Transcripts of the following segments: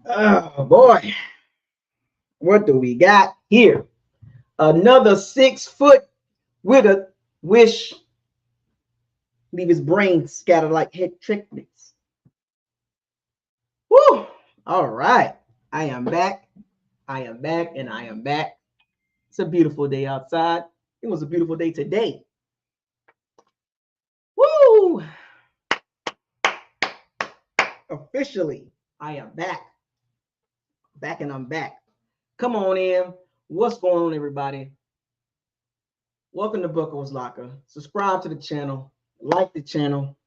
Oh boy, what do we got here? Another 6 foot with a wish, leave his brain scattered like head triplets. Woo! All right, I am back. I am back, and I am back. It's a beautiful day outside. It was a beautiful day today. Woo! Officially, I am back. Back and I'm back. Come on in. What's going on, everybody? Welcome to BucosLocker. Subscribe to the channel, like the channel,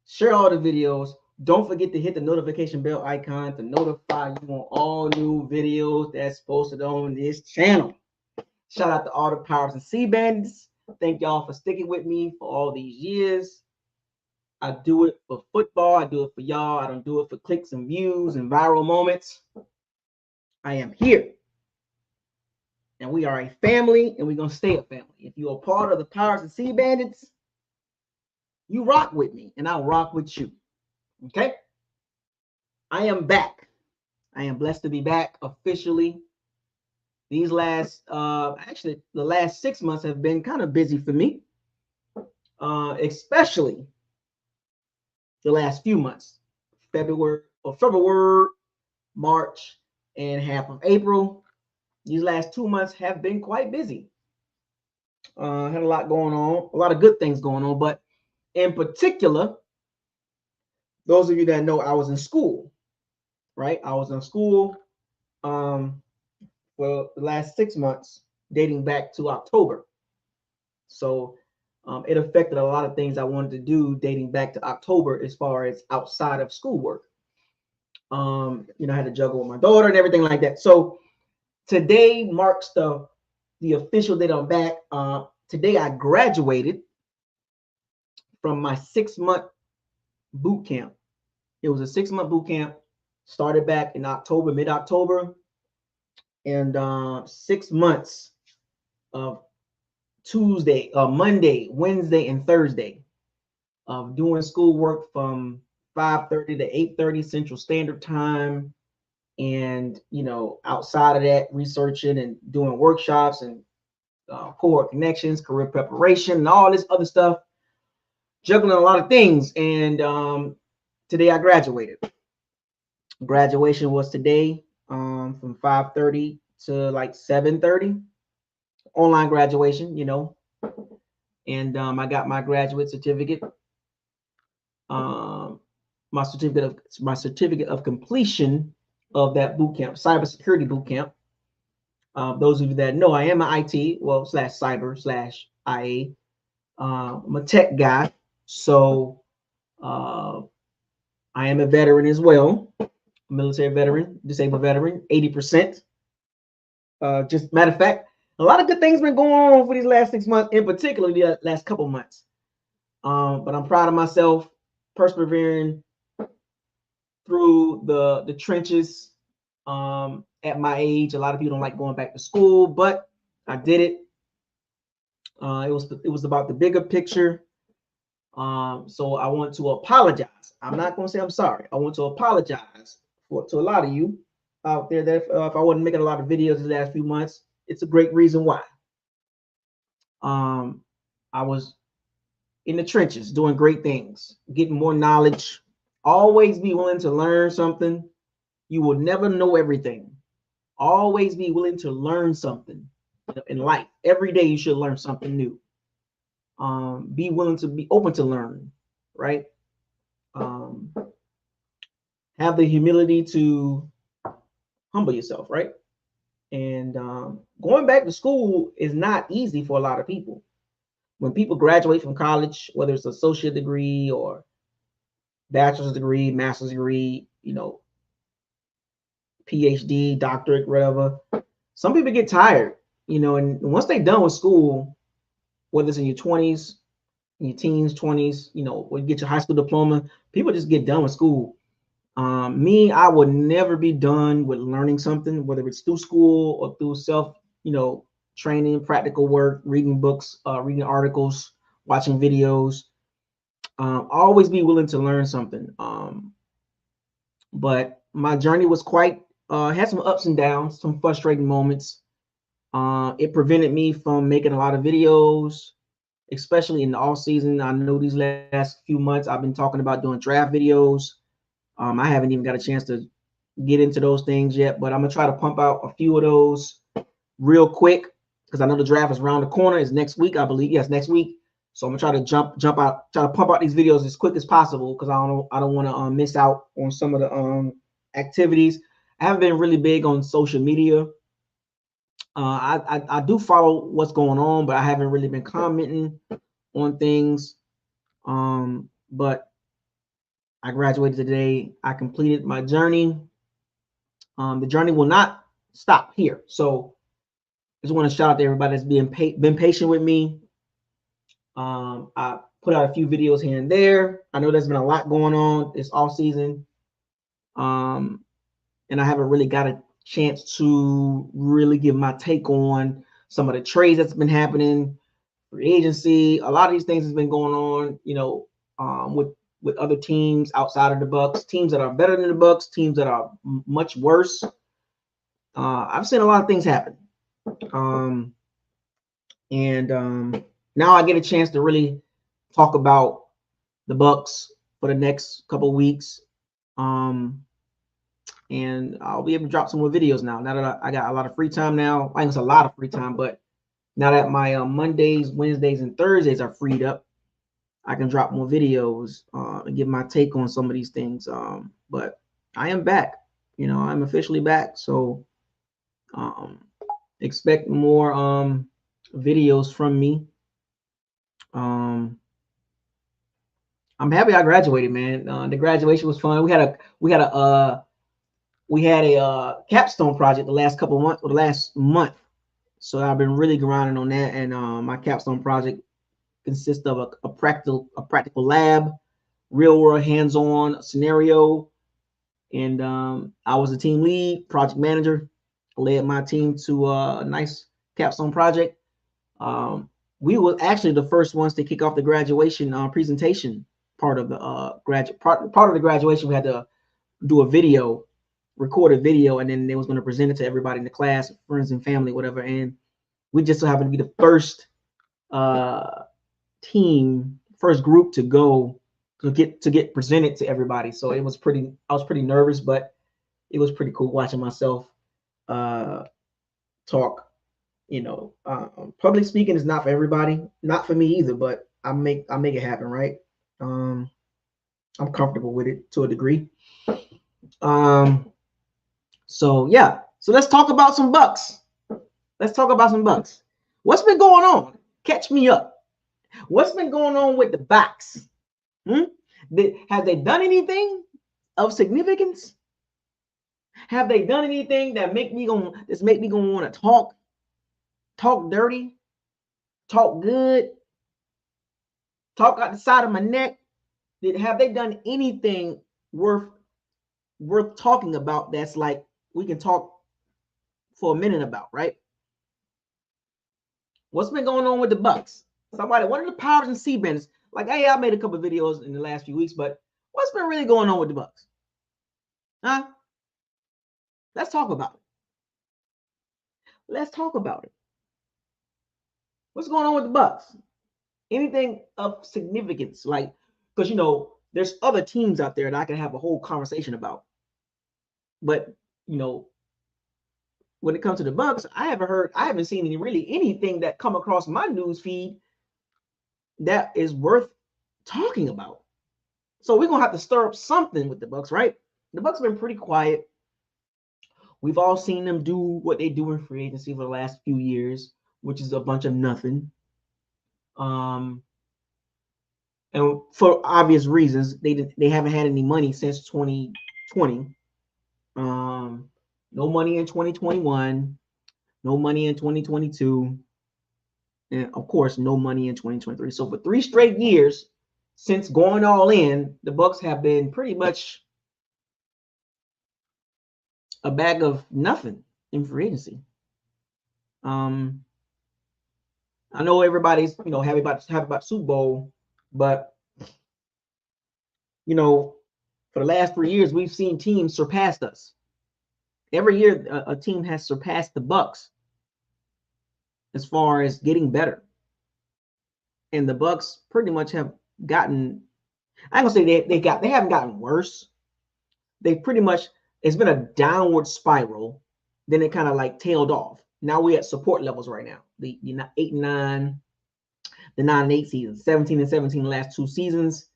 share all the videos. Don't forget to hit the notification bell icon to notify you on all new videos that's posted on this channel. Shout out to all the Powers and Sea Bandits. Thank y'all for sticking with me for all these years. I do it for football. I do it for y'all. I don't do it for clicks and views and viral moments. I am here. And we are a family, and we're going to stay a family. If you're a part of the Powers and Sea Bandits, you rock with me, and I'll rock with you. Okay? I am back. I am blessed to be back officially. These actually, the last 6 months have been kind of busy for me, especially the last few months, February, March, and half of April. These last 2 months have been quite busy. Had a lot going on, a lot of good things going on, but in particular, those of you that know, I was in school, right? I was in school for the last 6 months, dating back to October. So it affected a lot of things I wanted to do dating back to October as far as outside of schoolwork. I had to juggle with my daughter and everything like that. So today marks the official date I'm back. Today I graduated from my 6 month boot camp. It was a 6 month boot camp, started back in October, mid-October, and 6 months of Monday, Wednesday, and Thursday of doing schoolwork from 5:30 to 8:30 Central Standard Time, and outside of that, researching and doing workshops and cohort connections, career preparation, and all this other stuff, juggling a lot of things. And today I graduated. Graduation was today from 5:30 to like 7:30. Online graduation, and I got my graduate certificate. My certificate of completion of that boot camp, cybersecurity boot camp. Those of you that know, I am an IT, slash cyber slash IA. I'm a tech guy, so I am a veteran as well, military veteran, disabled veteran, 80%. Just matter of fact, a lot of good things been going on for these last 6 months, in particular the last couple months. But I'm proud of myself, persevering through the trenches. At my age, a lot of people don't like going back to school, but I did it. It was about the bigger picture. So I want to apologize. I'm not going to say I'm sorry. I want to apologize to a lot of you out there that if I wasn't making a lot of videos the last few months, it's a great reason why. I was in the trenches doing great things, getting more knowledge. Always be willing to learn something. You will never know everything. Always be willing to learn something in life. Every day you should learn something new. Be willing to be open to learn, right? Have the humility to humble yourself, right? And going back to school is not easy for a lot of people. When people graduate from college, whether it's associate degree or bachelor's degree, master's degree, PhD, doctorate, whatever, some people get tired, and once they're done with school, whether it's in your 20s, in your teens, 20s, when you get your high school diploma, people just get done with school. Me, I would never be done with learning something, whether it's through school or through self, training, practical work, reading books, reading articles, watching videos. Always be willing to learn something. But my journey was quite had some ups and downs, some frustrating moments. It prevented me from making a lot of videos, especially in the off season. I know these last few months I've been talking about doing draft videos. I haven't even got a chance to get into those things yet, but I'm gonna try to pump out a few of those real quick because I know the draft is around the corner. It's next week, I believe. Yes, next week. So I'm gonna try to jump out, try to pump out these videos as quick as possible because I don't want to miss out on some of the activities. I haven't been really big on social media. I do follow what's going on, but I haven't really been commenting on things. But I graduated today. I completed my journey. The journey will not stop here. So I just want to shout out to everybody that's been patient with me. I put out a few videos here and there. I know there's been a lot going on this off season. And I haven't really got a chance to really give my take on some of the trades that's been happening, free agency. A lot of these things has been going on, with other teams outside of the Bucs, teams that are better than the Bucs, teams that are much worse. I've seen a lot of things happen, and now I get a chance to really talk about the Bucs for the next couple of weeks. And I'll be able to drop some more videos now. Now that I got a lot of free time now, I think it's a lot of free time, but now that my Mondays, Wednesdays, and Thursdays are freed up, I can drop more videos and give my take on some of these things. But I am back. I'm officially back. So expect more videos from me. I'm happy I graduated, man. The graduation was fun. We had a capstone project the last couple of months, or the last month. So I've been really grinding on that. And my capstone project consists of a practical lab, real world hands-on scenario. And I was the team lead, project manager, led my team to a nice capstone project. We were actually the first ones to kick off the graduation presentation part of the part of the graduation. We had to do a video, record a video, and then they was going to present it to everybody in the class, friends and family, whatever. And we just so happened to be the first first group to go to get presented to everybody. So I was pretty nervous, but it was pretty cool watching myself talk. Public speaking is not for everybody, not for me either, but I make it happen, right? I'm comfortable with it to a degree. So yeah, so let's talk about some Bucs. What's been going on? Catch me up. What's been going on with the Bucs? Have they done anything of significance? Have they done anything that make me gonna want to talk dirty, talk good, talk out the side of my neck? Have they done anything worth talking about that's like we can talk for a minute about, right? What's been going on with the Bucs? What are the powers and C-bands? Like, hey, I made a couple of videos in the last few weeks, but what's been really going on with the Bucs? Huh? Let's talk about it. What's going on with the Bucs? Anything of significance? Like, because there's other teams out there that I can have a whole conversation about. But when it comes to the Bucs, I haven't seen anything that come across my news feed that is worth talking about. So we're gonna have to stir up something with the Bucs, right? The Bucs have been pretty quiet. We've all seen them do what they do in free agency for the last few years, which is a bunch of nothing. And for obvious reasons, they haven't had any money since 2020. No money in 2021, no money in 2022, and of course, no money in 2023. So for 3 straight years, since going all in, the Bucs have been pretty much a bag of nothing in free agency. I know everybody's happy about Super Bowl, but For the last 3 years, we've seen teams surpass us. Every year, a team has surpassed the Bucs as far as getting better. And the Bucs pretty much have gotten, I'm gonna say they haven't gotten worse. They pretty much, it's been a downward spiral. Then it kind of like tailed off. Now we're at support levels right now. The 8-9, the 9-8 seasons, 17-17 the last 2 seasons.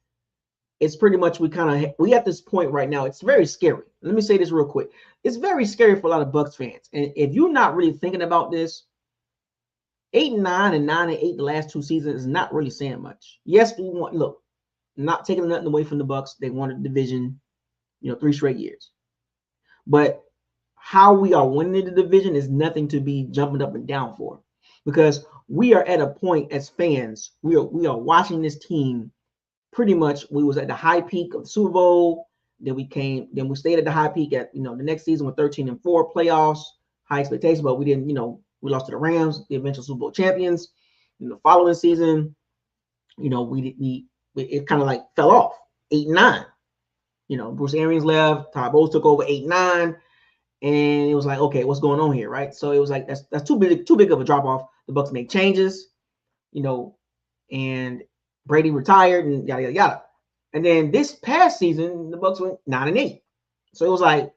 It's pretty much we at this point right now. It's very scary. Let me say this real quick. It's very scary for a lot of Bucs fans. And if you're not really thinking about this, 8-9 and 9-8 the last 2 seasons is not really saying much. Yes, we want, look, not taking nothing away from the Bucs. They won a division, 3 straight years. But how we are winning the division is nothing to be jumping up and down for, because we are at a point as fans. We are watching this team. Pretty much, we was at the high peak of the Super Bowl. Then we stayed at the high peak at the next season with 13-4 playoffs, high expectations, but we didn't. We lost to the Rams, the eventual Super Bowl champions. In the following season, it kind of like fell off 8-9. Bruce Arians left, Todd Bowles took over 8-9, and it was like, okay, what's going on here, right? So it was like that's too big of a drop off. The Bucs made changes, and Brady retired and yada yada yada. And then this past season, the Bucs went 9-8. So it was like,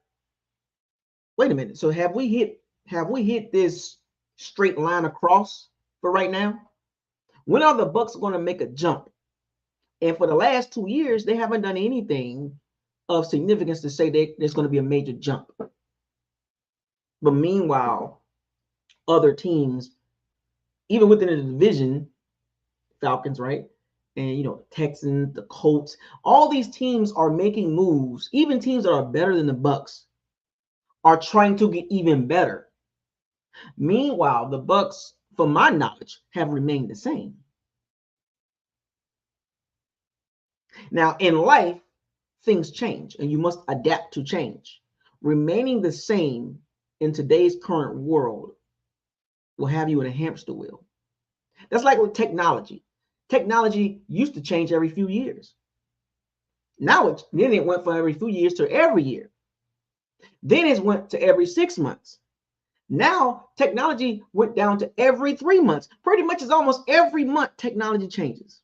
wait a minute. So have we hit this straight line across for right now? When are the Bucs going to make a jump? And for the last 2 years, they haven't done anything of significance to say there's going to be a major jump. But meanwhile, other teams, even within the division, Falcons, right? And Texans, the Colts, all these teams are making moves. Even teams that are better than the Bucs are trying to get even better. Meanwhile, the Bucs, from my knowledge, have remained the same. Now, in life, things change, and you must adapt to change. Remaining the same in today's current world will have you in a hamster wheel. That's like with technology. Technology used to change every few years. Now it went from every few years to every year. Then it went to every 6 months. Now technology went down to every 3 months. Pretty much it's almost every month technology changes.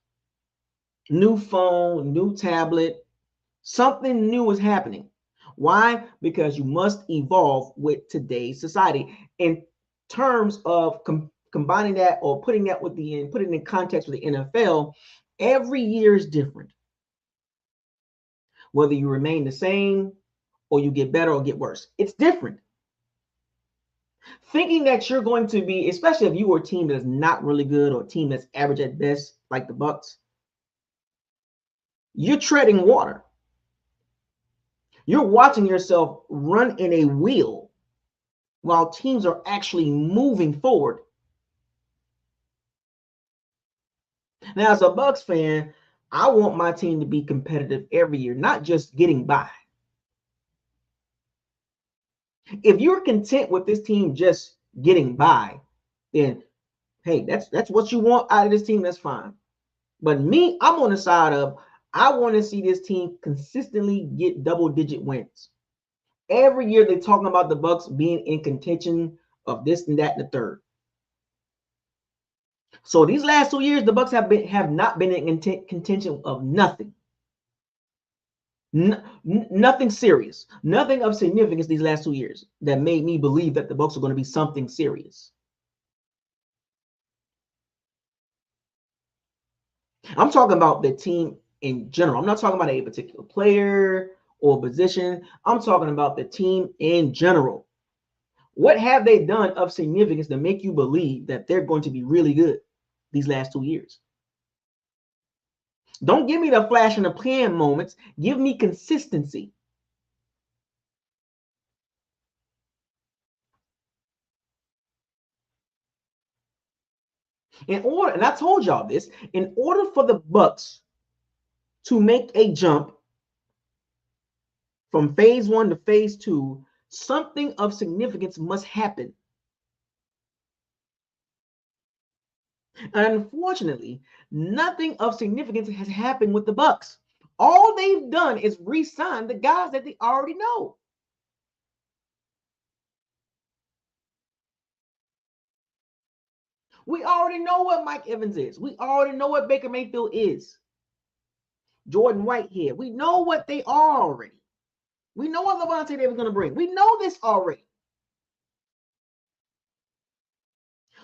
New phone, new tablet, something new is happening. Why? Because you must evolve with today's society. In terms of combining that or putting it in context with the NFL, every year is different. Whether you remain the same or you get better or get worse, it's different. Thinking that you're going to be, especially if you are a team that's not really good or a team that's average at best, like the Bucs, you're treading water. You're watching yourself run in a wheel while teams are actually moving forward. Now, as a Bucs fan, I want my team to be competitive every year, not just getting by. If you're content with this team just getting by, then hey, that's what you want out of this team. That's fine. But me, I'm on the side of I want to see this team consistently get double-digit wins. Every year they're talking about the Bucs being in contention of this and that and the third. So these last 2 years, the Bucs have not been in contention of nothing. Nothing serious, nothing of significance these last 2 years that made me believe that the Bucs are going to be something serious. I'm talking about the team in general. I'm not talking about a particular player or position. I'm talking about the team in general. What have they done of significance to make you believe that they're going to be really good these last 2 years? Don't give me the flash in the pan moments. Give me consistency. And I told y'all this, in order for the Bucs to make a jump from phase 1 to phase 2, something of significance must happen. And unfortunately, nothing of significance has happened with the Bucs. All they've done is re-sign the guys that they already know. We already know what Mike Evans is. We already know what Baker Mayfield is. Jordan Whitehead. We know what they are already. We know what Levante Davis going to bring. We know this already.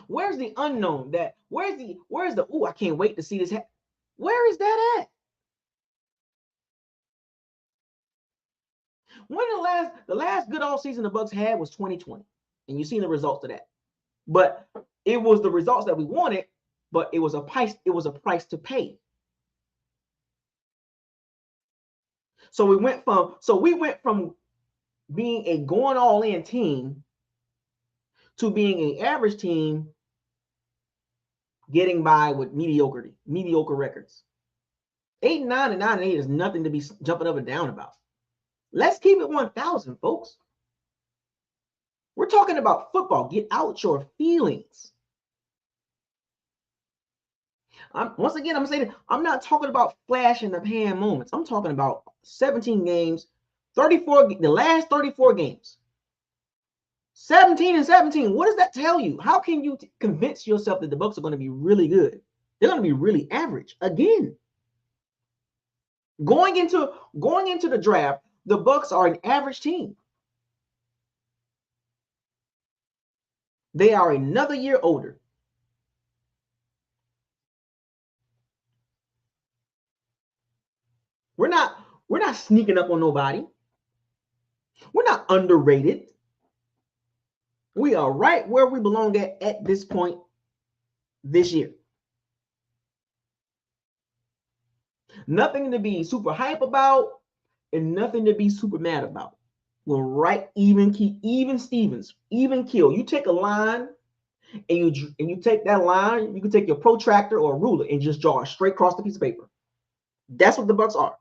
Where's the unknown? Where's the ooh, I can't wait to see this. Where is that at? When the last good off season the Bucs had was 2020, and you've seen the results of that. But it was the results that we wanted, but it was a price. It was a price to pay. So we went from being a going all in team to being an average team, getting by with mediocre records. 8-9 and 9-8 is nothing to be jumping up and down about. Let's keep it 1,000, folks. We're talking about football. Get out your feelings. Once again, I'm saying I'm not talking about flash in the pan moments. I'm talking about 17 games, 34, the last 34 games. 17 and 17. What does that tell you? How can you convince yourself that the Bucs are going to be really good? They're going to be really average again. Going into the draft, the Bucs are an average team. They are another year older. We're not sneaking up on nobody. We're not underrated. We are right where we belong at this point this year. Nothing to be super hype about and nothing to be super mad about. We're right even Stevens, even kill. You take a line and you take that line, you can take your protractor or a ruler and just draw it straight across the piece of paper. That's what the Bucs are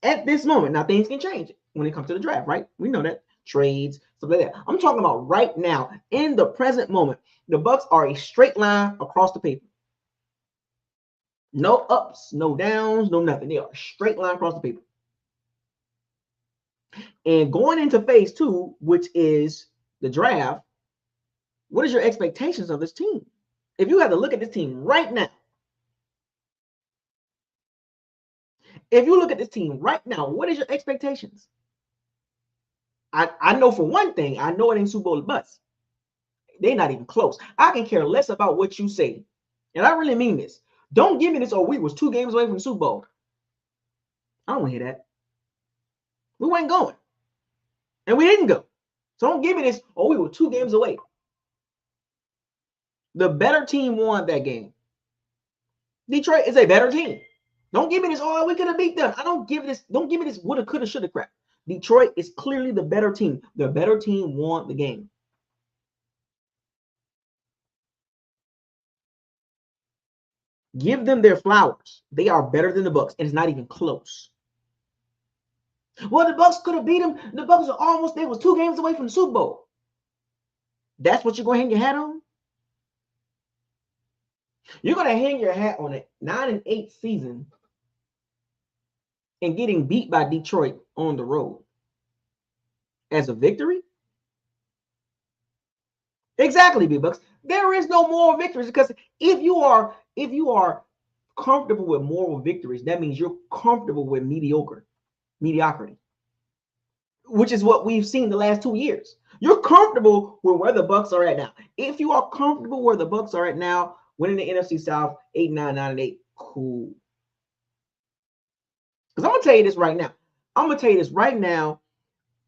at this moment. Now things can change when it comes to the draft, right? We know that. Trades, stuff like that. I'm talking about right now, in the present moment. The Bucs are a straight line across the paper. No ups, no downs, no nothing. They are a straight line across the paper. And going into phase 2, which is the draft, what is your expectations of this team? If you had to look at this team right now, what is your expectations? I know for one thing, I know it ain't Super Bowl bust. They're not even close. I can care less about what you say. And I really mean this. Don't give me this, we was 2 games away from the Super Bowl. I don't want to hear that. We weren't going. And we didn't go. So don't give me this, we were 2 games away. The better team won that game. Detroit is a better team. Don't give me this, we could have beat them. Don't give me this woulda, coulda, shoulda crap. Detroit is clearly the better team. The better team won the game. Give them their flowers. They are better than the Bucs, and it's not even close. Well, the Bucs could have beat them. The Bucs are almost, they was 2 games away from the Super Bowl. That's what you're going to hang your hat on? You're going to hang your hat on a 9-8 season and getting beat by Detroit on the road as a victory? Exactly, B-Bucks. There is no moral victories, because if you are comfortable with moral victories, that means you're comfortable with mediocrity, which is what we've seen the last 2 years. You're comfortable with where the Bucs are at now. If you are comfortable where the Bucs are at now, winning the NFC South 8-9, 9-8, cool. Because I'm gonna tell you this right now.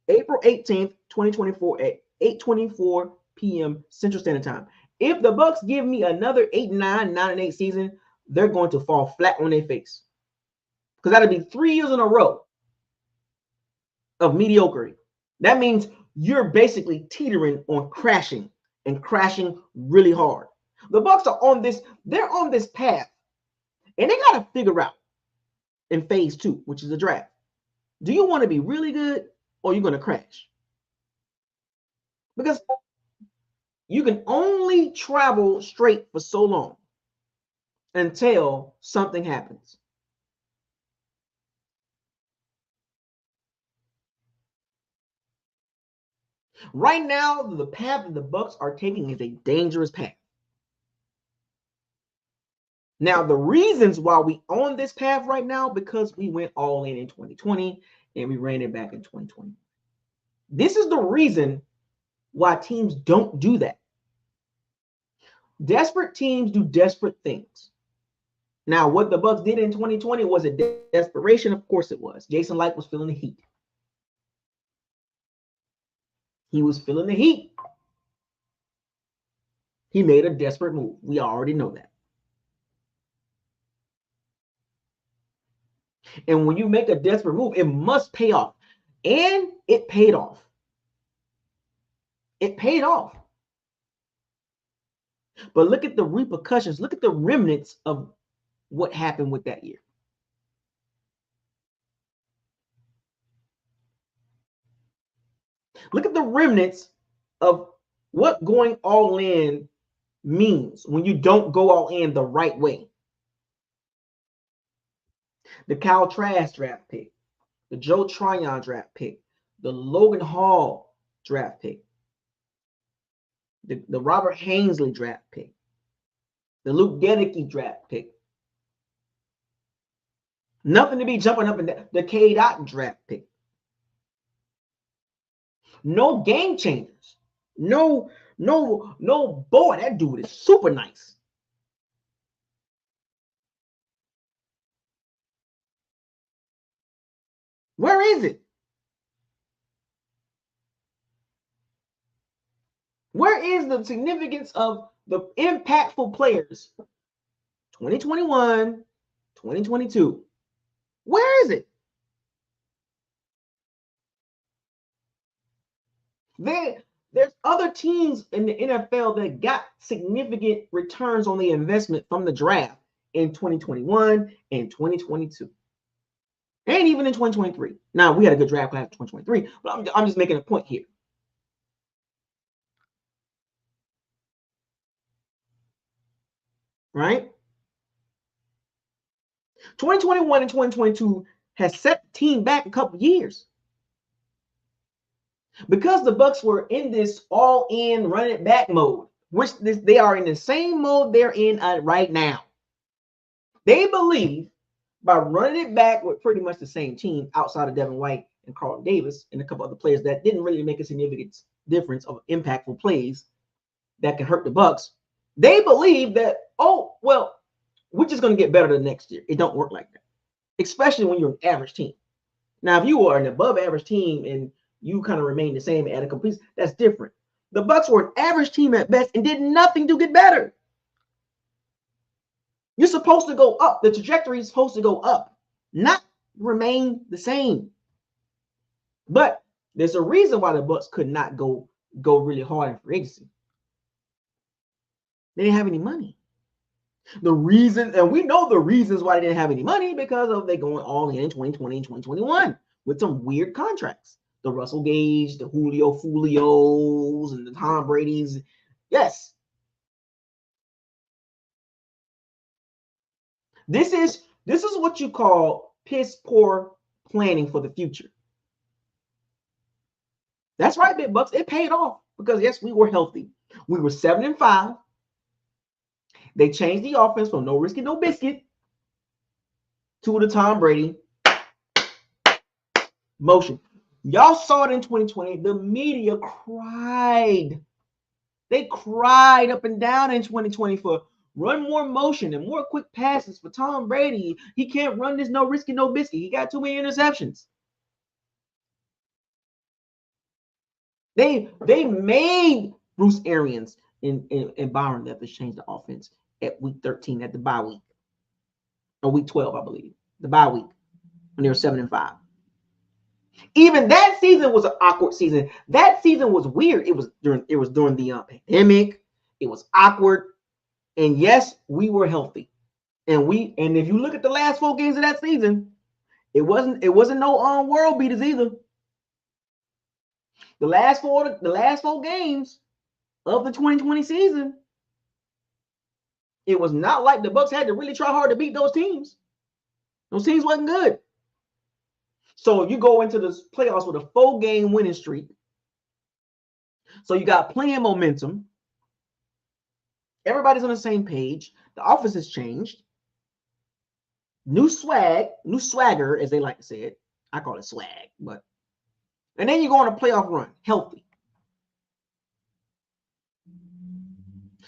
April 18th, 2024 at 8:24 p.m. Central Standard Time. If the Bucs give me another 8-9, 9-8 season, they're going to fall flat on their face. Because that'll be 3 years in a row of mediocrity. That means you're basically teetering on crashing, and crashing really hard. The Bucs are on this path, and they got to figure out in phase 2, which is the draft. Do you want to be really good, or are you going to crash? Because you can only travel straight for so long until something happens. Right now, the path that the Bucs are taking is a dangerous path. Now, the reasons why we on this path right now, because we went all in 2020 and we ran it back in 2020. This is the reason why teams don't do that. Desperate teams do desperate things. Now, what the Bucs did in 2020 was a desperation. Of course it was. Jason Licht was feeling the heat. He was feeling the heat. He made a desperate move. We already know that. And when you make a desperate move, it must pay off. And it paid off. It paid off. But look at the repercussions. Look at the remnants of what happened with that year. Look at the remnants of what going all in means when you don't go all in the right way. The Kyle Trask draft pick, the Joe Tryon draft pick, the Logan Hall draft pick, the Robert Hainsley draft pick, the Luke Gedeke draft pick. Nothing to be jumping up in the K. Dot draft pick. No game changers. No, boy, that dude is super nice. Where is it? Where is the significance of the impactful players? 2021, 2022. Where is it? There's other teams in the NFL that got significant returns on the investment from the draft in 2021 and 2022. And even in 2023. Now, we had a good draft class in 2023, but I'm just making a point here. Right? 2021 and 2022 has set the team back a couple years. Because the Bucs were in this all-in, run-it-back mode, which they are in the same mode they're in right now. They believe by running it back with pretty much the same team outside of Devin White and Carlton Davis and a couple other players that didn't really make a significant difference of impactful plays that can hurt the Bucs. They believe that, oh, well, we're just going to get better the next year. It don't work like that, especially when you're an average team. Now, if you are an above average team and you kind of remain the same at a complete, that's different. The Bucs were an average team at best and did nothing to get better. You're supposed to go up. The trajectory is supposed to go up, not remain the same. But there's a reason why the Bucs could not go really hard in free agency. They didn't have any money. The reason, and we know the reasons why they didn't have any money, because of they going all in 2020 and 2021 with some weird contracts. The Russell Gage, the Julio Fulios, and the Tom Brady's. Yes. This is what you call piss poor planning for the future. That's right, Big Bucks. It paid off because yes, we were healthy. We were 7-5. They changed the offense from no risky, no biscuit to the Tom Brady motion. Y'all saw it in 2020. The media cried. They cried up and down in 2020 for run more motion and more quick passes for Tom Brady. He can't run this no risky, no biscuit. He got too many interceptions. They made Bruce Arians and Byron Leftwich change the offense at week 13 at the bye week. Or week 12, I believe. The bye week when they were 7-5. Even that season was an awkward season. That season was weird. It was during the pandemic. It was awkward. And yes, we were healthy. And if you look at the last 4 games of that season, it wasn't no world beaters either. The last four games of the 2020 season, it was not like the Bucs had to really try hard to beat those teams. Those teams wasn't good. So you go into the playoffs with a 4-game winning streak So you got plenty of momentum. Everybody's on the same page. The office has changed. New swag, new swagger, as they like to say it. I call it swag, but and then you go on a playoff run, healthy.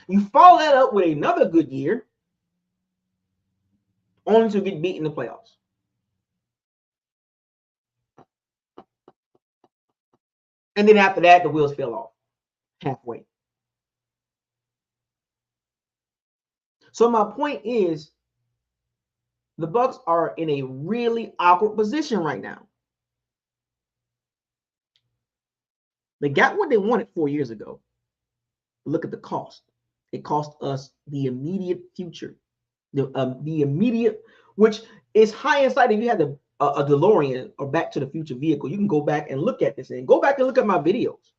You follow that up with another good year, only to get beat in the playoffs. And then after that, the wheels fell off halfway. So my point is, the Bucs are in a really awkward position right now. They got what they wanted 4 years ago. Look at the cost. It cost us the immediate future, the immediate, which is high inside. If you had a DeLorean or Back to the Future vehicle, you can go back and look at this and go back and look at my videos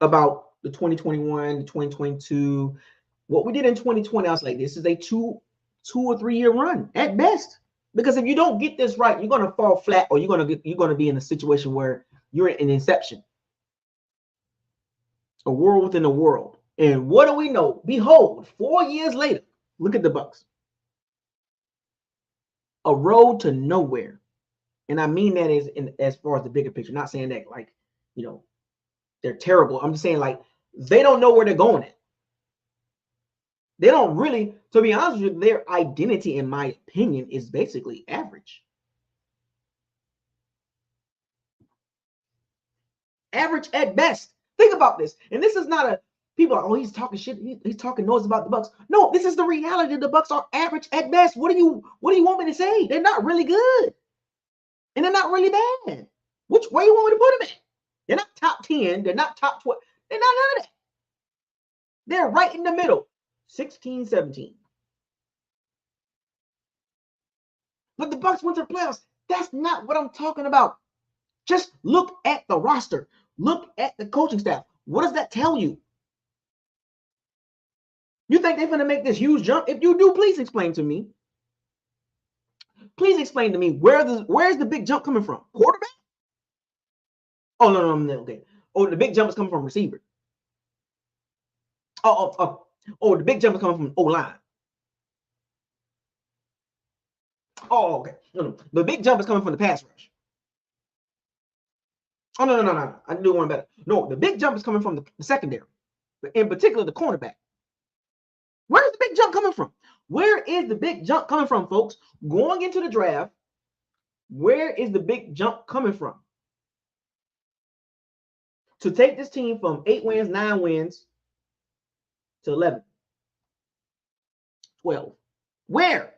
about the 2021, the 2022, what we did in 2020. I was like, this is a two or 3 year run at best. Because if you don't get this right, you're gonna fall flat, or you're gonna be in a situation where you're in Inception, a world within a world. And what do we know? Behold, 4 years later, look at the Bucs. A road to nowhere. And I mean that as far as the bigger picture. Not saying that like, they're terrible. I'm just saying like they don't know where they're going at. They don't really, to be honest with you, their identity, in my opinion, is basically average. Average at best. Think about this. And this is not a people are, oh, he's talking shit. He's talking noise about the Bucs. No, this is the reality. The Bucs are average at best. What do you want me to say? They're not really good. And they're not really bad. Which way you want me to put them at? They're not top 10. They're not top 12. They're not none of that. They're right in the middle. 16, 17. But the Bucs went to the playoffs. That's not what I'm talking about. Just look at the roster. Look at the coaching staff. What does that tell you? You think they're going to make this huge jump? If you do, please explain to me. Please explain to me where's the big jump coming from? Quarterback? Oh, no, okay. Oh, the big jump is coming from receiver. Oh, the big jump is coming from O-line. Oh, okay. No. The big jump is coming from the pass rush. Oh, no. I do one better. No, the big jump is coming from the secondary. In particular, the cornerback. Where's the big jump coming from? Where is the big jump coming from, folks? Going into the draft, where is the big jump coming from? To take this team from 8 wins, 9 wins to 11, 12. Where?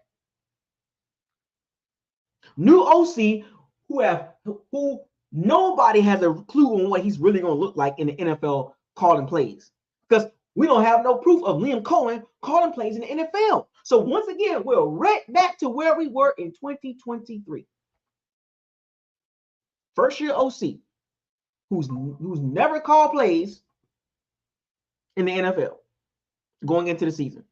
New OC who nobody has a clue on what he's really going to look like in the NFL calling plays. Because we don't have no proof of Liam Cohen calling plays in the NFL. So once again, we're right back to where we were in 2023. First year OC, who's never called plays in the NFL going into the season.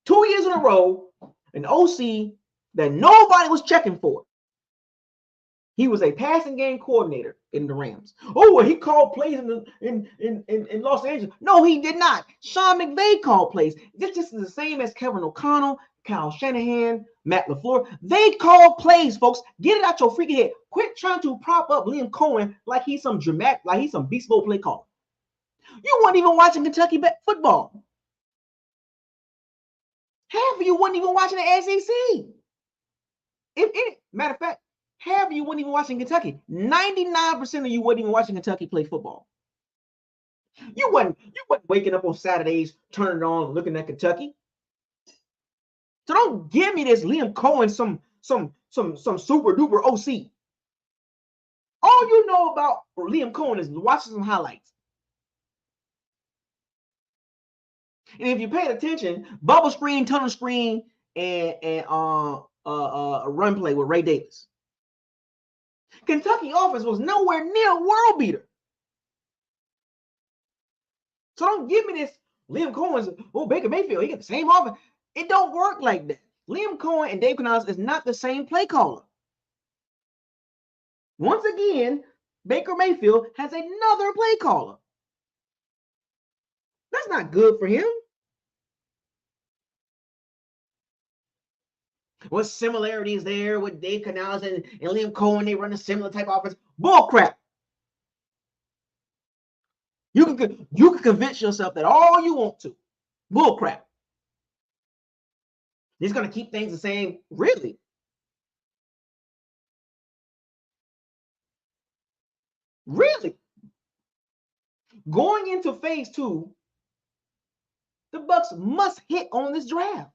Two years in a row, an OC that nobody was checking for. He was a passing game coordinator in the Rams. Oh, well, he called plays in Los Angeles. No, he did not. Sean McVay called plays. This is the same as Kevin O'Connell, Kyle Shanahan, Matt LaFleur. They call plays, folks. Get it out your freaking head. Quit trying to prop up Liam Cohen like he's some dramatic, like he's some beast mode play caller. You weren't even watching Kentucky football. Half of you weren't even watching the SEC. If any matter of fact, half of you weren't even watching Kentucky. 99% of you weren't even watching Kentucky play football. You wasn't waking up on Saturdays, turning it on, looking at Kentucky. So don't give me this Liam Cohen, some super duper OC. All you know about Liam Cohen is watching some highlights. And if you paid attention, bubble screen, tunnel screen, and a run play with Ray Davis. Kentucky offense was nowhere near a world beater. So don't give me this Liam Cohen's, Baker Mayfield, he got the same offense. It don't work like that. Liam Cohen and Dave Canales is not the same play caller. Once again, Baker Mayfield has another play caller. That's not good for him. What similarities there with Dave Canales and Liam Cohen? They run a similar type of offense. Bull crap. You can convince yourself that all you want to. Bull crap. He's going to keep things the same. Really? Really? Going into phase 2, the Bucs must hit on this draft.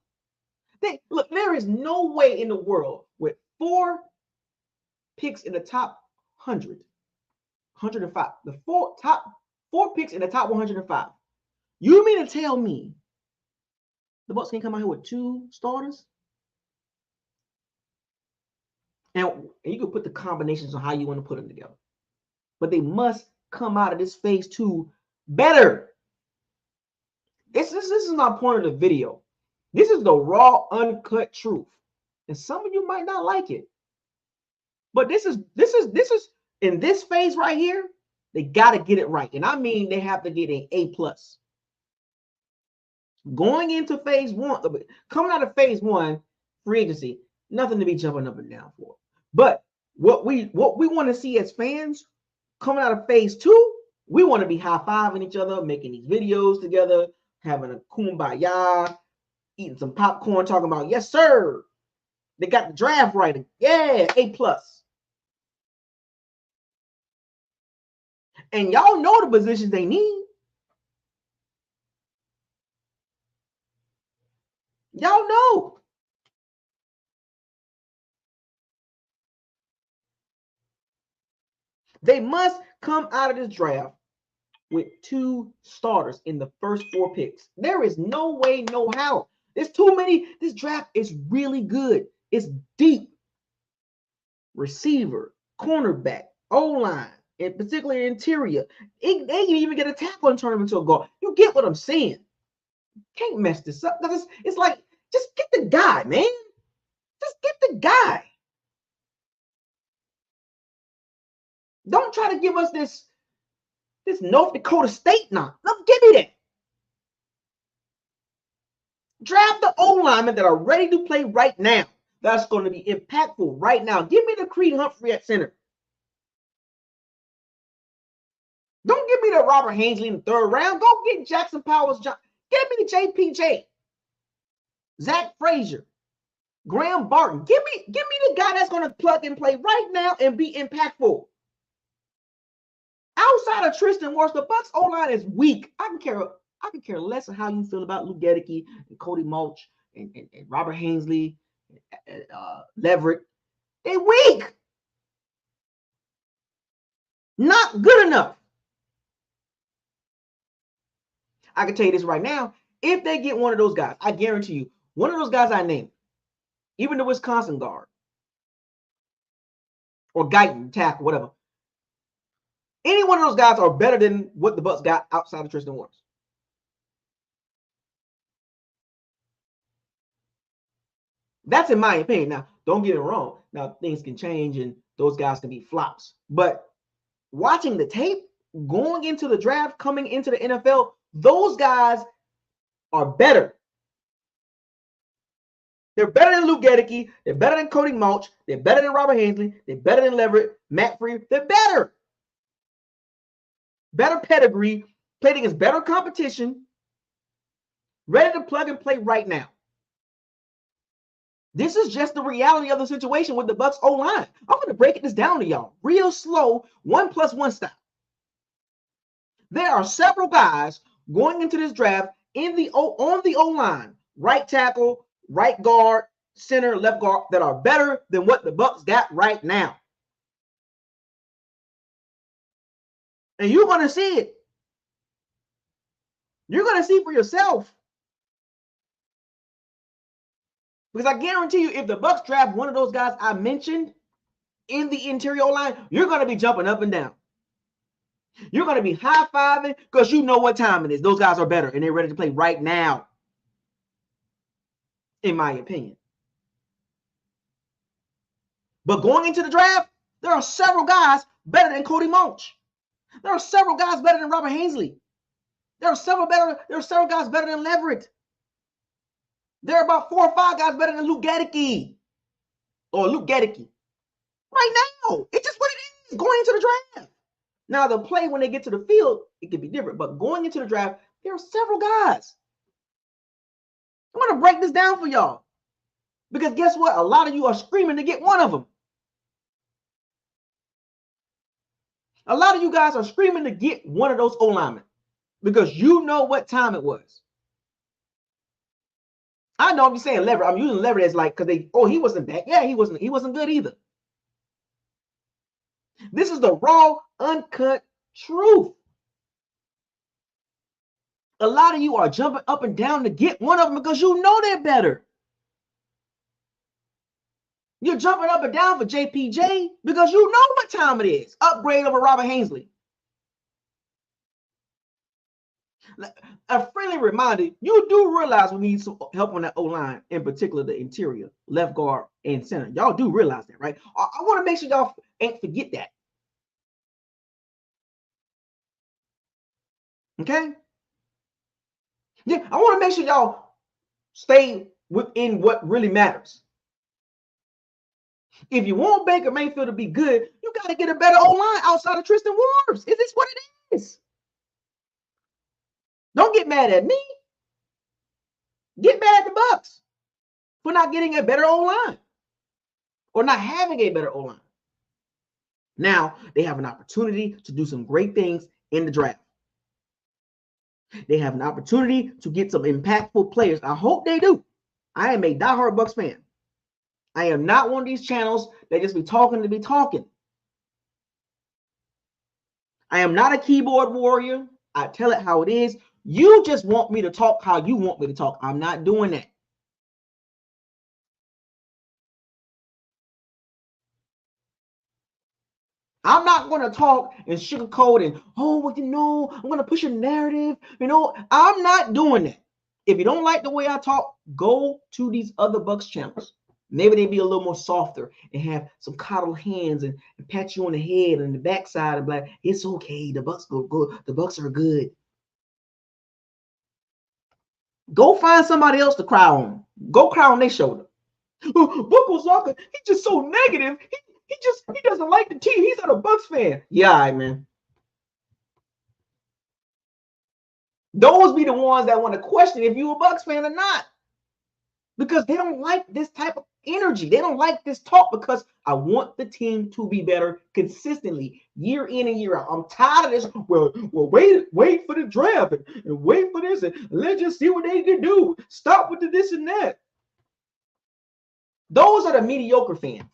Look, there is no way in the world with 4 picks in the top 100, 105, the top 4 picks in the top 105. You mean to tell me the Bucs can come out here with 2 starters? And you can put the combinations on how you want to put them together. But they must come out of this phase 2 better. This is my point of the video. This is the raw, uncut truth. And some of you might not like it. But this is in this phase right here, they got to get it right. And I mean they have to get an A+. Going into phase 1, coming out of phase 1, free agency, nothing to be jumping up and down for. But what we want to see as fans coming out of phase 2, we want to be high-fiving each other, making these videos together, having a kumbaya, eating some popcorn, talking about, yes, sir, they got the draft right. Yeah, A+. And y'all know the positions they need. Y'all know. They must come out of this draft with 2 starters in the first 4 picks. There is no way, no how. There's too many. This draft is really good. It's deep. Receiver, cornerback, O-line, and particularly interior. They can even get a tackle and turn him into a guard. You get what I'm saying? Can't mess this up. It's like, just get the guy, man. Just get the guy. Don't try to give us this North Dakota State now. No, give me that. Draft the O-linemen that are ready to play right now. That's going to be impactful right now. Give me the Creed Humphrey at center. Don't give me the Robert Hainsley in the 3rd round. Go get Jackson Powers. Give me the JPJ. Zach Frazier. Graham Barton. Give me the guy that's going to plug and play right now and be impactful. Outside of Tristan Wirfs, the Bucs O-line is weak. I can care less of how you feel about Luke Gedeke and Cody Mulch and Robert Hainsley, Leverett. They're weak. Not good enough. I can tell you this right now. If they get one of those guys, I guarantee you, one of those guys I named, even the Wisconsin guard, or Guyton, tackle, whatever, any one of those guys are better than what the Bucs got outside of Tristan Wirfs. That's in my opinion. Now, don't get it wrong. Now, things can change and those guys can be flops. But watching the tape, going into the draft, coming into the NFL, those guys are better. They're better than Luke Gedeke. They're better than Cody Mulch. They're better than Robert Hainsley. They're better than Leverett, Matt Freed. They're better. Better pedigree, played against better competition, ready to plug and play right now. This is just the reality of the situation with the Bucs O-line. I'm going to break this down to y'all real slow, 1+1 style. There are several guys going into this draft on the O-line, right tackle, right guard, center, left guard, that are better than what the Bucs got right now. And you're going to see it. You're going to see for yourself. Because I guarantee you, if the Bucs draft one of those guys I mentioned in the interior line, you're going to be jumping up and down. You're going to be high-fiving because you know what time it is. Those guys are better, and they're ready to play right now, in my opinion. But going into the draft, there are several guys better than Cody Monch. There are several guys better than Robert Haseley. There are several guys better than Leverett. There are about 4 or 5 guys better than Luke Gedicke. Right now, it's just what it is going into the draft. Now, the play when they get to the field, it could be different. But going into the draft, there are several guys. I'm going to break this down for y'all. Because guess what? A lot of you are screaming to get one of them. A lot of you guys are screaming to get one of those O-linemen because you know what time it was. I know I'm just saying Leverett. I'm using Leverett as like, because he wasn't bad. Yeah, he wasn't good either. This is the raw, uncut truth. A lot of you are jumping up and down to get one of them because you know they're better. You're jumping up and down for JPJ because you know what time it is. Upgrade over Robert Haseley. A friendly reminder, you do realize we need some help on that O-line, in particular the interior, left guard, and center. Y'all do realize that, right? I want to make sure y'all ain't forget that. Okay? Yeah, I want to make sure y'all stay within what really matters. If you want Baker Mayfield to be good, you got to get a better O-line outside of Tristan Wirfs. Is this what it is? Don't get mad at me. Get mad at the Bucs for not getting a better O-line or not having a better O-line. Now, they have an opportunity to do some great things in the draft. They have an opportunity to get some impactful players. I hope they do. I am a diehard Bucs fan. I am not one of these channels that just be talking to be talking. I am not a keyboard warrior. I tell it how it is. You just want me to talk how you want me to talk. I'm not doing that. I'm not going to talk and sugarcoat and, I'm going to push a narrative. I'm not doing that. If you don't like the way I talk, go to these other Bucs channels. Maybe they be a little more softer and have some coddle hands and pat you on the head and the backside and be like, it's okay. The Bucs go good. The Bucs are good. Go find somebody else to cry on. Go cry on their shoulder. BucosLocker, he's just so negative. He doesn't like the team. He's not a Bucs fan. Yeah, all right, man. Those be the ones that want to question if you a Bucs fan or not. Because they don't like this type of energy. They don't like this talk because I want the team to be better consistently, year in and year out. I'm tired of this. Well, wait for the draft and wait for this and let's just see what they can do. Stop with the this and that. Those are the mediocre fans.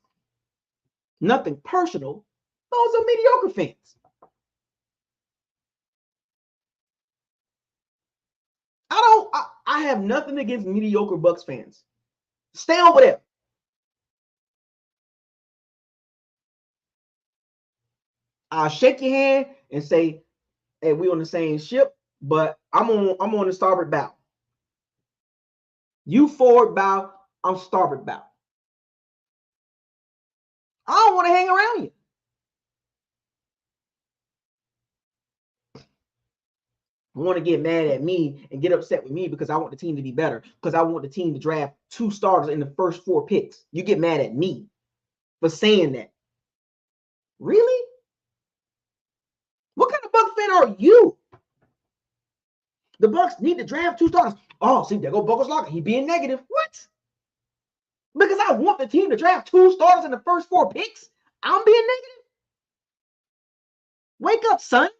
Nothing personal. Those are mediocre fans. I have nothing against mediocre Bucs fans. Stay over there. I'll shake your hand and say, hey, we on the same ship, but I'm on the starboard bow. You forward bow, I'm starboard bow. I don't want to hang around you. Want to get mad at me and get upset with me because I want the team to be better, because I want the team to draft 2 starters in the first 4 picks. You get mad at me for saying that. Really? What kind of Bucs fan are you? The Bucs need to draft 2 starters. Oh, see, there go BucosLocker. He being negative. What? Because I want the team to draft 2 starters in the first 4 picks? I'm being negative? Wake up, son.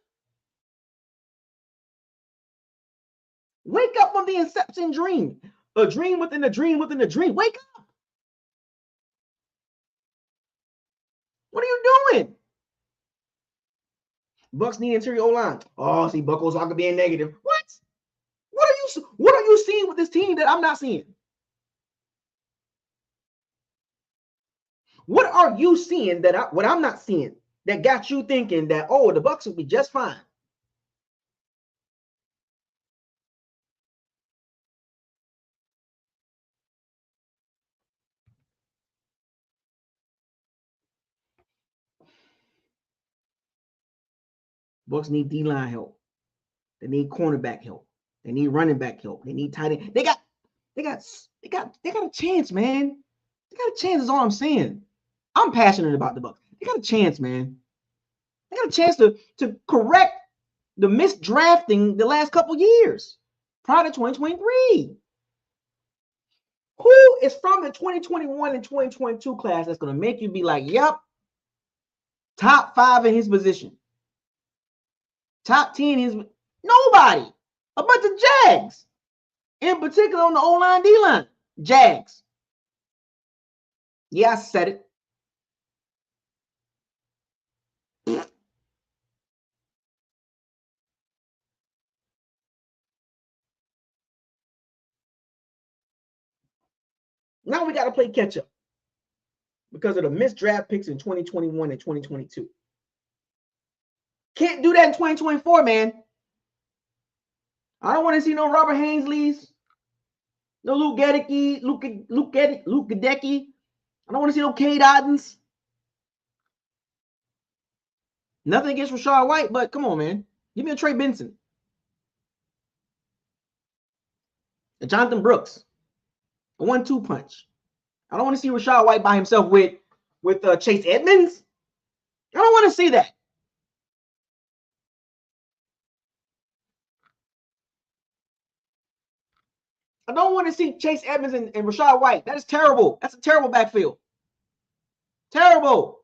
Wake up from the inception dream. A dream within a dream within a dream. Wake up. What are you doing? Bucs need interior O-line. Oh, see, BucosLocker being negative. What? What are you seeing with this team that I'm not seeing? What are you seeing what I'm not seeing that got you thinking that, oh, the Bucs will be just fine? Bucs need D-line help. They need cornerback help. They need running back help. They need tight end. They got a chance, man. They got a chance, is all I'm saying. I'm passionate about the Bucs. They got a chance, man. They got a chance to correct the misdrafting the last couple years prior to 2023. Who is from the 2021 and 2022 class that's going to make you be like, yep, top 5 in his position, top 10 in his, nobody, a bunch of Jags, in particular on the O-line, D-line, Jags. Yeah, I said it. Now we got to play catch up because of the missed draft picks in 2021 and 2022. Can't do that in 2024, man. I don't want to see no Robert Hainsleys, no Luke Gedecke. I don't want to see no Cade Ottens. Nothing against Rachaad White, but come on, man. Give me a Trey Benson. A Jonathan Brooks. A 1-2 punch. I don't want to see Rachaad White by himself with Chase Edmonds. I don't want to see that. I don't want to see Chase Edmonds and Rachaad White. That is terrible. That's a terrible backfield. Terrible.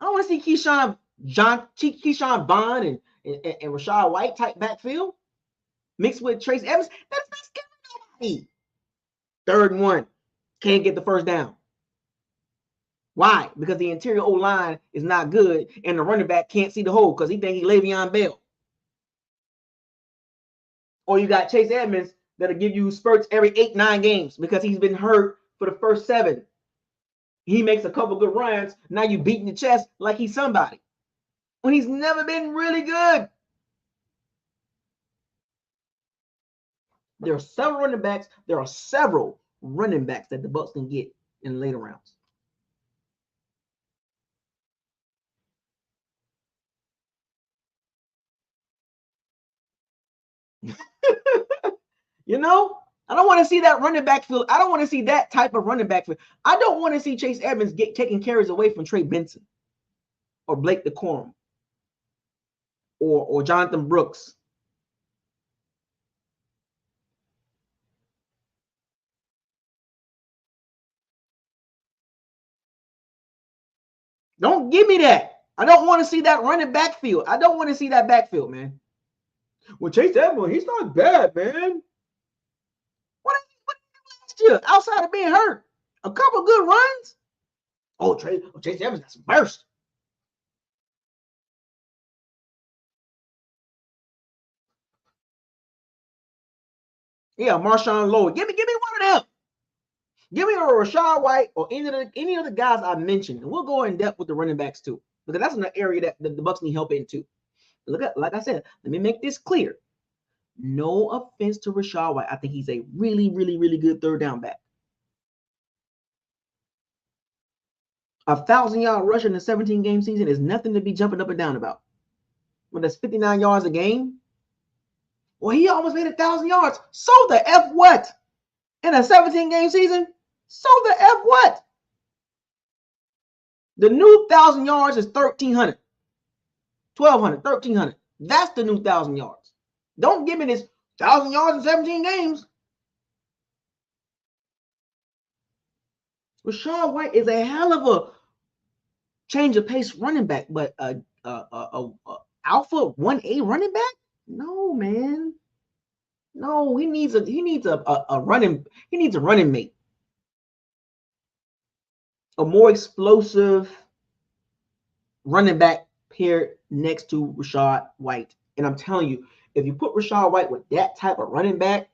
I don't want to see Keyshawn Bond and Rachaad White type backfield mixed with Chase Edmonds. That's not scary. 3rd and 1. Can't get the first down. Why? Because the interior O-line is not good and the running back can't see the hole because he thinks he's Le'Veon Bell. Or you got Chase Edmonds that'll give you spurts every 8-9 games because he's been hurt for the first 7. He makes a couple good runs. Now you beating the chest like he's somebody when he's never been really good. There are several running backs. There are several running backs that the Bucs can get in the later rounds. You know, I don't want to see that running back field. I don't want to see that type of running back field. I don't want to see Chase Edmonds taking carries away from Trey Benson or Blake DeCorum or Jonathan Brooks. Don't give me that. I don't want to see that running backfield. I don't want to see that backfield, man. Well, Chase Edmonds, he's not bad, man. What did he do last year outside of being hurt? A couple good runs? Oh, Chase Edmonds got some burst. Yeah, Marshawn Lloyd. Give me one of them. Give me a Rachaad White or any of the guys I mentioned, and we'll go in depth with the running backs too, because that's an area that the Bucs need help in too. Like I said, let me make this clear. No offense to Rachaad White. I think he's a really, really, really good 3rd down back. 1,000-yard rush in a 17-game season is nothing to be jumping up and down about. When that's 59 yards a game. Well, he almost made 1,000 yards. So the F what? In a 17-game season? So the F what? The new 1,000 yards is 1,300. 1,200, 1,300. That's the new 1,000 yards. Don't give me this 1,000 yards in 17 games. Rachaad White is a hell of a change of pace running back, but alpha 1A running back? No, man. No, he needs a running mate. A more explosive running back paired next to Rachaad White. And I'm telling you, if you put Rachaad White with that type of running back,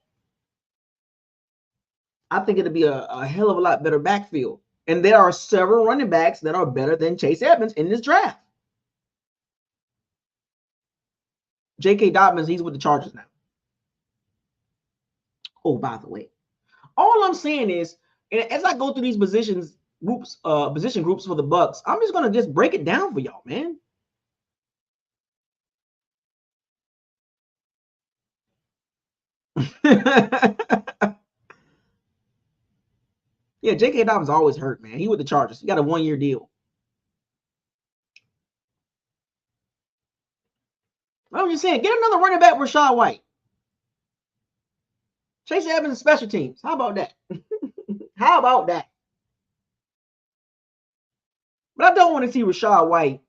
I think it'll be a hell of a lot better backfield. And there are several running backs that are better than Chase Edmonds in this draft. J.K. Dobbins, he's with the Chargers now. Oh, by the way, all I'm saying is, as I go through these positions groups, position groups for the Bucs. I'm just gonna just break it down for y'all, man. Yeah, J.K. Dobbins always hurt, man. He with the Chargers. He got a 1-year deal. I'm just saying, get another running back, Rachaad White. Chase Evans special teams. How about that? How about that? But I don't want to see Rachaad White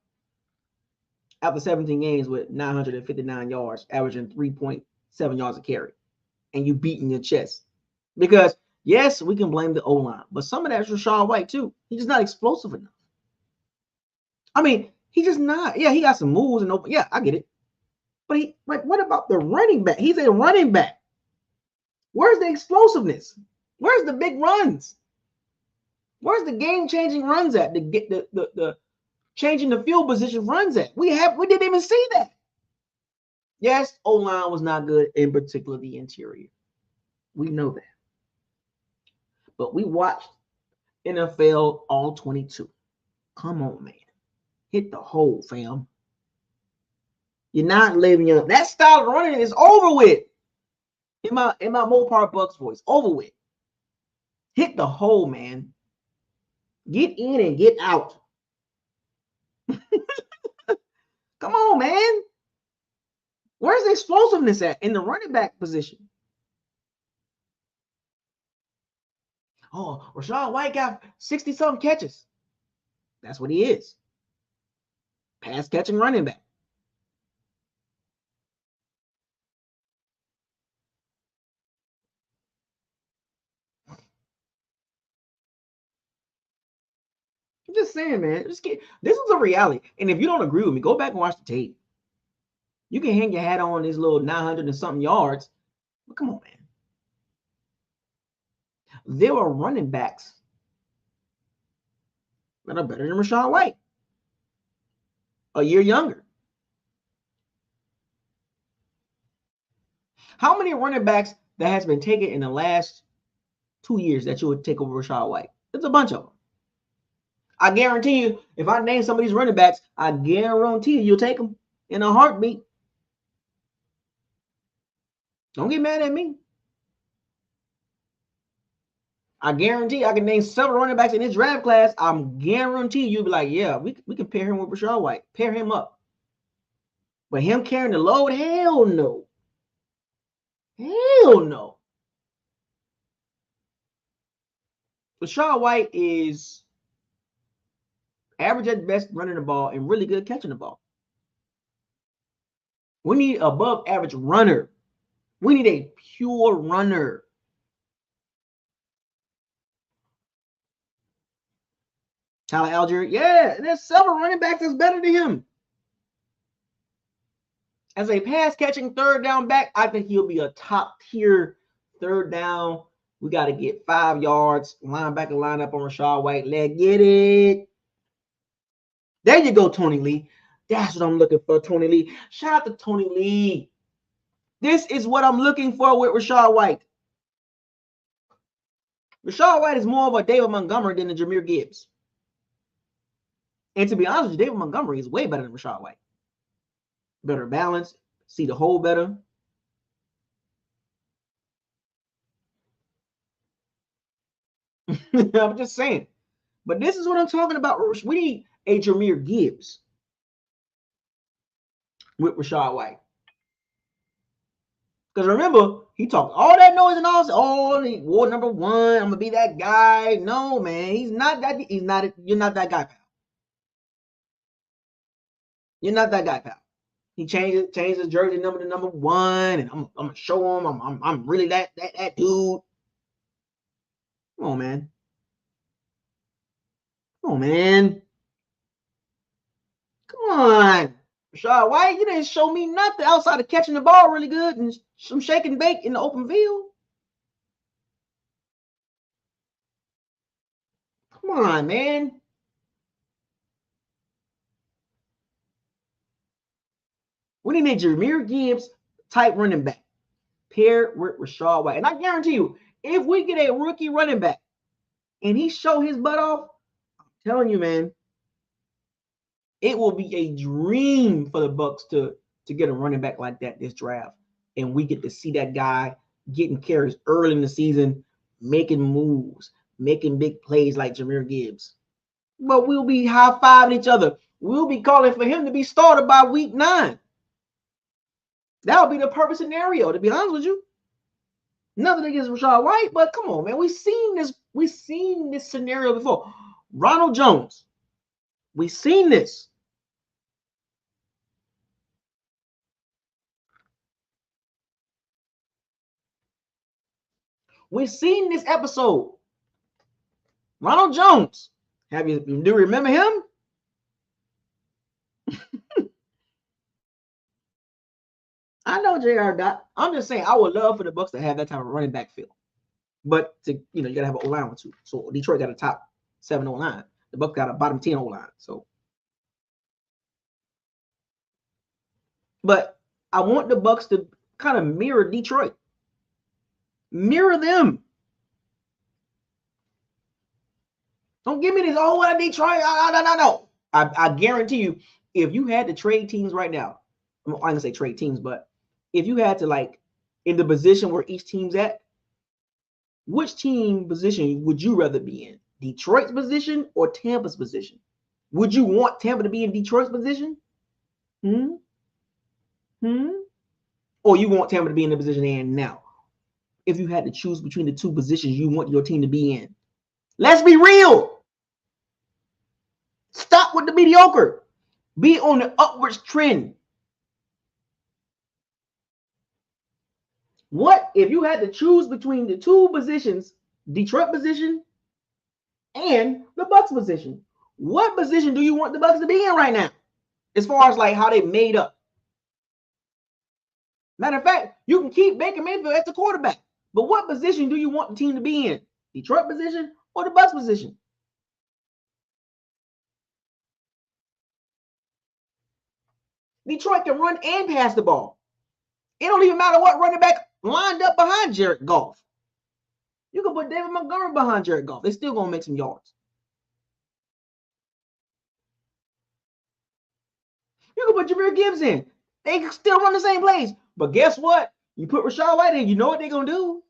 after 17 games with 959 yards, averaging 3.7 yards a carry, and you beating your chest. Because, yes, we can blame the O-line, but some of that's Rachaad White, too. He's just not explosive enough. I mean, he's just not. Yeah, he got some moves and open. Yeah, I get it. But what about the running back? He's a running back. Where's the explosiveness? Where's the big runs? Where's the game-changing runs at? The changing the field position runs at? We didn't even see that. Yes, O-line was not good, in particular the interior. We know that. But we watched NFL all 22. Come on, man. Hit the hole, fam. You're not living up. That style of running is over with. In my Mopar Bucs voice, over with. Hit the hole, man. Get in and get out. Come on, man. Where's the explosiveness at in the running back position? Oh, Rachaad White got 60-something catches. That's what he is. Pass catching running back. I'm just saying, man. This is a reality. And if you don't agree with me, go back and watch the tape. You can hang your hat on these little 900 and something yards. But come on, man. There are running backs that are better than Rachaad White. A year younger. How many running backs that has been taken in the last 2 years that you would take over Rachaad White? It's a bunch of them. I guarantee you, if I name some of these running backs, I guarantee you'll take them in a heartbeat. Don't get mad at me. I guarantee I can name several running backs in this draft class. I'm guarantee you'll be like, yeah, we can pair him with Rachaad White. Pair him up. But him carrying the load, hell no. Hell no. Rachaad White is average at best running the ball and really good catching the ball. We need above average runner. We need a pure runner. Tyler Algier, yeah, there's several running backs that's better than him. As a pass catching third down back, I think he'll be a top tier third down. We got to get 5 yards. Linebacker line up on Rachaad White. Let's get it. There you go, Tony Lee. That's what I'm looking for, Tony Lee. Shout out to Tony Lee. This is what I'm looking for with Rachaad White. Rachaad White is more of a David Montgomery than a Jahmyr Gibbs. And to be honest with you, David Montgomery is way better than Rachaad White. Better balance, see the hole better. I'm just saying. But this is what I'm talking about. We need a Jahmyr Gibbs with Rachaad White. Because remember, he talked all that noise and all this, oh, war number 1, I'm gonna be that guy. No, man, he's not that. You're not that guy, pal. You're not that guy, pal. He changed his jersey number to number 1, and I'm gonna show him I'm really that dude. Come on, man. Come on, man. Come on. Rachaad White, you didn't show me nothing outside of catching the ball really good and some shake and bake in the open field. Come on, man. We need a Jahmyr Gibbs type running back paired with Rachaad White. And I guarantee you, if we get a rookie running back and he show his butt off, Telling you, man, it will be a dream for the Bucs to get a running back like that this draft, and we get to see that guy getting carries early in the season, making moves, making big plays like Jahmyr Gibbs. But we'll be high-fiving each other. We'll be calling for him to be started by week 9. That would be the perfect scenario, to be honest with you. Nothing against Rachaad White, but come on, man. We've seen this scenario before. Ronald Jones. We've seen this. We've seen this episode. Ronald Jones. Do you remember him? I know JR got. I'm just saying I would love for the Bucs to have that type of running back field. But you gotta have an O-line too. So Detroit got a top 7 O-line. The Bucs got a bottom 10 O-line. So, but I want the Bucs to kind of mirror Detroit. Mirror them. Don't give me this, what Detroit. No. I guarantee you, if you had to trade teams right now, I'm not gonna say trade teams, but if you had to, like, in the position where each team's at, which team position would you rather be in? Detroit's position or Tampa's position? Would you want Tampa to be in Detroit's position? Or you want Tampa to be in the position they're in now? If you had to choose between the two positions you want your team to be in. Let's be real. Stop with the mediocre. Be on the upwards trend. What if you had to choose between the two positions, Detroit position and the Bucs position? What position do you want the Bucs to be in right now? As far as like how they made up. Matter of fact, you can keep Baker Mayfield as the quarterback. But what position do you want the team to be in? Detroit position or the Bucs position? Detroit can run and pass the ball. It don't even matter what running back lined up behind Jared Goff. You can put David Montgomery behind Jared Goff. They're still going to make some yards. You can put Jahmyr Gibbs in. They can still run the same plays. But guess what? You put Rachaad White in, you know what they're going to do.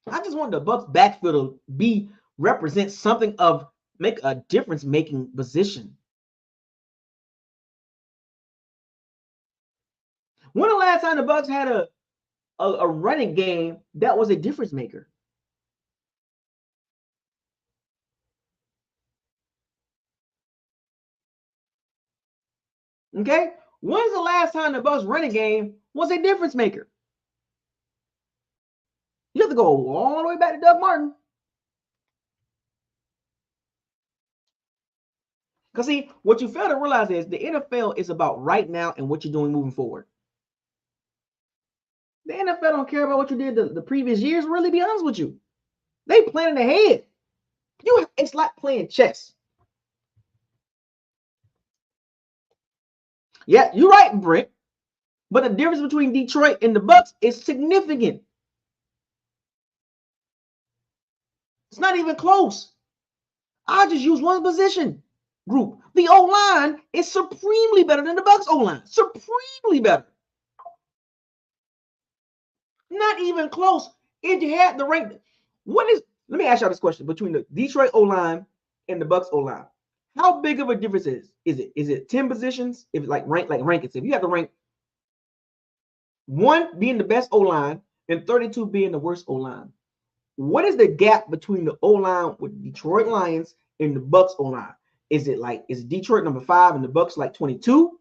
I just want the Bucs backfield to represent something of make a difference making position. When the last time the Bucs had a running game that was a difference maker? Okay? When's the last time the Bucs running game was a difference maker? You have to go all the way back to Doug Martin. Because see, what you fail to realize is the NFL is about right now and what you're doing moving forward. The NFL don't care about what you did the previous years, really, be honest with you. They planning ahead. It's like playing chess. Yeah, you're right, Brent. But the difference between Detroit and the Bucs is significant. It's not even close. I just use one position group. The O-line is supremely better than the Bucs O-line. Supremely better. Not even close. If you had the rank, let me ask y'all this question between the Detroit O-line and the Bucs O-line. How big of a difference is it 10 positions? If like rankings, if you have to rank 1 being the best O-line and 32 being the worst O-line, what is the gap between the O-line with Detroit Lions and the Bucs O-line? Is Detroit number 5 and the Bucs like 22?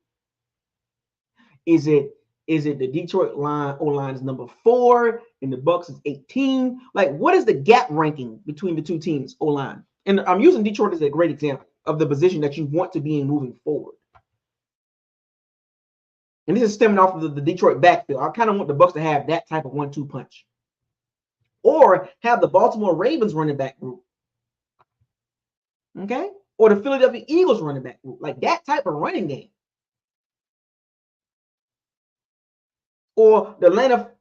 Is it the Detroit O-line is number 4 and the Bucs is 18? Like, what is the gap ranking between the two teams O-line? And I'm using Detroit as a great example of the position that you want to be in moving forward. And this is stemming off of the Detroit backfield. I kind of want the Bucs to have that type of 1-2 punch. Or have the Baltimore Ravens running back group. Okay? Or the Philadelphia Eagles running back group. Like that type of running game. Or the Atlanta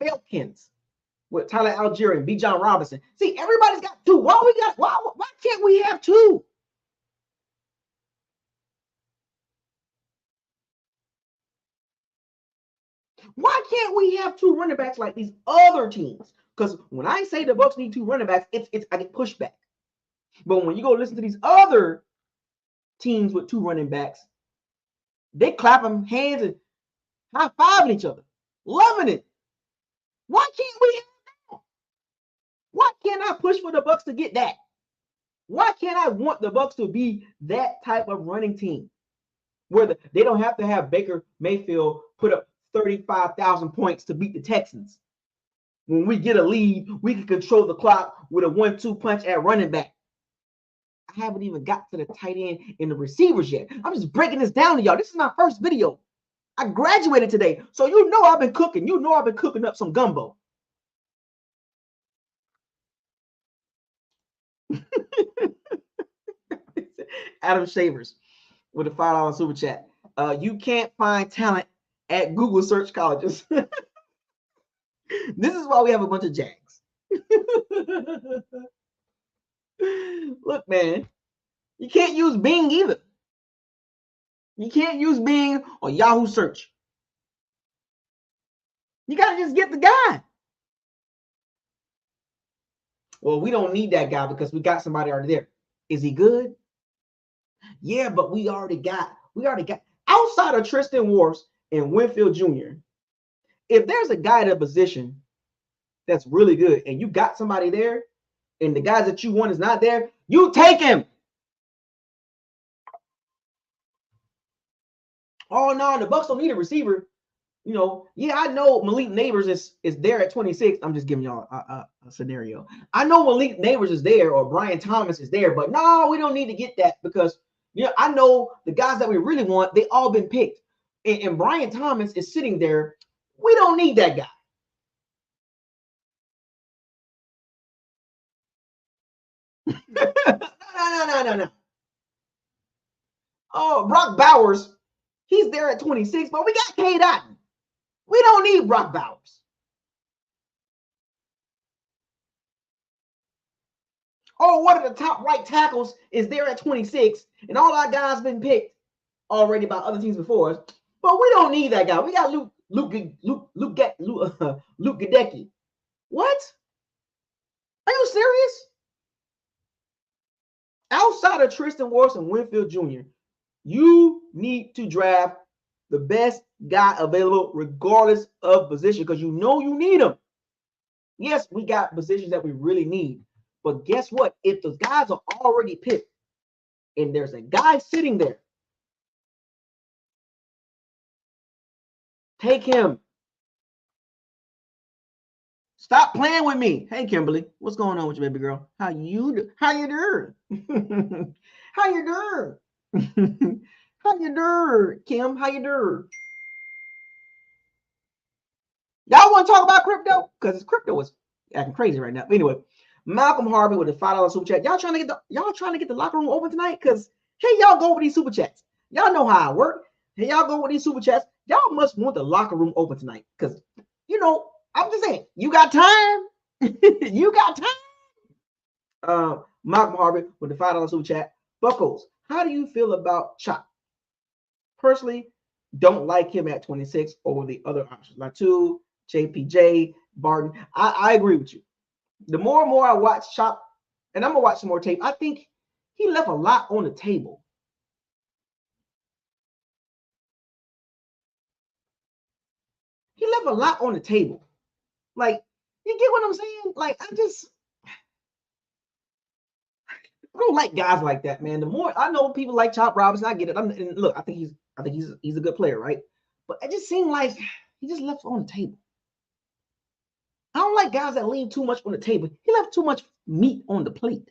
Falcons with Tyler Algier and B. John Robinson. See, everybody's got two. Why can't we have two? Why can't we have two running backs like these other teams? Because when I say the Bucs need two running backs, I get pushback. But when you go listen to these other teams with two running backs, they clapping hands and high-fiving each other, loving it. Why can't we have that? Why can't I push for the Bucs to get that? Why can't I want the Bucs to be that type of running team where they don't have to have Baker Mayfield put up 35,000 points to beat the Texans? When we get a lead, we can control the clock with a 1-2 punch at running back. I haven't even got to the tight end and the receivers yet. I'm just breaking this down to y'all. This is my first video. I graduated today, so you know I've been cooking. You know I've been cooking up some gumbo. Adam Shavers with a $5 super chat. You can't find talent at Google search colleges. This is why we have a bunch of Jags. Look, man, you can't use Bing either. You can't use Bing or Yahoo search. You got to just get the guy. Well, we don't need that guy because we got somebody already there. Is he good? Yeah, but we already got outside of Tristan Wirfs and Winfield Jr. If there's a guy at a position that's really good and you got somebody there and the guys that you want is not there, you take him. Oh no, the Bucs don't need a receiver. You know, yeah, I know Malik Neighbors is there at 26. I'm just giving y'all a scenario. I know Malik Neighbors is there or Brian Thomas is there, but no, we don't need to get that because I know the guys that we really want, they all been picked. And Brian Thomas is sitting there. We don't need that guy. No. Oh, Brock Bowers, he's there at 26, but we got Cade Otton. We don't need Brock Bowers. Oh, one of the top right tackles is there at 26, and all our guys been picked already by other teams before us. But we don't need that guy. We got Luke Gadecki. What? Are you serious? Outside of Tristan Wirfs and Winfield Jr., you need to draft the best guy available regardless of position because you know you need him. Yes, we got positions that we really need. But guess what? If those guys are already picked and there's a guy sitting there, take him. Stop playing with me. Hey, Kimberly, what's going on with you, baby girl? How you doing? How you doing? How you doing? How you doing, Kim? How you doing? Y'all want to talk about crypto? Because crypto is acting crazy right now. But anyway, Malcolm Harvey with a $5 super chat. Y'all trying to get the locker room open tonight? Because hey, y'all go with these super chats. Y'all know how I work. Hey, y'all go with these super chats. Y'all must want the locker room open tonight. Because I'm just saying, you got time. You got time. Malcolm Harvey with the $5 super chat. Buckles, how do you feel about Chop? Personally, don't like him at 26 over the other options. Latu, JPJ, Barton. I agree with you. The more and more I watch Chop, and I'm gonna watch some more tape, I think he left a lot on the table. He left a lot on the table. Like, you get what I'm saying? Like, I don't like guys like that, man. The more I know people like Chop Robinson, I get it. And look, I think he's a good player, right? But it just seemed like he just left on the table. I don't like guys that leave too much on the table. He left too much meat on the plate.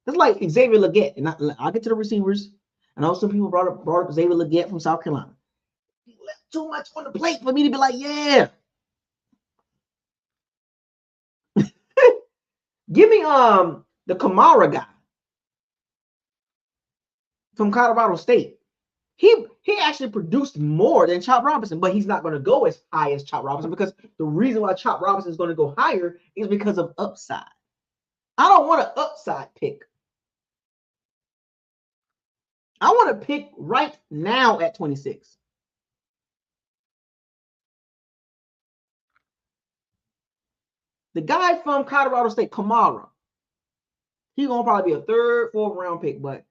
It's like Xavier Legette, and I'll get to the receivers. I know some people brought up Xavier Legette from South Carolina. He left too much on the plate for me to be like, yeah. Give me the Kamara guy from Colorado State. He actually produced more than Chop Robinson, but he's not going to go as high as Chop Robinson because the reason why Chop Robinson is going to go higher is because of upside. I don't want an upside pick. I want to pick right now at 26. The guy from Colorado State, Kamara, he's going to probably be a third, fourth round pick, but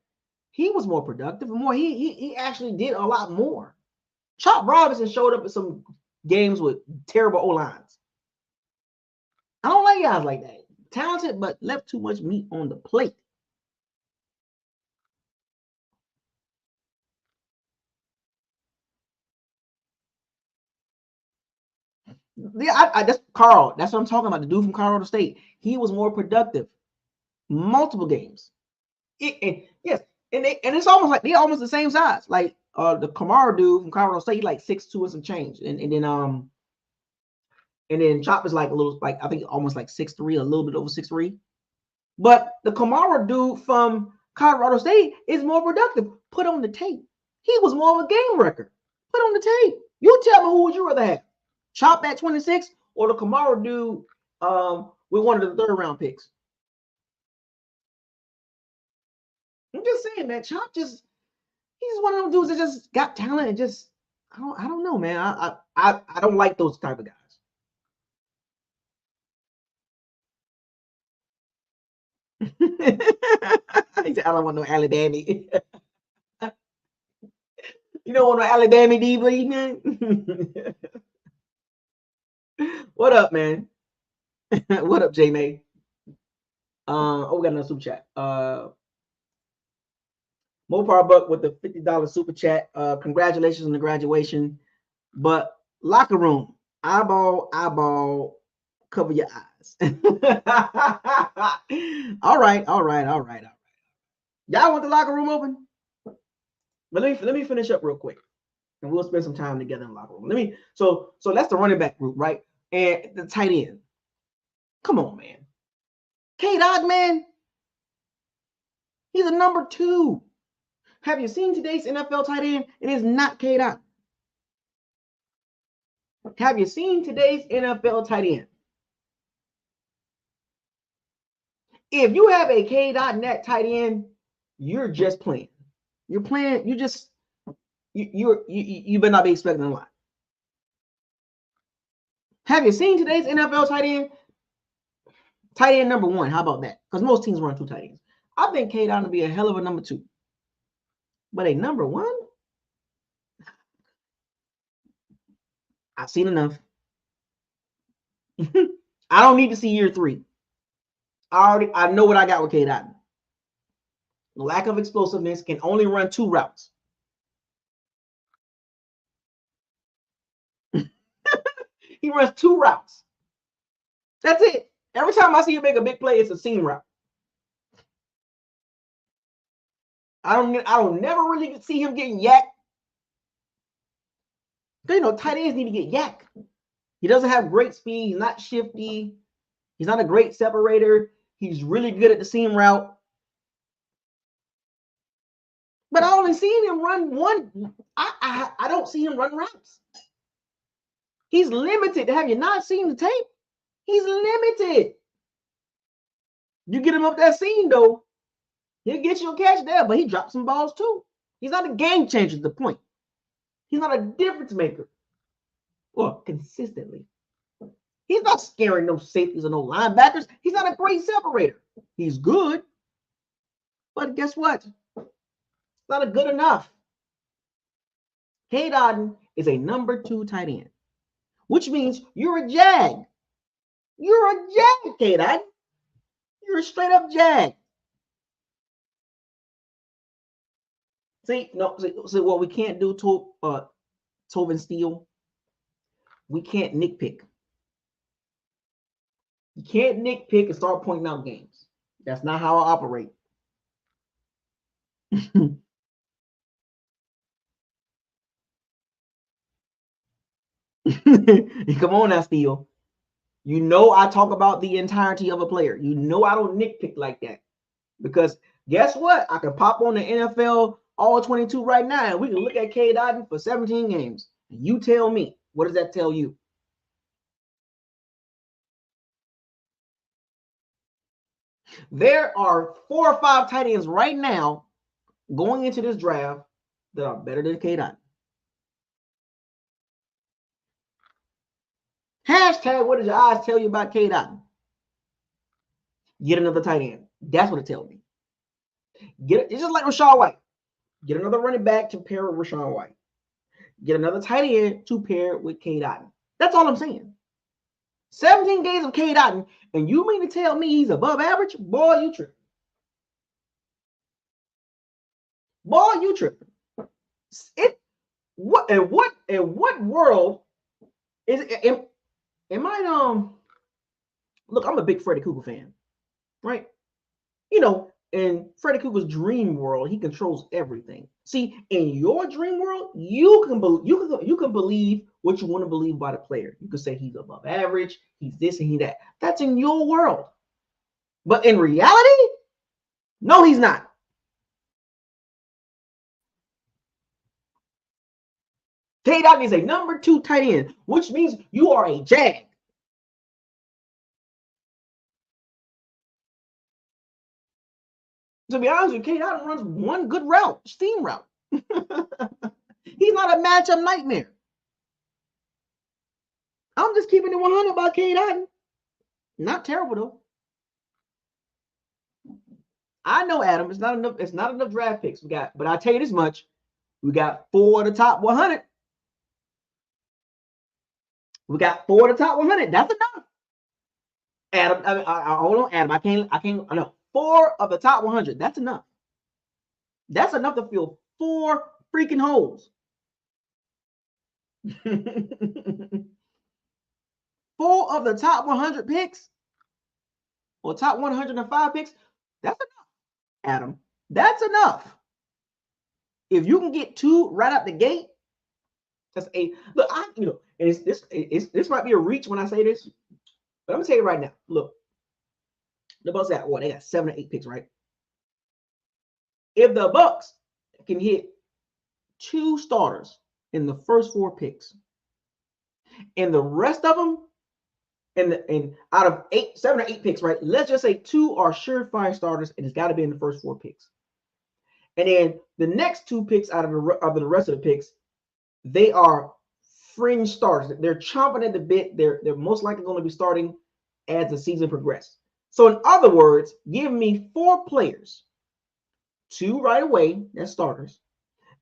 he was more productive. He actually did a lot more. Chop Robinson showed up in some games with terrible O-lines. I don't like guys like that. Talented, but left too much meat on the plate. Yeah, that's Carl. That's what I'm talking about. The dude from Colorado State. He was more productive. Multiple games. Yes, and it's almost like they're almost the same size. Like the Kamara dude from Colorado State, like 6'2" and some change, and then Chop is like a little, like I think almost like 6'3", a little bit over 6'3". But the Kamara dude from Colorado State is more productive. Put on the tape. He was more of a game wrecker. Put on the tape. You tell me who would you rather have? Chop at 26 or the Kamara dude with one of the third round picks? I'm just saying, man. Chop he's one of those dudes that just got talent and just I don't know, man. I don't like those type of guys. I don't want no Alabama. You don't want no Alabama D, man. What up, man? What up, J May? We got another super chat. Mopar Buck with the $50 super chat. Congratulations on the graduation. But locker room, eyeball, cover your eyes. All right. Y'all want the locker room open? But let me finish up real quick, and we'll spend some time together in the locker room. So that's the running back group, right? And the tight end. Come on, man. K-Dot, man. He's a number 2. Have you seen today's NFL tight end? It is not K-Dot. Have you seen today's NFL tight end? If you have a K.net tight end, you're just playing. You're playing. You better not be expecting a lot. Have you seen today's NFL tight end? Tight end number 1. How about that? Because most teams run 2 tight ends. I think K.Dot will be a hell of a number 2. But a number 1? I've seen enough. I don't need to see year 3. I know what I got with K-Dot. Lack of explosiveness, can only run 2 routes. He runs 2 routes. That's it. Every time I see him make a big play, it's a seam route. I don't never really see him getting yacked. You know, tight ends need to get yacked. He doesn't have great speed. He's not shifty. He's not a great separator. He's really good at the seam route. But I only seen him run one. I don't see him run routes. He's limited. Have you not seen the tape? He's limited. You get him up that seam, though, he'll get you a catch there, but he drops some balls too. He's not a game changer, the point. He's not a difference maker. Well, consistently. He's not scaring no safeties or no linebackers. He's not a great separator. He's good. But guess what? It's not a good enough. K-Dot is a number 2 tight end, which means you're a jag. You're a jag, K-Dot. You're a straight up jag. See what we can't do to Tobin Steele. We can't nitpick. You can't nitpick and start pointing out games. That's not how I operate. Come on now, Steele. You know I talk about the entirety of a player. You know I don't nitpick like that. Because guess what? I can pop on the NFL all 22 right now, and we can look at K. Dotton for 17 games. You tell me, what does that tell you? There are 4 or 5 tight ends right now going into this draft that are better than K. Dotton. Hashtag, what did your eyes tell you about K. Dotton? Get another tight end. That's what it tells me. It's just like Rachaad White. Get another running back to pair with Rachaad White. Get another tight end to pair with K. Dotton. That's all I'm saying. 17 games of K. Dotton, and you mean to tell me he's above average? Boy, you tripping. Boy, you tripping. What world is it? Am I look, I'm a big Freddy Krueger fan, right? You know, in Freddy Krueger's dream world, he controls everything. See, in your dream world, you can believe what you want to believe about a player. You can say he's above average, he's this and he that. That's in your world. But in reality, no, he's not. K. Dotton is a number 2 tight end, which means you are a jag. To be honest with you, K. Dotton runs one good route, steam route. He's not a matchup nightmare. I'm just keeping it 100 about K. Dotton. Not terrible though. I know, Adam. It's not enough. It's not enough draft picks we got. But I'll tell you this much: we got 4 of the top 100. We got 4 of the top 100. That's enough. Adam, hold on, Adam. I can't. I know 4 of the top 100. That's enough. That's enough to fill 4 freaking holes. 4 of the top 100 picks or top 105 picks. That's enough, Adam. That's enough. If you can get 2 right out the gate, that's a look. And this might be a reach when I say this, but I'm gonna tell you right now. Look, the Bucs got what? They got 7 or 8 picks, right? If the Bucs can hit 2 starters in the first 4 picks, and the rest of them, and out of 7 or 8 picks, right? Let's just say 2 are surefire starters, and it's got to be in the first 4 picks. And then the next 2 picks out of the rest of the picks, they are fringe starters. They're chomping at the bit. They're most likely going to be starting as the season progresses. So in other words, give me 4 players, 2 right away, that's starters,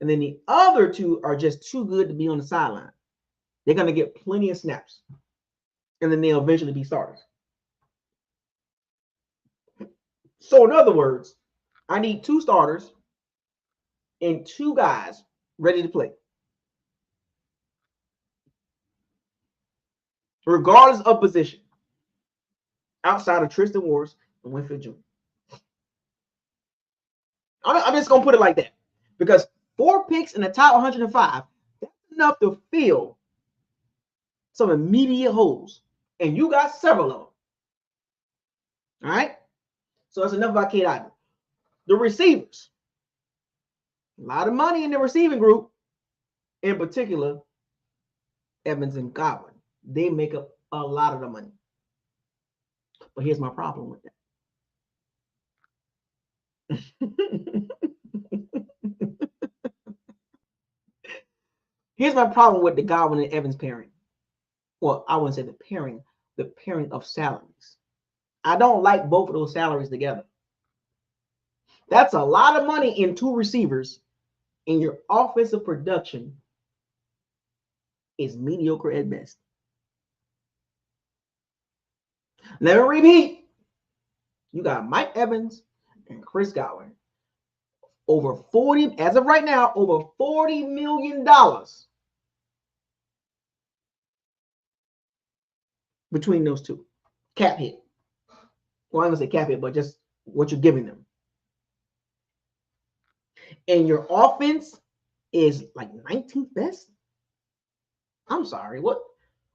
and then the other 2 are just too good to be on the sideline. They're going to get plenty of snaps, and then they'll eventually be starters. So in other words, I need 2 starters and 2 guys ready to play, regardless of position, outside of Tristan Wirfs and Winfield Jr. I'm just going to put it like that, because 4 picks in the top 105, that's enough to fill some immediate holes, and you got several of them. All right? So that's enough about K. Dotton. The receivers, a lot of money in the receiving group, in particular, Evans and Godwin. They make up a lot of the money. But here's my problem with that. Here's my problem with the Godwin and Evans pairing. Well, I wouldn't say the pairing of salaries. I don't like both of those salaries together. That's a lot of money in 2 receivers, and your offensive production is mediocre at best. Let me repeat. You got Mike Evans and Chris Godwin. Over 40, as of right now, over $40 million between those 2. Cap hit. Well, I'm going to say cap hit, but just what you're giving them. And your offense is like 19th best? I'm sorry. What?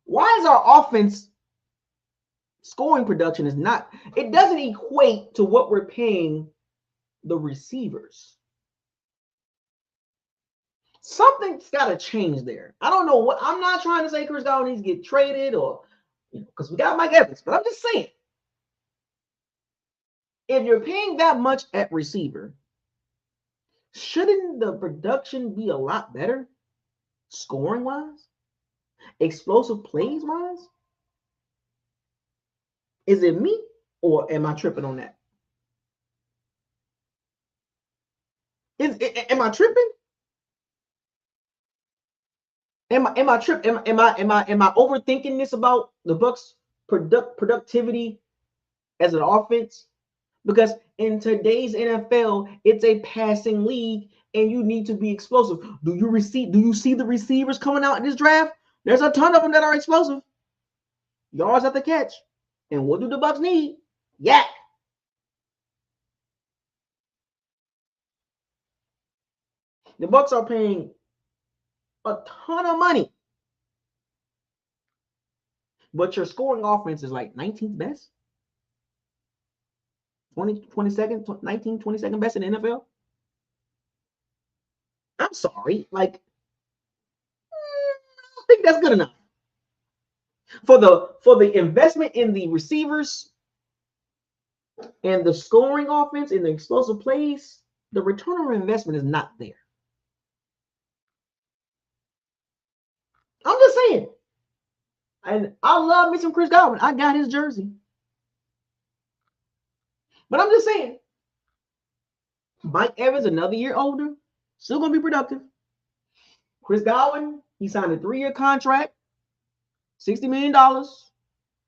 Why is our offense scoring production is not, it doesn't equate to what we're paying the receivers? Something's got to change there. I don't know what. I'm not trying to say Chris Godwin needs to get traded or, because we got Mike Evans, but I'm just saying, if you're paying that much at receiver, shouldn't the production be a lot better, scoring wise, explosive plays wise? Is it me, or am I tripping on that? Am I tripping? Am I tripping? Am I overthinking this about the Bucs productivity as an offense? Because in today's NFL, it's a passing league, and you need to be explosive. Do you see the receivers coming out in this draft? There's a ton of them that are explosive. Yards at the catch. And what do the Bucs need? Yak. The Bucs are paying a ton of money, but your scoring offense is like 19th best, 22nd, 19, 22nd best in the NFL. I'm sorry, like, I don't think that's good enough for the investment in the receivers and the scoring offense and the explosive plays. The return on investment is not there. I'm just saying. And I love me some Chris Godwin. I got his jersey. But I'm just saying, Mike Evans, another year older, still going to be productive. Chris Godwin, he signed a 3-year contract, $60 million.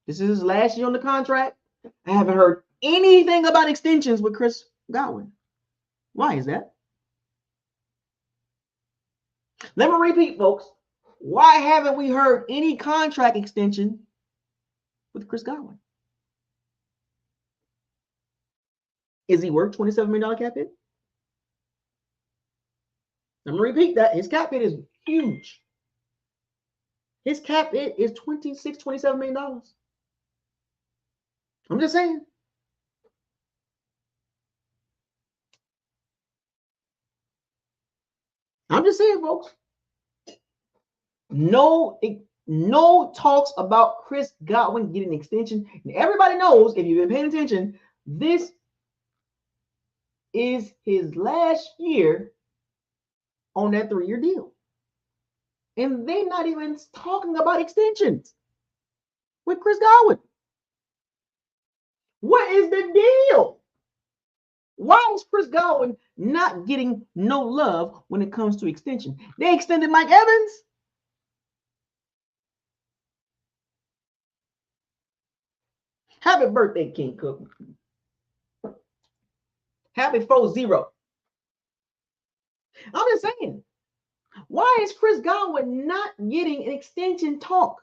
This is his last year on the contract. I haven't heard anything about extensions with Chris Godwin. Why is that? Let me repeat, folks. Why haven't we heard any contract extension with Chris Godwin? Is he worth $27 million cap hit? I'm going to repeat that. His cap hit is huge. His cap hit is $27 million. I'm just saying. I'm just saying, folks. No talks about Chris Godwin getting an extension. And everybody knows, if you've been paying attention, this is his last year on that 3-year deal. And they're not even talking about extensions with Chris Godwin. What is the deal? Why is Chris Godwin not getting no love when it comes to extension? They extended Mike Evans. Happy birthday, King Cook. Happy 4-0. I'm just saying, why is Chris Godwin not getting an extension talk?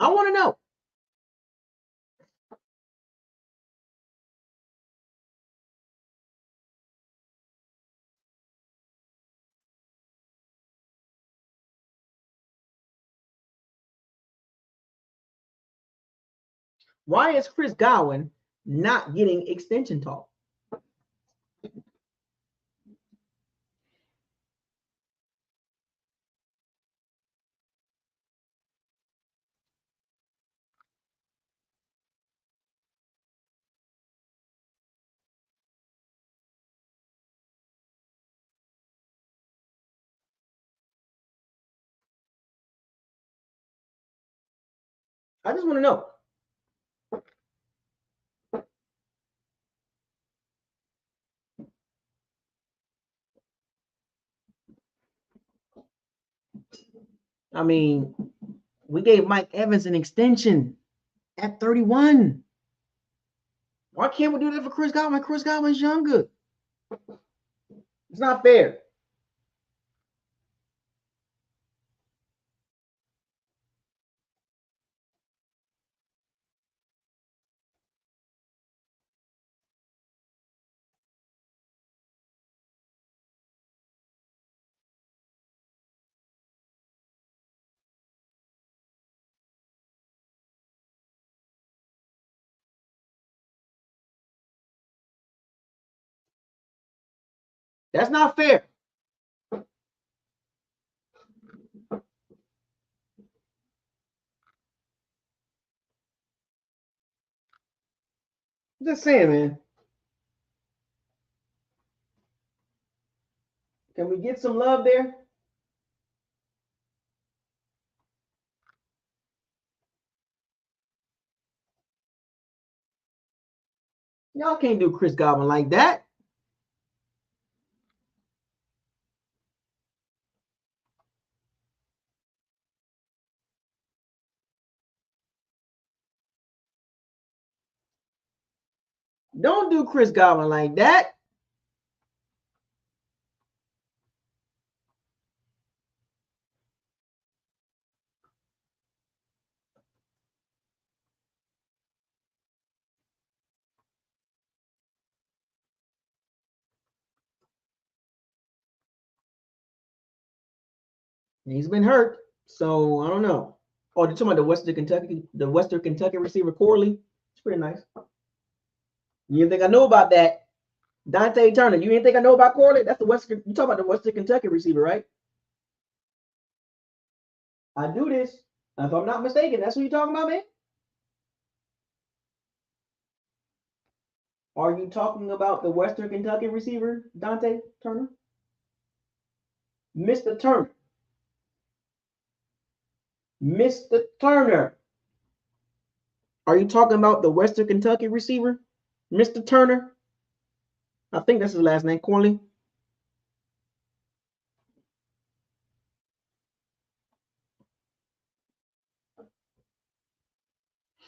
I want to know. Why is Chris Godwin not getting extension talk? I just want to know. I mean, we gave Mike Evans an extension at 31. Why can't we do that for Chris Godwin? Chris Godwin's younger. It's not fair. That's not fair. I'm just saying, man. Can we get some love there? Y'all can't do Chris Godwin like that. Don't do Chris Godwin like that. He's been hurt, so I don't know. Oh, you're talking about the Western Kentucky receiver Corley. It's pretty nice. You didn't think I know about that? Dante Turner. You didn't think I know about Corley? That's the Western. You talking about the Western Kentucky receiver, right? I do this. If I'm not mistaken, that's what you're talking about, man. Are you talking about the Western Kentucky receiver, Dante Turner? Mr. Turner. Mr. Turner. Are you talking about the Western Kentucky receiver, Mr. Turner? I think that's his last name, Corley.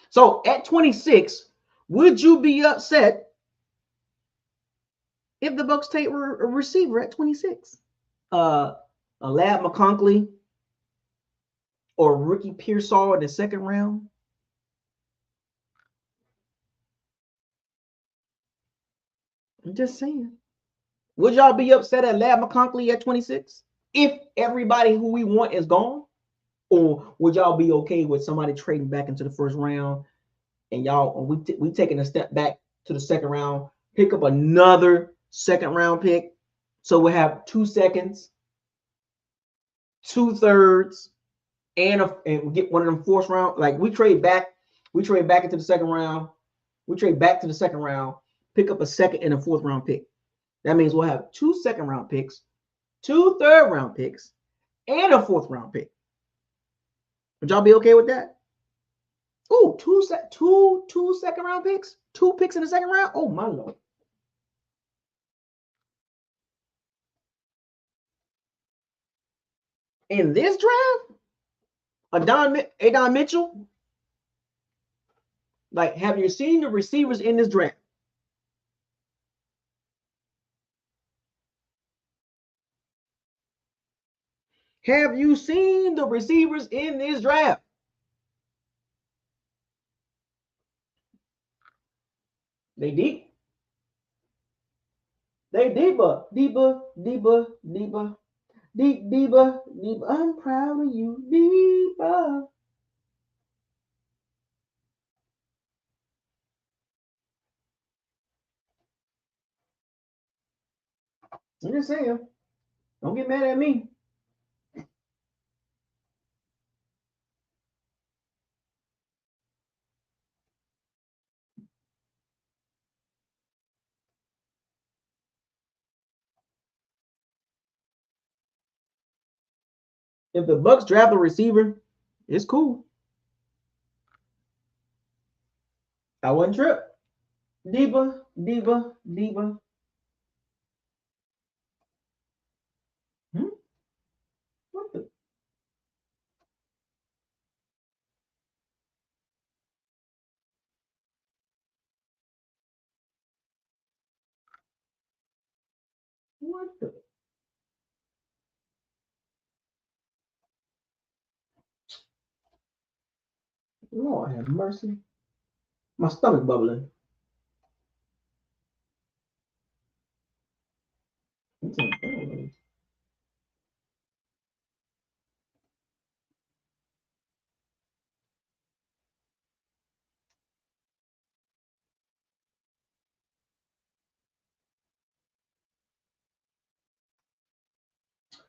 So at 26, would you be upset if the Bucs take a receiver at 26? A Lab McConkey or Ricky Pearsall in the second round? I'm just saying. Would y'all be upset at Lab McConkey at 26 if everybody who we want is gone? Or would y'all be okay with somebody trading back into the first round and y'all we taking a step back to the second round, pick up another second round pick, so we'll have 2 seconds, 2/3, and we get one of them fourth round. Like we trade back into the second round. We trade back to the second round, pick up a second and a fourth round pick. That means we'll have 2 second round picks, 2 third round picks, and a fourth round pick. Would y'all be okay with that? Oh, two second round picks, 2 picks in the second round. Oh my lord! In this draft, Adon Mitchell. Like, have you seen the receivers in this draft? Have you seen the receivers in this draft? They deep. They deeper. Deep. I'm proud of you, deeper. I'm just saying. Don't get mad at me. If the Bucs draft a receiver, it's cool. I wouldn't trip. Diva. Hmm? What the? What the? Lord have mercy. My stomach bubbling.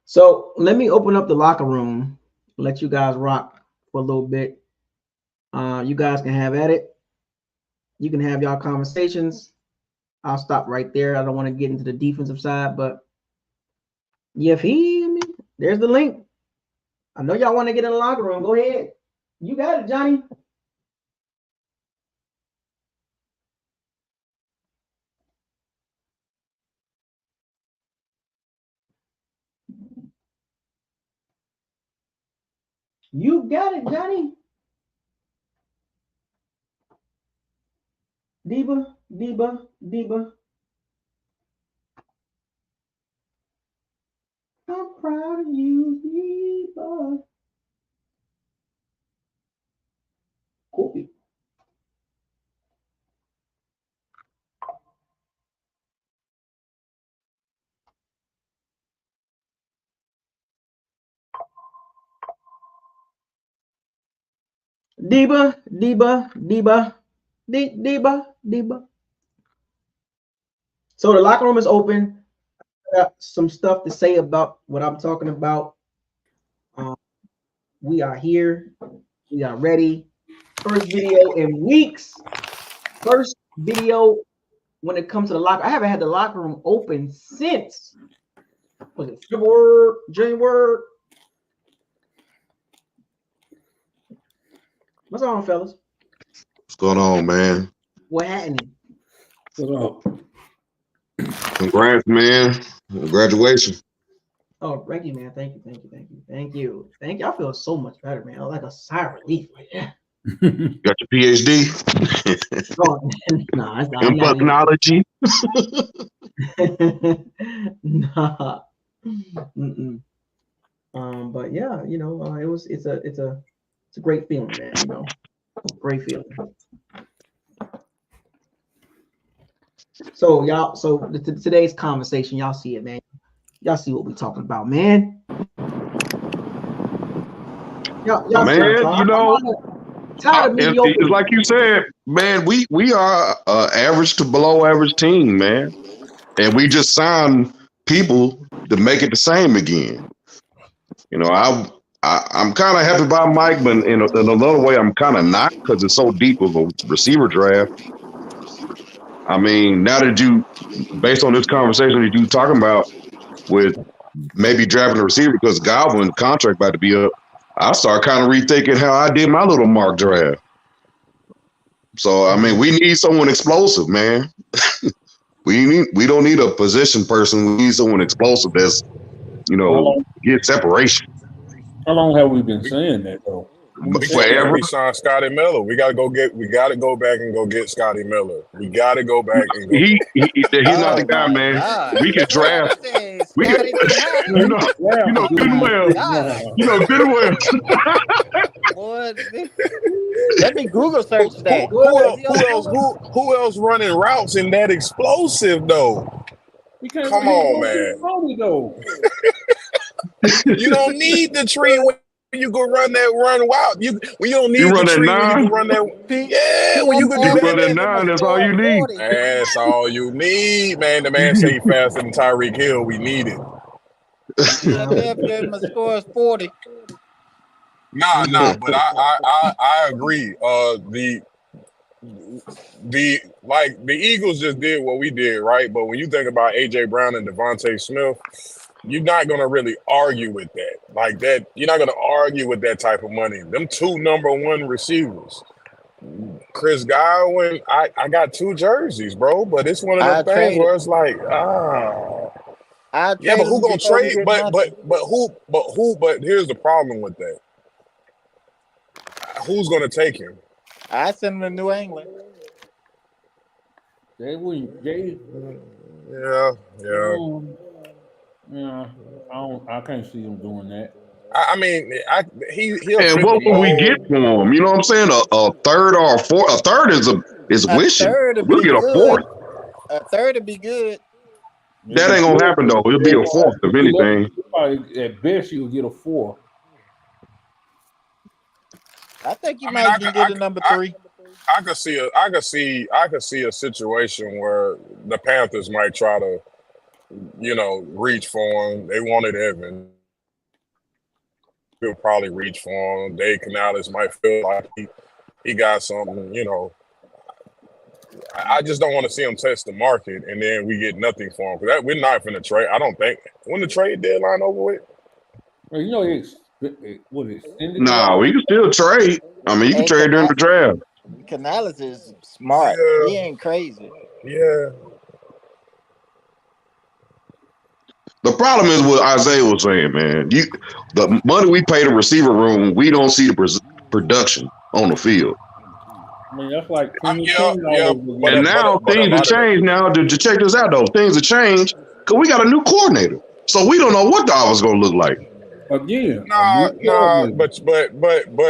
So let me open up the locker room, let you guys rock for a little bit. You guys can have at it. You can have y'all conversations. I'll stop right there. I don't want to get into the defensive side, but you feel me? There's the link. I know y'all want to get in the locker room. Go ahead. You got it, Johnny. You got it, Johnny. Diva, Diva, Diva. I'm proud of you, Diva. Cool. Diva, Diva, Diva, Diva, Diva. So the locker room is open. I got some stuff to say about what I'm talking about. We are here. We are ready. First video in weeks. First video when it comes to the locker. I haven't had the locker room open since, was it February, January? What's on, fellas? What's going on, man? What happened? What up? Congrats, man. Graduation. Oh, thank you, man. Thank you, thank you, thank you, thank you, thank you. I feel so much better, man. Like a sigh of relief. Like, yeah. You got your PhD Oh, nah, it's not. in technology. Nah. Mm-mm. But yeah, you know, it's a great feeling, man. You know, great feeling. So y'all, today's conversation, y'all see it, man. Y'all see what we talking about, man. Y'all Man, you know, tired of mediocre. it's like you said, man. We are average to below average team, man, and we just signed people to make it the same again. You know, I'm kind of happy about Mike, but in another way, I'm kind of not because it's so deep of a receiver draft. I mean, now that based on this conversation that you talking about with maybe drafting a receiver because Godwin's contract about to be up, I start kind of rethinking how I did my little mock draft. So I mean, we need someone explosive, man. we don't need a position person. We need someone explosive that's get separation. How long have we been saying that though? But We can't forever. re-sign Scotty Miller. We got to go back and go get Scotty Miller. We got to go back and go. He's not the Oh guy, my man. God. We can draft. We can, Scotty behind. good and well. God. Good and well. Boy, let me Google search that. Who else running routes and that explosive though? Come on, man. You don't need the tree when you go run wild. You don't need the tree when you can run that. Yeah, when you can do that. Run that 9, that's all you need. That's all you need, man. The man say faster than Tyreek Hill. We need it. My score is 40. Nah, but I agree. The Eagles just did what we did, right? But when you think about AJ Brown and Devontae Smith, you're not gonna really argue with that. Like that, you're not gonna argue with that type of money. Them two #1 receivers. Chris Godwin, I got 2 jerseys, bro, but it's one of those things where it's like, yeah, but who gonna trade? But here's the problem with that. Who's gonna take him? I sent him to New England. Yeah. Yeah. I can't see him doing that. He'll And fit what the will we get mold. for him? You know what I'm saying? A third or a fourth. A third is A wishing. third would We'll be get a good. fourth. A third would be good. That ain't gonna happen though. It'll be a fourth if anything. Probably at best you'll get a 4. I think you I mean, might can get a number 3. I could see a situation where the Panthers might try to, reach for him. They wanted Evan. He'll probably reach for him. Dave Canales might feel like he got something, I just don't want to see him test the market and then we get nothing for him. Because we're not going to trade. I don't think. When the trade deadline over with? Well, you know, what is it? Nah, we can still trade. I mean, you can trade during the draft. Canales is smart. Yeah. He ain't crazy. Yeah. The problem is what Isaiah was saying, man. The money we pay the receiver room, we don't see the production on the field. I mean, that's like But and now things have changed. Now to check this out though, things have changed because we got a new coordinator, so we don't know what the offense going to look like. Again, but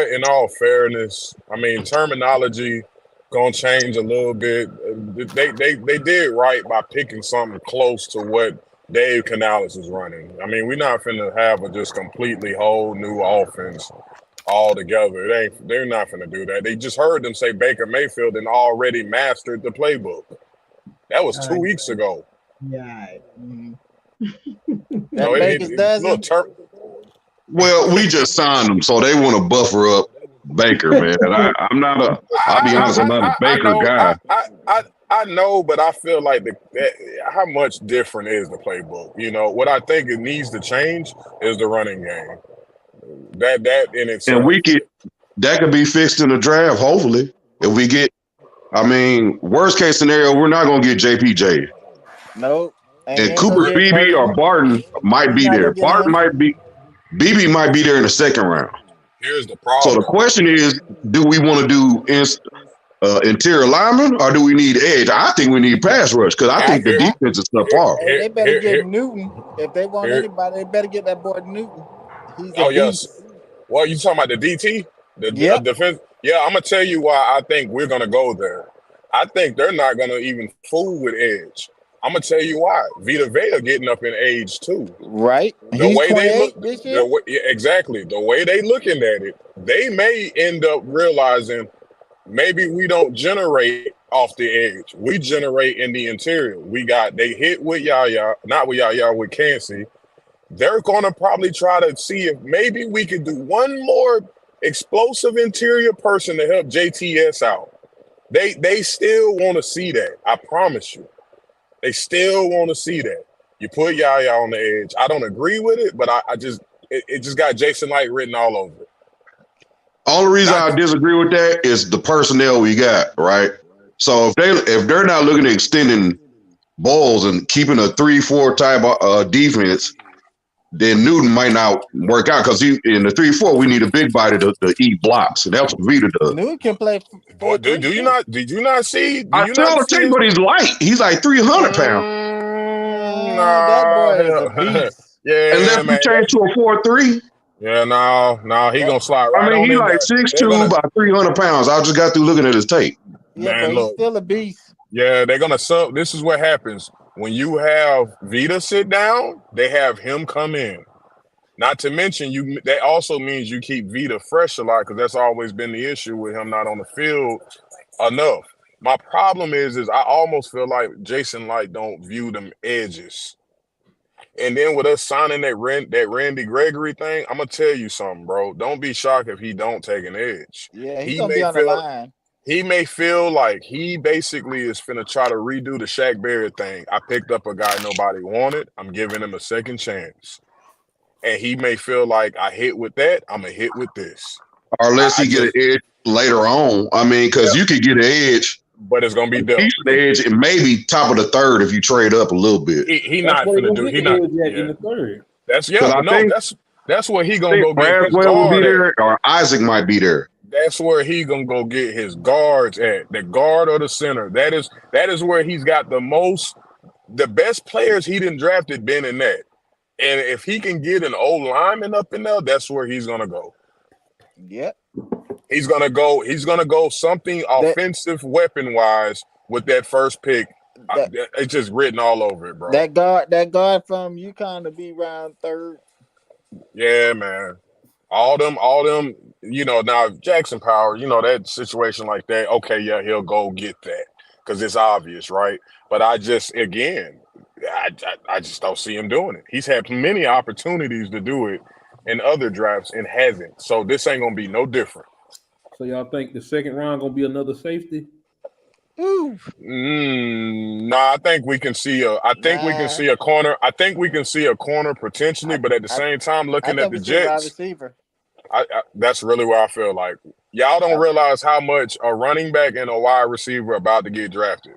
in all fairness, I mean, terminology gonna change a little bit. They did right by picking something close to what Dave Canales is running. I mean, we're not finna have a just completely whole new offense altogether. They're not finna do that. They just heard them say Baker Mayfield and already mastered the playbook. That was 2 weeks ago. Yeah. That Vegas doesn't. Well, we just signed them, so they want to buffer up Baker, man. And I'll be honest, I'm not a Baker guy. I know, but I feel like how much different is the playbook? What I think it needs to change is the running game. That in itself. And that could be fixed in the draft, hopefully. If we get, worst case scenario, we're not going to get JPJ. Nope. And Cooper Beebe or Barton might be there. BB might be there in the second round. Here's the problem. So the question is, do we want to do interior lineman or do we need edge? I think we need pass rush because I think the defense is subpar. They better get Newton. If they want anybody, they better get that boy Newton. He's a beast. Yes. Well, you talking about the DT? The defense? Yeah, I'm going to tell you why I think we're going to go there. I think they're not going to even fool with edge. I'm gonna tell you why. Vita Vea getting up in age too. Right. The way they look, exactly. The way they looking at it, they may end up realizing maybe we don't generate off the edge. We generate in the interior. They hit with not with with Kancey. They're gonna probably try to see if maybe we could do one more explosive interior person to help JTS out. They still want to see that. I promise you. They still want to see that. You put Yaya on the edge. I don't agree with it, but it just got Jason Light written all over it. Only reason I disagree with that is the personnel we got, right? So if they're not looking at extending balls and keeping a 3-4 type defense, then Newton might not work out because in the 3-4 we need a big body to eat blocks, and that's what Vita does. Newton can play. Boy, did you not see? I saw the tape, but he's light. He's like 300 pounds. That boy is a beast. Yeah, unless we change to a 4-3. Yeah, no, he gonna slide right. I mean, he's like 6'2", about 300 pounds. I just got through looking at his tape. Yeah, man, but he's still a beast. Yeah, they're gonna sub. This is what happens when you have Vita sit down. They have him come in. Not to mention, that also means you keep Vita fresh a lot because that's always been the issue with him not on the field enough. My problem is I almost feel like Jason Light don't view them edges. And then with us signing that Randy Gregory thing, I'm gonna tell you something, bro. Don't be shocked if he don't take an edge. Yeah, he's gonna be on the line. He may feel like he basically is finna try to redo the Shaq Barrett thing. I picked up a guy nobody wanted. I'm giving him a second chance. And he may feel like I hit with that, I'm going to hit with this. Or unless he get an edge later on. I mean, because you could get an edge. But it's going to be decent edge and maybe top of the third if you trade up a little bit. He not going to do. He not in the third. That's where he going to go get his guard will be there, or Isaac might be there. That's where he going to go get his guards at. The guard or the center. That is where he's got the best players he done drafted been in that. if he can get an old lineman up in there, that's where he's gonna go. Yep. He's gonna go something offensive weapon wise with that first pick. It's just written all over it, bro. That guard from UConn to be round third. Yeah, man. All them, now Jackson Power, that situation like that, okay, yeah, he'll go get that because it's obvious, right? But I just don't see him doing it. He's had many opportunities to do it in other drafts and hasn't. So this ain't gonna be no different. So y'all think the second round gonna be another safety? Ooh. No, I think we can see we can see a corner. I think we can see a corner potentially, but at the same time, looking at the Jets, receiver. That's really where I feel like y'all don't realize how much a running back and a wide receiver are about to get drafted.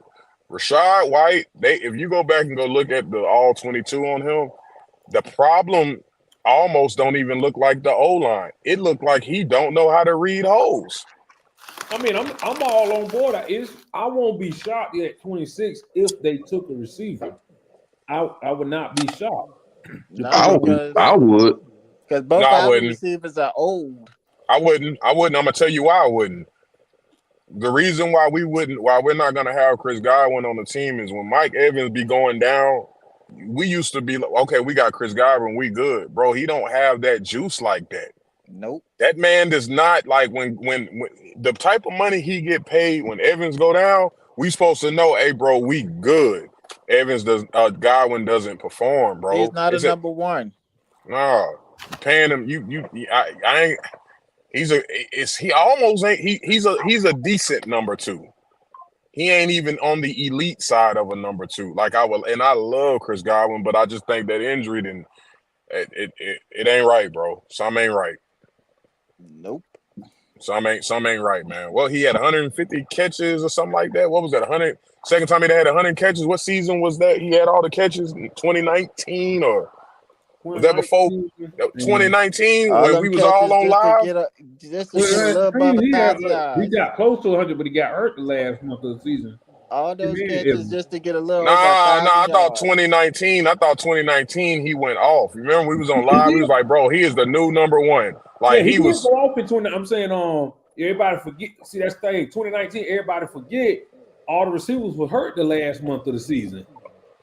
Rashad White, if you go back and go look at the all 22 on him, the problem almost don't even look like the O-line. It looked like he don't know how to read holes. I mean, I'm all on board. I won't be shocked at 26 if they took a receiver. I would not be shocked. I would. Because both our receivers are old. I wouldn't. I'm gonna tell you why I wouldn't. The reason why we're not gonna have Chris Godwin on the team is when Mike Evans be going down, we used to be like, okay, we got Chris Godwin, we good. Bro, he don't have that juice like that. Nope. That man does not, like, when the type of money he get paid when Evans go down, we supposed to know, hey, bro, we good. Godwin doesn't perform, bro. He's not a number one. No, paying him, I ain't. He's a decent number two. He ain't even on the elite side of a number two. Like I love Chris Godwin, but I just think that injury it ain't right, bro. Some ain't right. Nope. Some ain't right, man. Well, he had 150 catches or something like that. What was that? 100. Second time he had 100 catches. What season was that? He had all the catches in 2019 or was that before 2019 when we was all on live? Just to get a little above 1,000 yards. He got close to 100, but he got hurt the last month of the season. All those catches just to get a little. I thought 2019 he went off. Remember we was on live. He was like, bro, he is the new number one. Like he was go off in 20. I'm saying, everybody forget. See, that's the thing. 2019, everybody forget all the receivers were hurt the last month of the season.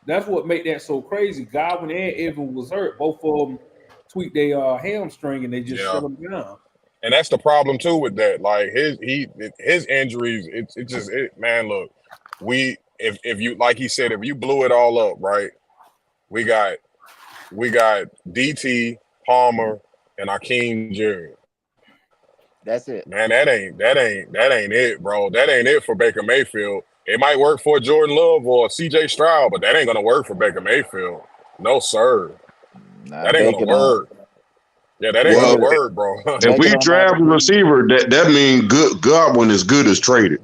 That's what made that so crazy. Godwin and Evans was hurt. Both of them tweaked their hamstring and they just shut them down. And that's the problem too with that. Like his injuries, man, look, if you, like he said, if you blew it all up, right? We got DT, Palmer, and Akeem Jr. That's it. Man, that ain't it, bro. That ain't it for Baker Mayfield. It might work for Jordan Love or CJ Stroud, but that ain't gonna work for Baker Mayfield. No, sir. That ain't gonna work. Yeah, that ain't gonna work, bro. If we draft a receiver, that means Godwin is good as traded.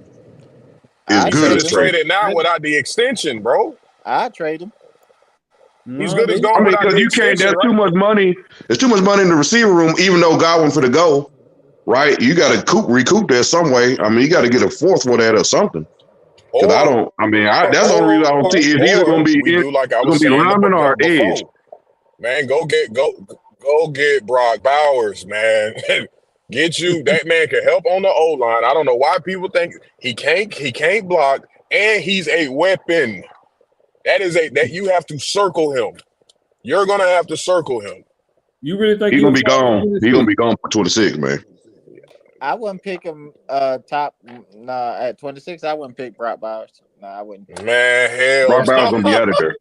Is good as traded now without the extension, bro. I trade him. He's good as gone. Because you can't. There's too much money. There's too much money in the receiver room. Even though Godwin for the go, right? You got to recoup that some way. I mean, you got to get a fourth for that or something. Because that's the only reason I don't see. Is either going to be lineman or edge. Man, go get Brock Bowers, man. Get you that man can help on the O line. I don't know why people think he can't block, and he's a weapon. That you have to circle him. You're gonna have to circle him. You really think he's gonna be gone? He's gonna be gone for 26, man. I wouldn't pick him top. At 26, I wouldn't pick Brock Bowers. I wouldn't. Man, hell, Brock Bowers gonna be out of there.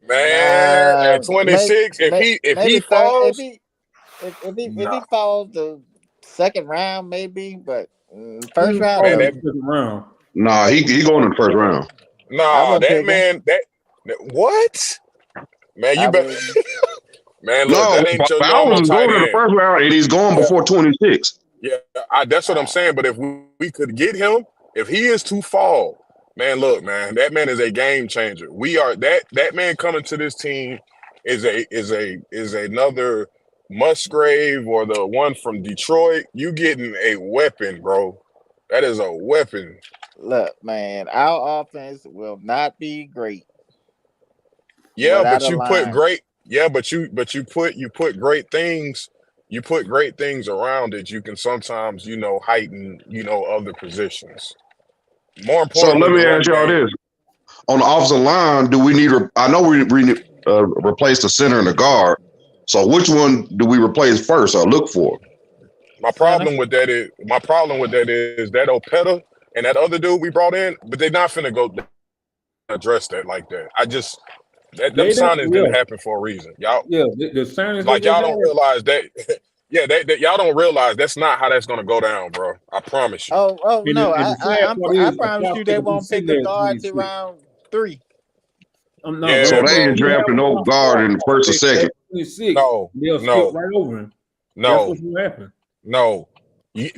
Man, at 26, if he falls, if he falls the second round, maybe, but first round. Man, second round. Nah, he going in the first round. Nah, that man, what? Man, you better. Man, look, that ain't your normal tight end. Going in the first round, and he's going before 26. Yeah, that's what I'm saying. But if we could get him, if he is to fall, man, look, man, that man is a game changer. We are that man coming to this team is another Musgrave or the one from Detroit. You getting a weapon, bro. That is a weapon. Look, man, our offense will not be great. Yeah, but you put great. Yeah, but you put great things, around it. You can sometimes, heighten, other positions. More So importantly, let the me run ask y'all game. this: on the offensive line, do we need? I know we replace the center and the guard. So which one do we replace first or look for? My Center. problem with that is that Opeta and that other dude we brought in, but they're not finna go address that like that. Them They don't. signings didn't Yeah, happen for a reason. Y'all, yeah. The signings they like just y'all had. don't realize that. Yeah, y'all don't realize that's not how that's gonna go down, bro. I promise you. Oh And no! the sad part I is, promise you, Flacco they will be won't pick sitting a there at guard to 26. round 3. I'm not, Yeah, So bro. they bro. ain't You have drafting a no top guard guard in the first or prospect at second. 26. No, They'll skip no, right over him. That's no. what's gonna happen. No.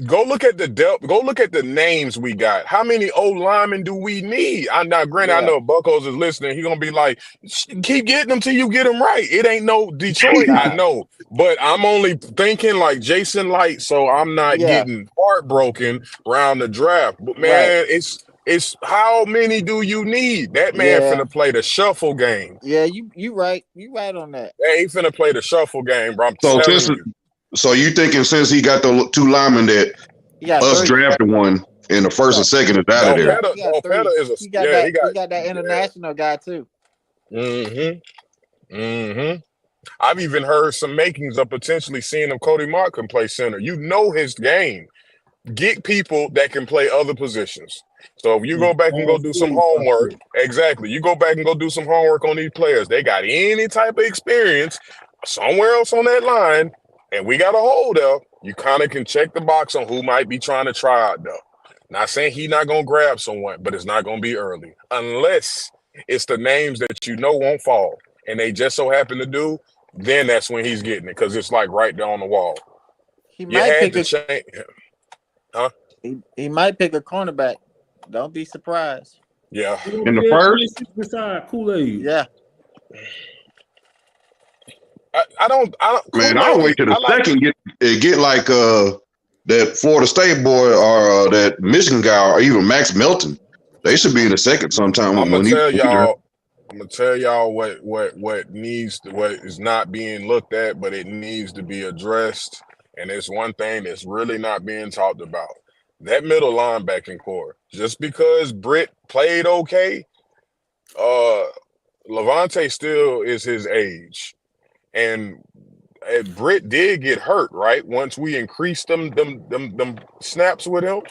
Go look at the depth. Go look at the names we got. How many old linemen do we need? Now, granted, I Yeah. know Buckos is listening. He's gonna be like, keep getting them till you get them right. It ain't no Detroit. I Nah. know, but I'm only thinking like Jason Light, so I'm not Yeah. getting heartbroken around the draft. But Right. man, it's how many do you need? That man Yeah. finna play the shuffle game. Yeah. You right. You right on that. He finna play the shuffle game, bro. I'm So telling you. you thinking since he got the two linemen that He got us 3. drafting one in the first and Yeah. second is out The of there? Opeta, He got 3. is a He got yeah. that. He got He got that yeah. international guy too. Mm-hmm. Mm-hmm. I've even heard some makings of potentially seeing if Cody Mark can play center. You know his game. Get people that can play other positions. So if you go back and go do some homework, exactly. You go back and go do some homework on these players. They got any type of experience somewhere else on that line, and we got a hold up. You kind of can check the box on who might be trying to try out though. Not saying he's not gonna grab someone, but it's not gonna be early unless it's the names that won't fall, and they just so happen to do. Then that's when he's getting it because it's like right there on the wall. He You might had pick to a. change, huh? He might pick a cornerback. Don't be surprised. Yeah. In the first? 26 beside Kool-Aid. Yeah. I don't Man, I'll wait Kool-Aid. till the I like. second get like that Florida State boy or that Michigan guy or even Max Melton. They should be in the second sometime I'm gonna when he tell draft. y'all what is not being looked at, but it needs to be addressed. And it's one thing that's really not being talked about. That middle linebacking core. Just because Britt played okay, Levante still is his age. And Britt did get hurt, right? Once we increased them snaps with him.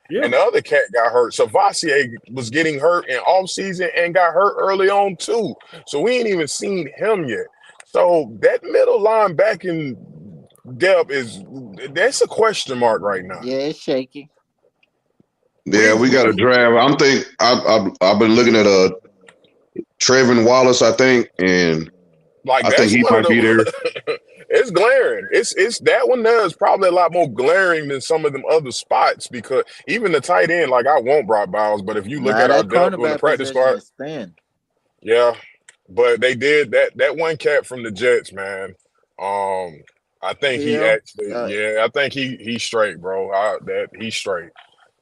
Yeah. And the other cat got hurt. So Vassier was getting hurt in off season and got hurt early on too. So we ain't even seen him yet. So that middle linebacking depth that's a question mark right now. Yeah. It's shaky. Yeah, we got a draft. I've been looking at Trevin Wallace, I think, and Like I think that's he one of might be there. the it's glaring. It's that one there is probably a lot more glaring than some of them other spots because even the tight end, like I want Brock Bowers, but if you look at our That depth on the cornerback practice position squad, is thin. yeah. But they did that one cat from the Jets, man. I think he Hill. actually, I think he's straight, bro. He's straight.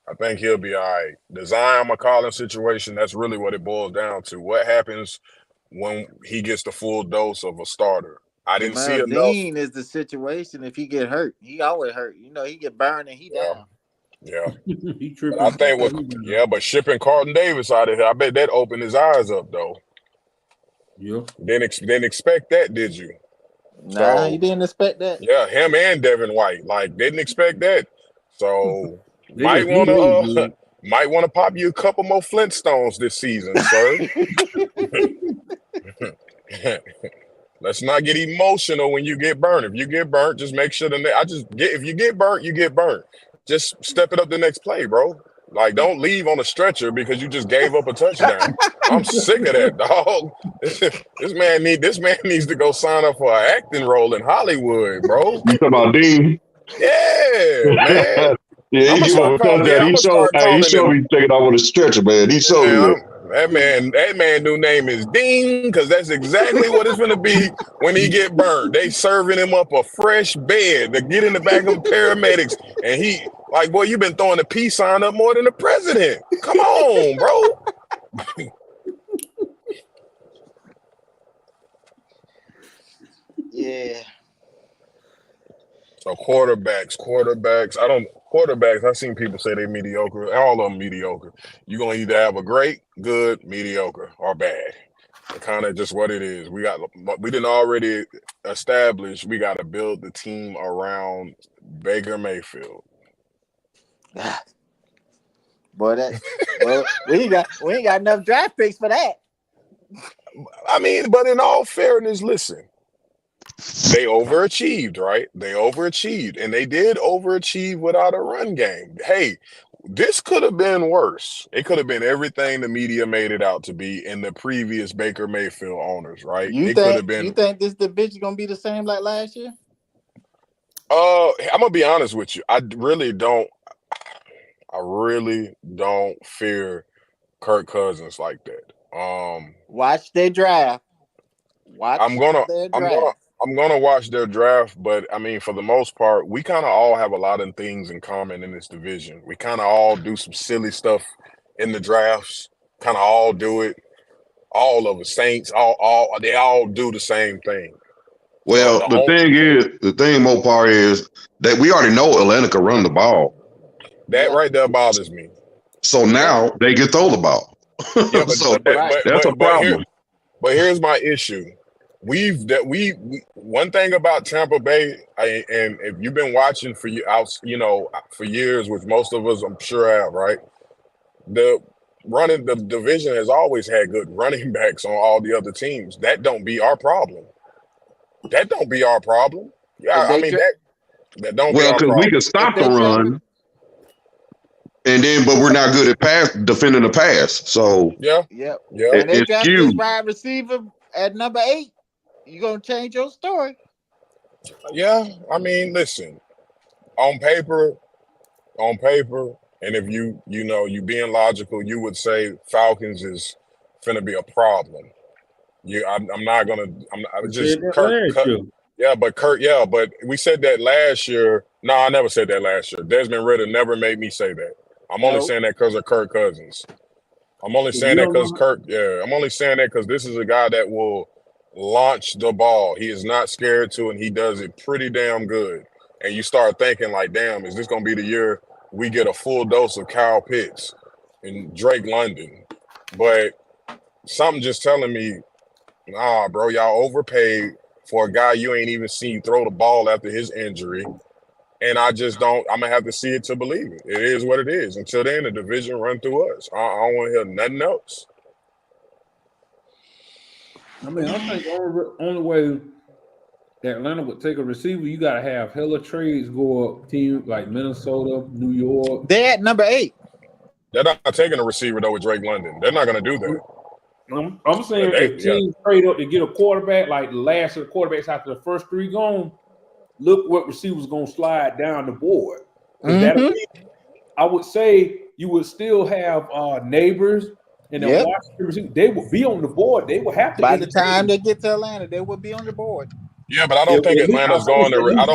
I think he'll be all right. The Zion McCollum situation, that's really what it boils down to. What happens when he gets the full dose of a starter? I didn't see Jamel enough. Dean is the situation. If he get hurt, he always hurt. He get burned and he down. Yeah. He But I tripping. think but shipping Carlton Davis out of here, I bet that opened his eyes up though. Yeah. Didn't expect that, did you? Nah, he didn't expect that. Yeah, him and Devin White, like didn't expect that. So They just knew they was good. might want to pop you a couple more Flintstones this season, sir. Let's not get emotional when you get burnt. If you get burnt, just make sure if you get burnt, you get burnt. Just step it up the next play, bro. Like, don't leave on a stretcher because you just gave up a touchdown. I'm sick of that, dog. This man needs to go sign up for an acting role in Hollywood, bro. You talking about Dean? Yeah, man. Yeah, I'm he gonna gave up start a calling. touchdown. I'm gonna start He calling showed him. me taking off on a stretcher, man. He showed me that. That man new name is Ding, because that's exactly what it's gonna be when he get burned. They serving him up a fresh bed to get in the back of the paramedics, and he like, boy, you been throwing the peace sign up more than the president. Come on, bro. Yeah. So quarterbacks. I've seen people say they're mediocre. All of them mediocre. You're gonna either have a great, good, mediocre, or bad. It's kind of just what it is. We didn't already establish we got to build the team around Baker Mayfield. Boy, we ain't got enough draft picks for that. I mean, but in all fairness, listen. They overachieved, right? They overachieved, and they did overachieve without a run game. Hey, this could have been worse. It could have been everything the media made it out to be in the previous Baker Mayfield owners, right? You think this division gonna be the same like last year? I'm gonna be honest with you. I really don't fear Kirk Cousins like that. Watch their draft. I'm gonna watch their draft, but I mean, for the most part, we kind of all have a lot of things in common in this division. We kind of all do some silly stuff in the drafts. Kind of all do it. All of the Saints, they all do the same thing. Well, the thing, Mopar, is that we already know Atlanta can run the ball. That right there bothers me. So now they can throw the ball. Yeah, but that's a problem. But here's my issue. One thing about Tampa Bay, and if you've been watching for years, which most of us I'm sure have, right? The division has always had good running backs on all the other teams. That don't be our problem. Yeah, I mean that don't be our problem. Because we can stop the run, but we're not good at defending the pass. So yeah. And they got this wide receiver at number 8. You gonna change your story? Yeah, I mean, listen, on paper, and if you being logical, you would say Falcons is finna be a problem. But we said that last year. No, I never said that last year. Desmond Ridder never made me say that. I'm only saying that because of Kirk Cousins. I'm only saying that because this is a guy that will launch the ball. He is not scared to, and he does it pretty damn good. And you start thinking like, damn, is this going to be the year we get a full dose of Kyle Pitts and Drake London? But something just telling me, nah, bro, y'all overpaid for a guy you ain't even seen throw the ball after his injury. And I'm going to have to see it to believe it. It is what it is. Until then, the division run through us. I don't want to hear nothing else. I mean, I think the only way that Atlanta would take a receiver, you got to have hella trades go up. Teams like Minnesota, New York. They're at number 8. They're not taking a receiver, though, with Drake London. They're not going to do that. I'm saying if teams trade up to get a quarterback, like the last of the quarterbacks after the first 3 gone, look what receivers going to slide down the board. I would say you would still have neighbors. And they will be on the board. They will have to. By the time they get to Atlanta, they will be on the board. Yeah, but I don't think Atlanta's going to. I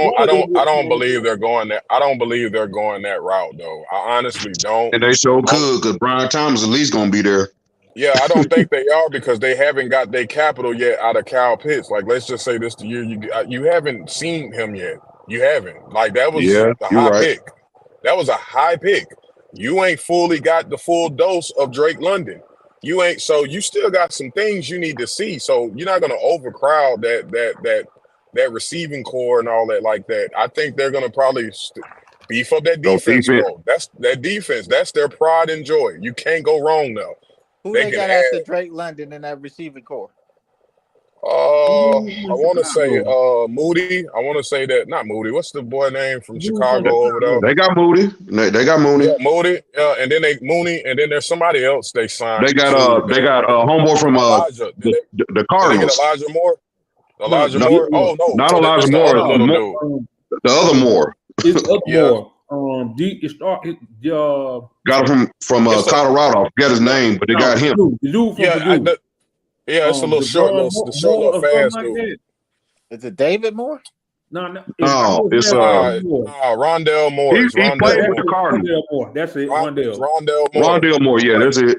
don't believe they're going that. I don't believe they're going that route, though. I honestly don't. And they sure could, because Brian Thomas at least going to be there. Yeah, I don't think they are, because they haven't got their capital yet out of Kyle Pitts. Like, let's just say this to you haven't seen him yet. You haven't. Like, that was a high pick. That was a high pick. You ain't fully got the full dose of Drake London. You ain't, so you still got some things you need to see. So you're not going to overcrowd that receiving core and all that like that. I think they're going to probably beef up that defense. That's that defense. That's their pride and joy. You can't go wrong though. Who they got after Drake London in that receiving core? I want to say Moody. I want to say that, not Moody. What's the boy name from Chicago over there? They got Moody. They got Mooney. Yeah, Moody. And then Mooney, and then there's somebody else they signed. They got homeboy from the Cardinals. They get Elijah Moore. Moore. Oh no, not Elijah Moore. The other Moore. It's up Moore. Got him from Colorado. I forget his name, but they got him. The dude from Purdue. It's a little short, little fast dude. Is it David Moore? No, it's Rondell Moore. He played with the Cardinals. Rondell Moore. That's it. Rondell Moore. Rondell Moore. Yeah, that's it.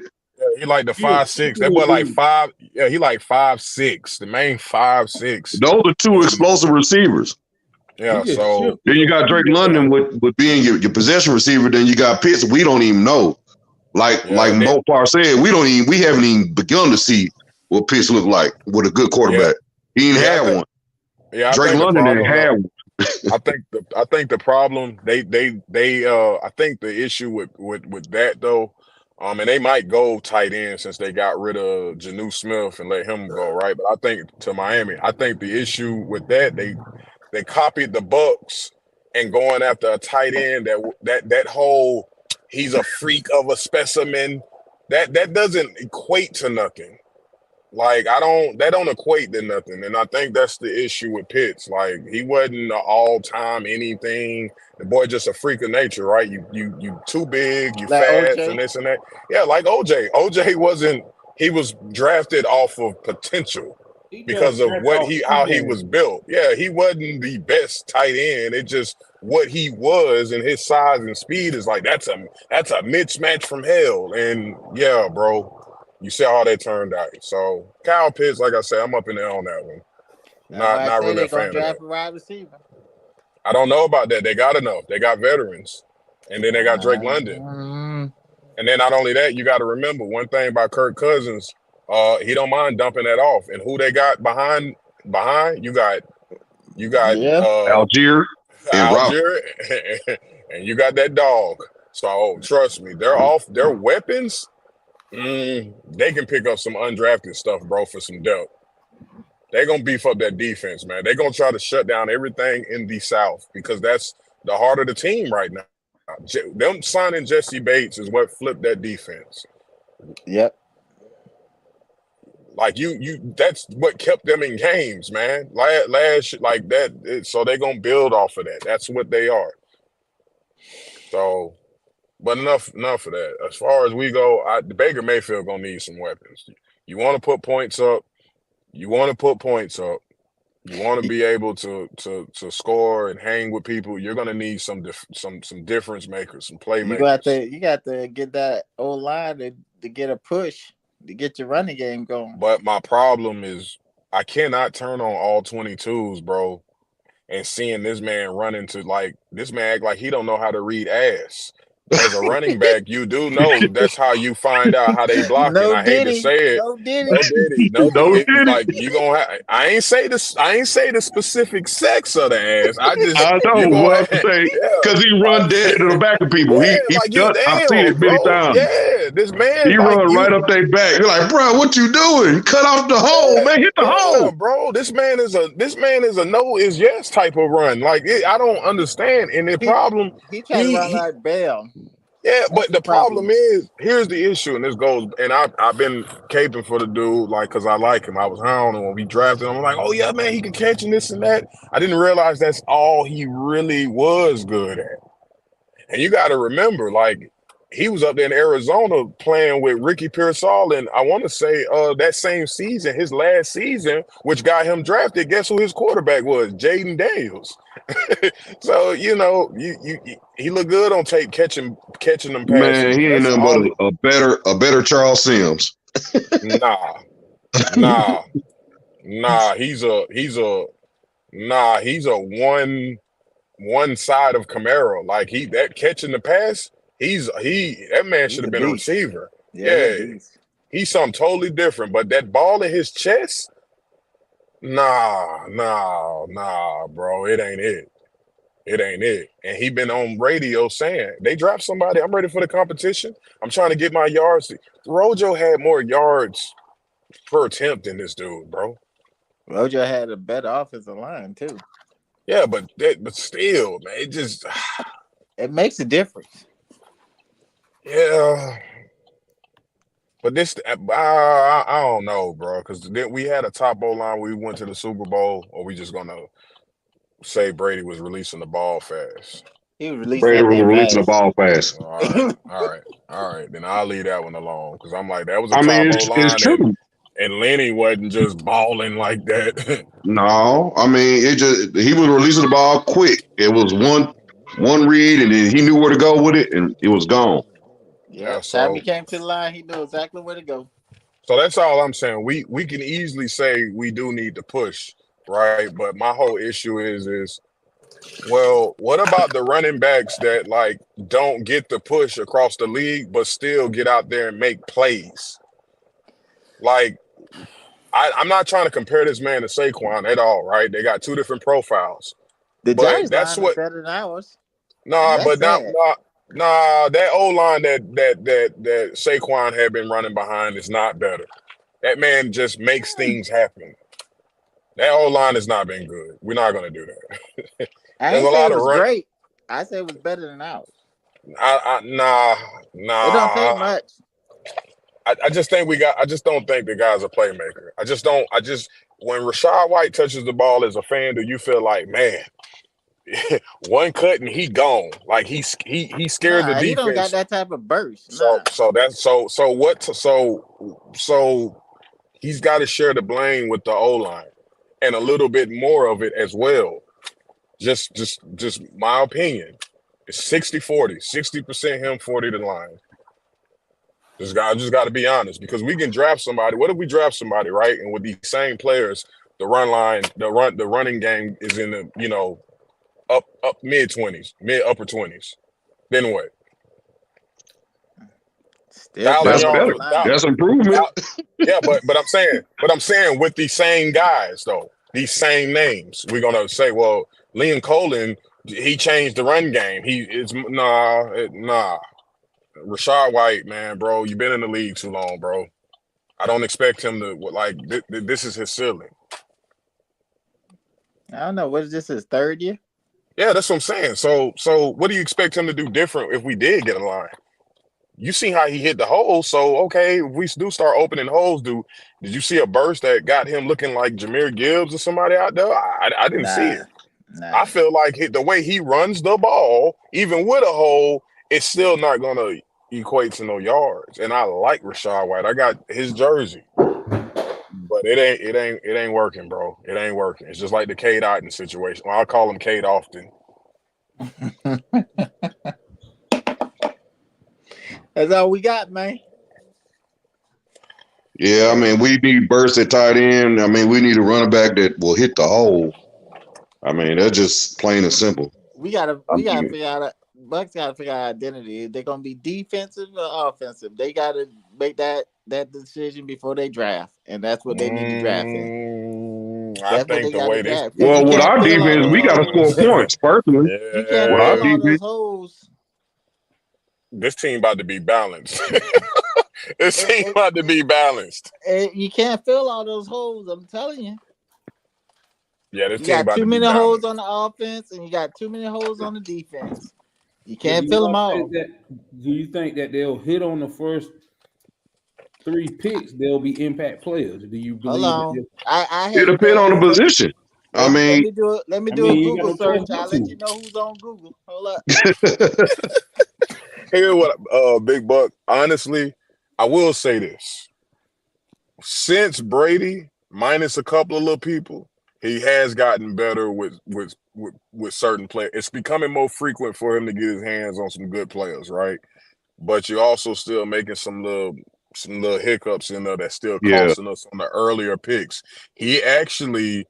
he like the 5'6". That boy like 5. Yeah, he like 5'6". The main 5'6". Those are two explosive receivers. Yeah, so then you got Drake London with being your possession receiver. Then you got Pitts. We don't even know. Like Mopar said, we haven't even begun to see what Pitts look like with a good quarterback. He ain't had one. Yeah, Drake London didn't have one. I think the problem I think the issue with that though, and they might go tight end since they got rid of Janu Smith and let him go, right? But I think to Miami, I think the issue with that, they copied the Bucs and going after a tight end that whole he's a freak of a specimen, that doesn't equate to nothing. Like that don't equate to nothing. And I think that's the issue with Pitts. Like he wasn't an all-time anything. The boy just a freak of nature, right? You too big, you like fast OJ? And this and that. Yeah, like OJ. OJ he was drafted off of potential because of how he was built. Yeah, he wasn't the best tight end. It just what he was and his size and speed is like that's a mismatch from hell. And yeah, bro. You see how that turned out. So Kyle Pitts, like I said, I'm up in there on that one. Not really a fan of that. Wide receiver. I don't know about that. They got enough. They got veterans, and then they got Drake London. And then not only that, you got to remember one thing about Kirk Cousins. He don't mind dumping that off. And who they got behind? You got Algier, and you got that dog. So trust me, they're off their weapons. They can pick up some undrafted stuff, bro, for some depth. They're going to beef up that defense, man. They're going to try to shut down everything in the South because that's the heart of the team right now. Them signing Jesse Bates is what flipped that defense. Yep. Like that's what kept them in games, man. Last like that. So they're going to build off of that. That's what they are. So... But enough of that. As far as we go, Baker Mayfield gonna need some weapons. You want to put points up. You want to be able to score and hang with people. You're gonna need some difference makers, some playmakers. You got to get that old line to get a push to get your running game going. But my problem is I cannot turn on all 22s, bro, and seeing this man run into this man act like he don't know how to read ass. As a running back, you do know that's how you find out how they block. No, I hate to say it. No Diddy. Like you gonna have. I ain't say the specific sex of the ass. I know what I'm saying because he run dead to the back of people. Yeah, I've seen it many times. Yeah, this man. He run right up their back. You're like, bro, what you doing? Cut off the hole, man. Hit the hole, bro. This man is a no is yes type of run. Like I don't understand. And the problem, he trying to run like Bell. Yeah, but the problem is, here's the issue, and this goes, and I've been caping for the dude, because I like him. I was high on him when we drafted him. I'm like, oh yeah, man, he can catch and this and that. I didn't realize that's all he really was good at. And you got to remember, he was up there in Arizona playing with Ricky Pearsall, and I want to say that same season, his last season, which got him drafted, guess who his quarterback was? Jaden Daniels. So, he looked good on tape catching them passes. Man, he ain't nothing but a better Charles Sims. Nah, he's a one side of Camaro. That catching the pass, that man should have been a receiver. Yeah. He's something totally different. But that ball in his chest, nah, bro. It ain't it. And he been on radio saying, they draft somebody, I'm ready for the competition. I'm trying to get my yards. Rojo had more yards per attempt than this dude, bro. Rojo had a better offensive line, too. Yeah, but still, man, it just... It makes a difference. Yeah. But this, I don't know, bro, because we had a top O-line when we went to the Super Bowl, or we just going to say Brady was releasing the ball fast? He was releasing the ball fast. All right. Then I'll leave that one alone, because I'm like, that was a top O-line. It's true. And Lenny wasn't just balling like that. No, I mean, he was releasing the ball quick. It was one read, and then he knew where to go with it, and it was gone. Yeah. Time So he came to the line, he knew exactly where to go. so that's all I'm saying. We can easily say we do need to push, right? But my whole issue is well, what about the running backs that like don't get the push across the league, but still get out there and make plays? Like I'm not trying to compare this man to Saquon at all, right? They got two different profiles, The but Giants that's line is what. better than ours. Nah, That's but not sad. nah. That O line that Saquon had been running behind is not better. That man just makes things happen. That O line has not been good. We're not gonna do that. I There's a ain't say lot it of was run. great. I said it was better than ours. Nah, It don't take nah. much. I just think we got. I just don't think the guy's a playmaker. I just don't. When Rashad White touches the ball as a fan, do you feel like, man, one cut and he gone? Like he scares the Nah, he don't got defense. that type of burst. So Nah. so that's so what? So he's got to share the blame with the O line and a little bit more of it as well. Just my opinion. It's 60-40, 60% him, 40 the line. Just got to be honest, because we can draft somebody. What if we draft somebody, right? And with these same players, the running game is in the up mid-20s, mid upper 20s. Then what? Still Thousand That's bottom of the better. yards. line. That's improvement. Yeah, but I'm saying with these same guys though, these same names, we're gonna say, well, Liam Cohen, he changed the run game. Nah. Rashad White, man, bro, you've been in the league too long, bro. I don't expect him to this is his ceiling. I don't know. What is this? His third year? Yeah, that's what I'm saying. So what do you expect him to do different if we did get a line? You see how he hit the hole. So okay, if we do start opening holes, did you see a burst that got him looking like Jahmyr Gibbs or somebody out there? I didn't see Nah. it. I Nah. feel like the way he runs the ball, even with a hole, it's still not gonna equate to no yards. And I like Rashad White. I got his jersey. But it ain't working, bro. It ain't working. It's just like the Cade Otton situation. Well, I call him Cade often. That's all we got, man. Yeah, I mean, we need bursts at tight end. I mean, we need a running back that will hit the hole. I mean, that's just plain and simple. We gotta I we gotta mean, figure out. Bucks gotta figure out identity. They're gonna be defensive or offensive. They gotta make that decision before they draft, and that's what they need to draft in. I That's what think they the got to way this draft because well, you with can't our fill all defense, those we got to score holes. points personally. You can't With our fill yeah, all those defense, holes. this team about to be balanced. This team It, about to be balanced. you can't fill all those holes. I'm telling you. Yeah, this You team got about too to be many holes on balanced. the offense, and you got too many holes on the defense. You But can't fill them all. do you think that they'll hit on the first 3 picks? They'll be impact players. Do you Hold believe that? on. I it hate depends on the position. I let mean, me do it. Let me I do a mean, you ain't got Google no choice search. but I'll let to. you know who's on Google. Hold up. Here what Big Buck. Honestly, I will say this. Since Brady, minus a couple of little people, he has gotten better with certain players. It's becoming more frequent for him to get his hands on some good players, right? But you're also still making some little hiccups in there that's still yeah, costing us on the earlier picks. He actually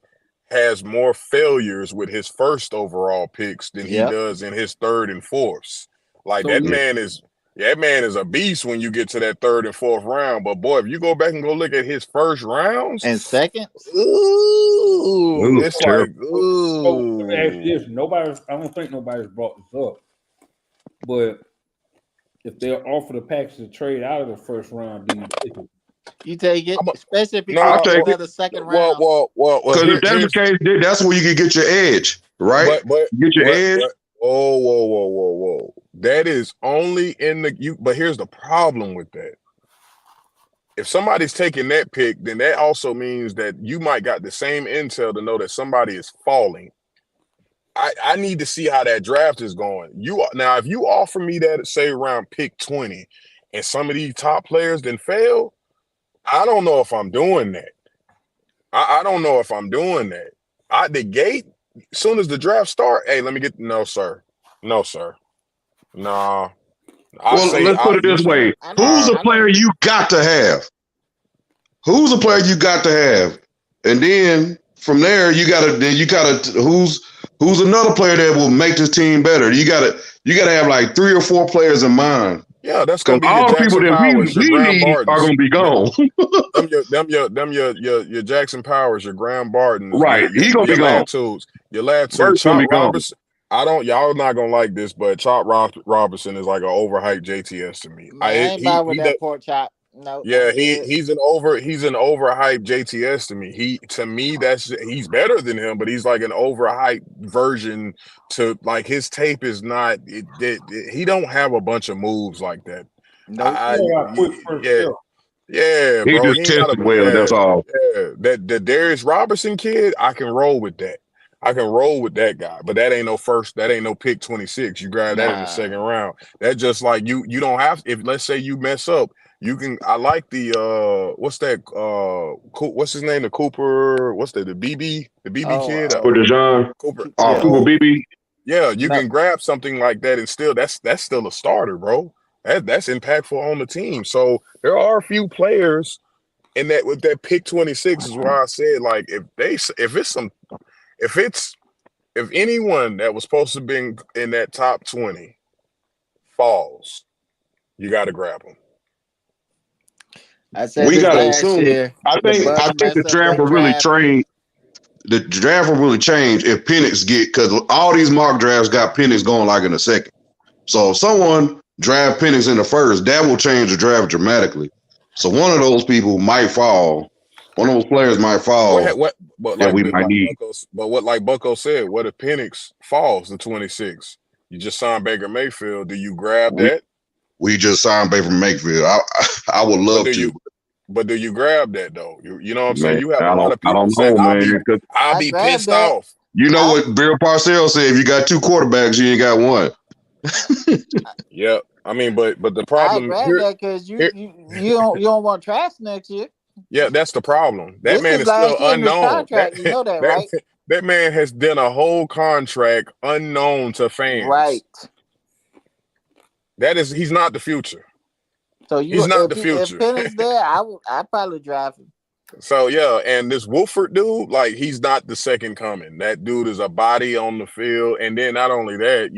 has more failures with his first overall picks than he Yep. does in his third and fourths. Like So you that man is a beast when you get to that third and fourth round. But boy, if you go back and go look at his first rounds, And seconds. ooh, ooh, it's like, terrible. let me ask you ooh. this. I don't think nobody's brought this up. But if they're offered a package to trade out of the first round, do you take it? You take it, I'm a, especially if he I'll comes no, in take it another second well, round. well, well, well. because if that's the Here's case, that's where you can get your edge, right? but You get your edge. whoa. That is only in the. But here's the problem with that. If somebody's taking that pick, then that also means that you might got the same intel to know that somebody is falling. I need to see how that draft is going. Now, if you offer me that, say around pick 20, and some of these top players then fail, I don't know if I'm doing that. I don't know if I'm doing that. Out the gate, soon as the draft start, hey, let me get no, sir. No, sir. Nah. Let's put it this way: who's a player you got to have? Who's a player you got to have? And then from there, you gotta who's another player that will make this team better? You gotta have like 3 or 4 players in mind. Yeah, that's gonna be all your the people Jackson that Powers, your we Graham need are Bartons. gonna be gone. Your Jackson Powers, your Graham Bartons, right? He gonna be gone. Your last two, Burt's Chop Robertson. Y'all not gonna like this, but Chop Robertson is like an overhyped JTS to me. Man, I ain't buy with that pork chop. No. Yeah, he's an overhyped JTS to me. He's better than him, but he's like an overhyped version to like his tape is not. He don't have a bunch of moves like that. Nope. Yeah, he bro. just tested well. That's all. Yeah, that Darius Robertson kid, I can roll with that. I can roll with that guy, but that ain't no pick 26. You grab that in the second round. That just like you don't have. If let's say you mess up. You can. I like the what's that? What's his name? The Cooper. What's that? The BB kid. Cooper DeJean. Cooper. Cooper BB. Yeah, you can grab something like that and still that's still a starter, bro. That's impactful on the team. So there are a few players in that with that pick 26 is why I said like if anyone that was supposed to be in that top 20 falls, you got to grab them. I said we got to assume. I think the draft will really change. The draft will really change if Penix because all these mock drafts got Penix going like in a second. So if someone draft Penix in the first, that will change the draft dramatically. So one of those people might fall. One of those players might fall. We might need. But what like Bucko said, what if Penix falls to 26? You just signed Baker Mayfield. Do you grab that? We just signed Baker Mayfield. I would love to. But do you grab that though? You know what I'm saying? You have a lot of people I don't know, man. I'll be pissed off. You know what Bill Parcells said? If you got 2 quarterbacks, you ain't got one. Yeah, I mean, but the problem here because you don't want trash next year. Yeah, that's the problem. That man is still unknown. You know that, right? That man has done a whole contract unknown to fans. Right. He's not the future. So he's not the future. If Penix there, I'd probably draft him. So yeah, and this Wolford dude, like he's not the second coming. That dude is a body on the field, and then not only that,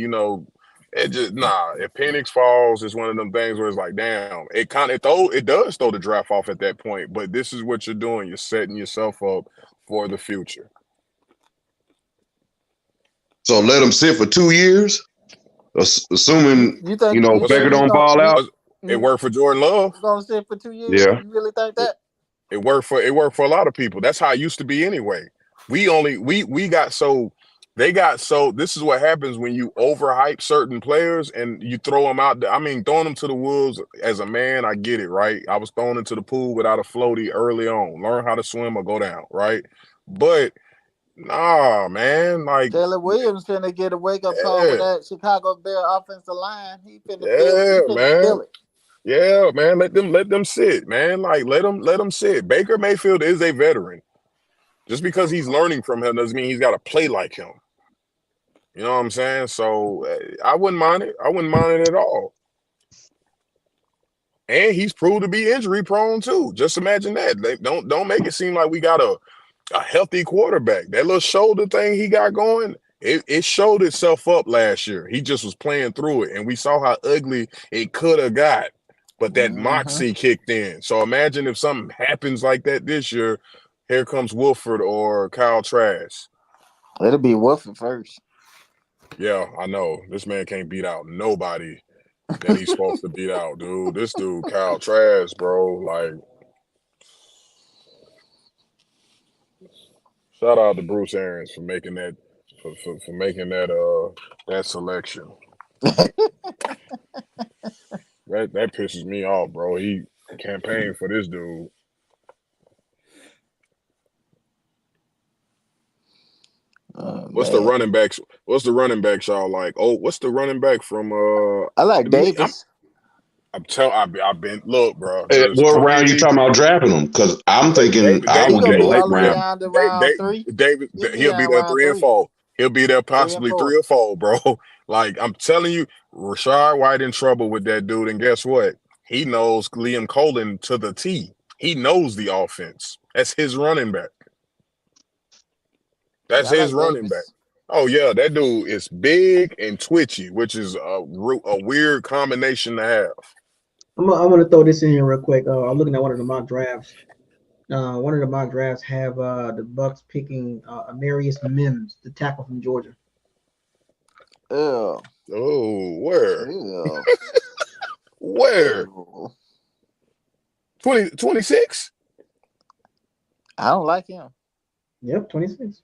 it just If Penix falls, it's one of them things where it's like, damn, it does throw the draft off at that point. But this is what you're doing. You're setting yourself up for the future. So let him sit for 2 years, assuming Baker don't ball out. It worked for Jordan Love. Gonna sit for 2 years. Yeah. You really think that? It worked for a lot of people. That's how it used to be anyway. They got so. This is what happens when you overhype certain players and you throw them out. I mean, throwing them to the wolves as a man, I get it, right? I was thrown into the pool without a floaty early on. Learn how to swim or go down, right? But nah, man, like Taylor Williams finna get a wake up call with that Chicago Bear offensive line. He finna feel it. Yeah, man. Let them sit, man. Like let them sit. Baker Mayfield is a veteran. Just because he's learning from him doesn't mean he's got to play like him. You know what I'm saying? So I wouldn't mind it. I wouldn't mind it at all. And he's proved to be injury prone too. Just imagine that. Don't make it seem like we got a healthy quarterback. That little shoulder thing he got going, it showed itself up last year. He just was playing through it, and we saw how ugly it could have got. But that moxie kicked in. So imagine if something happens like that this year. Here comes Wolford or Kyle Trask. It'll be Wolford first. Yeah, I know. This man can't beat out nobody that he's supposed to beat out, dude. This dude, Kyle Trask, bro. Like, shout out to Bruce Arians for making that for making that selection. That pisses me off, bro. He campaigned for this dude. What's the running backs? What's the running backs y'all like? Oh, what's the running back from? I like Davis. I've been look, bro. What round you talking about drafting them? Because I'm thinking I would get a late round. David, he'll be there 3 and 4. He'll be there possibly 3 or 4, bro. Like I'm telling you, Rashad White in trouble with that dude, and guess what? He knows Liam Cohen to the T. He knows the offense. That's his running back. That's I his like running back. Davis. Oh yeah, that dude is big and twitchy, which is a weird combination to have. I'm gonna throw this in here real quick. I'm looking at one of the mock drafts. One of the mock drafts have the Bucs picking Amarius Mims, the tackle from Georgia. Ew. Oh, where? Ew. Where? Ew. 26? I don't like him. Yep, 26.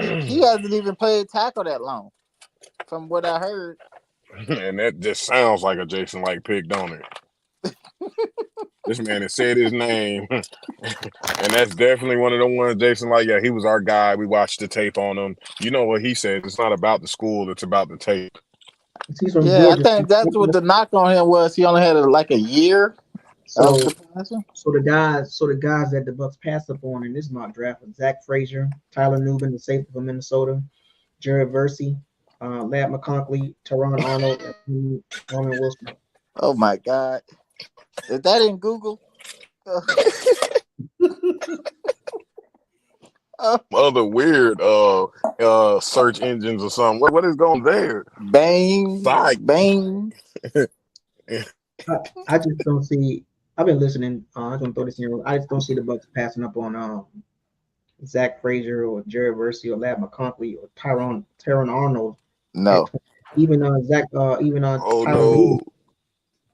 He hasn't even played tackle that long, from what I heard. And that just sounds like a Jason Light pick, don't it? This man has said his name, and that's definitely one of the ones Jason Light. Yeah, he was our guy. We watched the tape on him. You know what he said? It's not about the school; it's about the tape. He's from Yeah, Georgia. I think that's what the knock on him was. He only had like a year. So the guys that the Bucs passed up on in this mock draft was Zach Frazier, Tyler Nubin, the safety from Minnesota, Jared Versey, Ladd McConkey, Teron Arnold, and Norman Wilson. Oh my God. Is that in Google? Other weird search engines or something. What is going there? Bang. Psych. Bang. I just don't see. I've been listening. I'm gonna throw this in here. I just don't see the Bucs passing up on Zach Frazier or Jared Versey or Ladd McConkey or Teron Arnold. No. Even Zach. Oh Tyler no!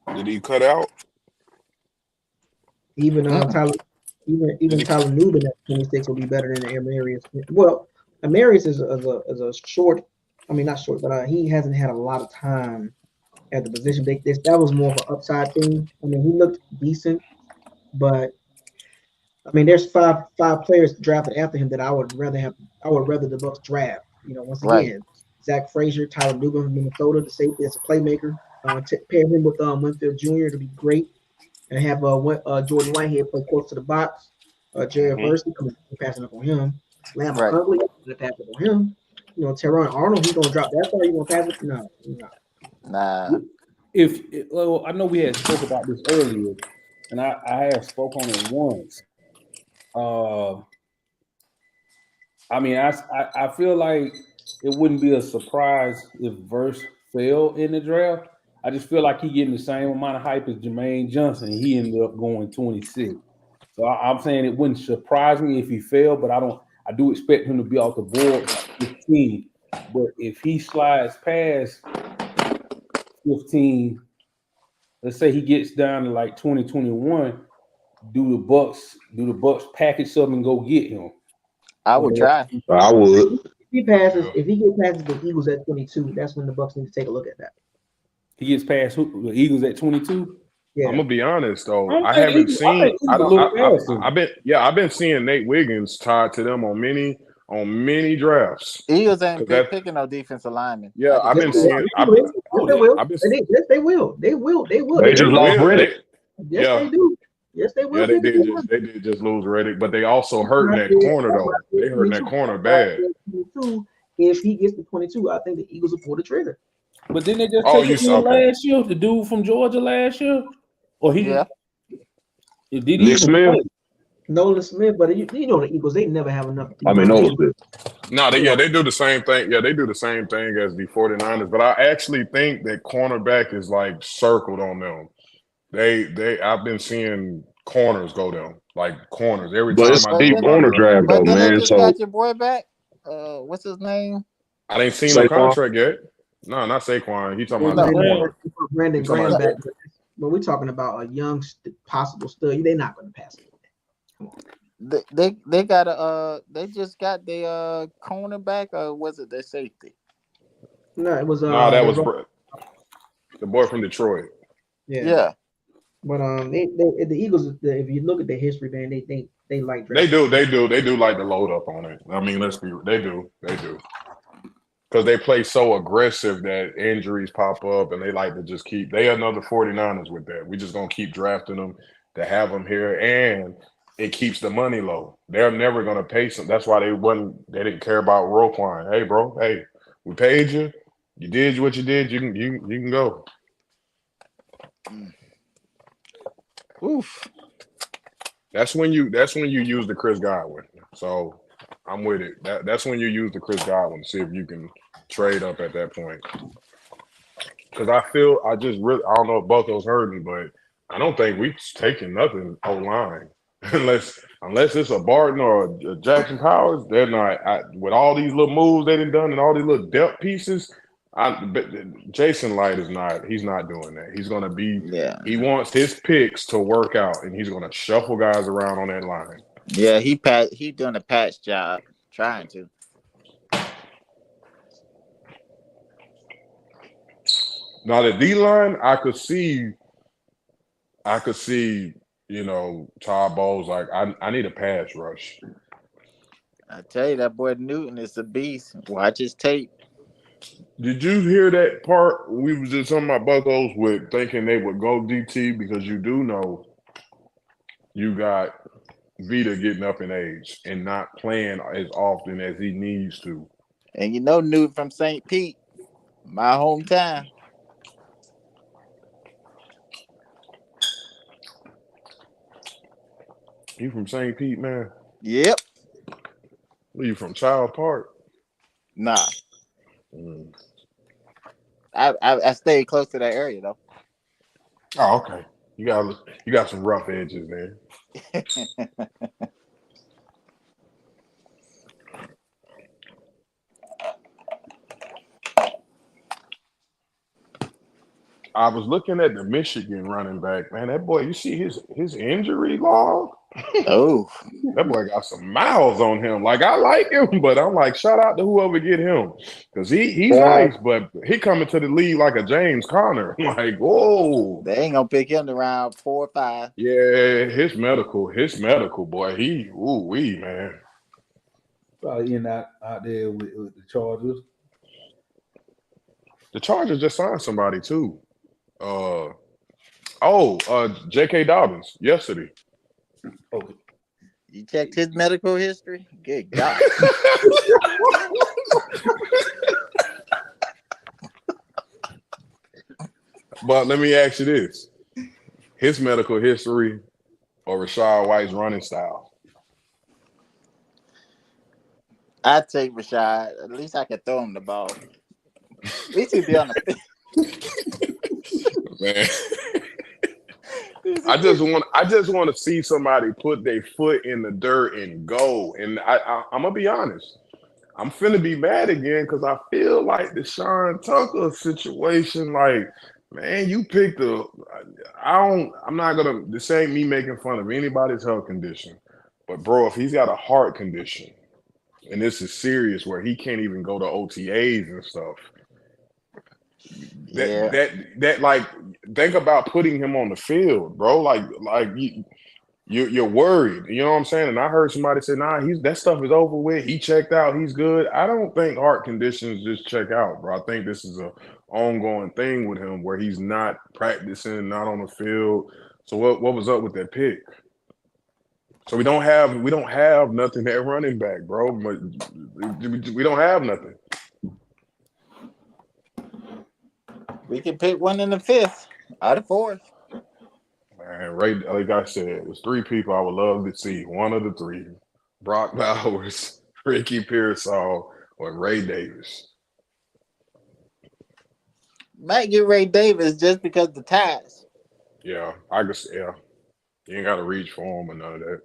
Nubin. Did he cut out? Even Tyler. Even Tyler Nubin at 26 will be better than Amarius. Well, Amarius is a short. I mean, not short, but he hasn't had a lot of time at the position. That was more of an upside thing. I mean, he looked decent, but I mean, there's five players drafted after him that I would rather the Bucs draft. You know, once again, Zach Frazier, Tyler Nubin from Minnesota, the safety as a playmaker. Pair him with Winfield Jr. to be great, and have Jordan Whitehead play close to the box. Jared Versey coming passing up on him. Ladd McConkey going to pass up on him. You know, Teron Arnold, he's going to drop that far. You going to pass it? No. Nah. Well, I know we had spoke about this earlier, and I have spoke on it once. I mean, I feel like it wouldn't be a surprise if Verse fell in the draft. I just feel like he getting the same amount of hype as Jermaine Johnson, and he ended up going 26. So I'm saying it wouldn't surprise me if he fell, but I do expect him to be off the board by 15. But if he slides past 15, let's say he gets down to like 2021, do the Bucs package something and go get him? I would try. I would. If he gets past the Eagles at 22, that's when the Bucs need to take a look at that. He gets past the Eagles at 22. Yeah. I'm gonna be honest though. I've been seeing Nate Wiggins tied to them on many drafts. Eagles ain't picking no defensive linemen. Yeah, I've been seeing. Yes, they will. They just lost Riddick. Yes, they do. Yes, they will. Yeah, they did just lose Riddick, but they also hurt that corner though. They hurt that corner bad. If he gets to 22, I think the Eagles will pull the trigger. But didn't they just take him last year? The dude from Georgia last year, or he? Yeah. Did he Nick Smith? Nolan Smith, but you know the Eagles, they never have enough. I mean, Nolan Smith. No, they do the same thing. Yeah, they do the same thing as the 49ers, but I actually think that cornerback is like circled on them. I've been seeing corners go down, like corners every time. It's a deep corner draft though, man. Just got your boy back. What's his name? I didn't see the contract yet. No, not Saquon. He talking about Brandon Graham back. But we're talking about a young possible stud. They're not going to pass it. Come on. They got they just got the cornerback, or was it their safety? No, it was that was the boy from Detroit. Yeah. But the Eagles, if you look at their history, man, they like drafting. They do like to load up on it. I mean, they do. Because they play so aggressive that injuries pop up, and they like to just keep. They another 49ers with that. We just gonna keep drafting them to have them here, and it keeps the money low. They're never gonna pay some. That's why they didn't care about Roquan. Hey, bro. Hey, We paid you. You did what you did. You can go. Oof. That's when you use the Chris Godwin. So I'm with it. That's when you use the Chris Godwin to see if you can trade up at that point. Because I don't know if Bucos heard me, but I don't think we've taken nothing O-line unless it's a Barton or a Jackson Powers. They're not with all these little moves they done and all these little depth pieces. Jason Light is not. He's not doing that. He's going to be. Yeah. He wants his picks to work out, and he's going to shuffle guys around on that line. Yeah, he doing a patch job, trying to. Now the D line, I could see, Todd Bowles like I need a pass rush. I tell you, that boy Newton is a beast. Watch his tape. Did you hear that part? We was just talking about Bucos with thinking they would go DT because you do know you got Vita getting up in age and not playing as often as he needs to. And Newton from St. Pete, my hometown. You from St. Pete, man? Yep. Where you from? Child Park? Nah. I stayed close to that area though. Oh, okay. You got some rough edges there. I was looking at the Michigan running back, man. That boy, you see his injury log? Oh, that boy got some miles on him. Like I like him, but I'm like, shout out to whoever get him because he's nice, but he coming to the league like a James Conner. Like, whoa, they ain't gonna pick him to round 4 or 5. Yeah, his medical boy. Wee man. Probably out there with the Chargers. The Chargers just signed somebody too. J.K. Dobbins yesterday. Okay. You checked his medical history? Good God. But let me ask you this. His medical history or Rashad White's running style? I'd take Rashad. At least I could throw him the ball. At least he'd be on the Man. I just want to see somebody put their foot in the dirt and go. And I'm gonna be honest. I'm finna be mad again because I feel like the Sean Tucker situation. Like, man, you picked this ain't me making fun of anybody's health condition, but bro, if he's got a heart condition and this is serious where he can't even go to OTAs and stuff. That like think about putting him on the field, bro. Like you're worried. You know what I'm saying? And I heard somebody say, nah, that stuff is over with. He checked out. He's good. I don't think heart conditions just check out, bro. I think this is a ongoing thing with him where he's not practicing, not on the field. So what was up with that pick? So we don't have nothing at running back, bro. We don't have nothing. We can pick one in the 5th out of 4th. Man, like I said, there's 3 people I would love to see. One of the 3. Brock Bowers, Ricky Pearsall, or Ray Davis. Might get Ray Davis just because the ties. Yeah, I guess, yeah. You ain't got to reach for him or none of that.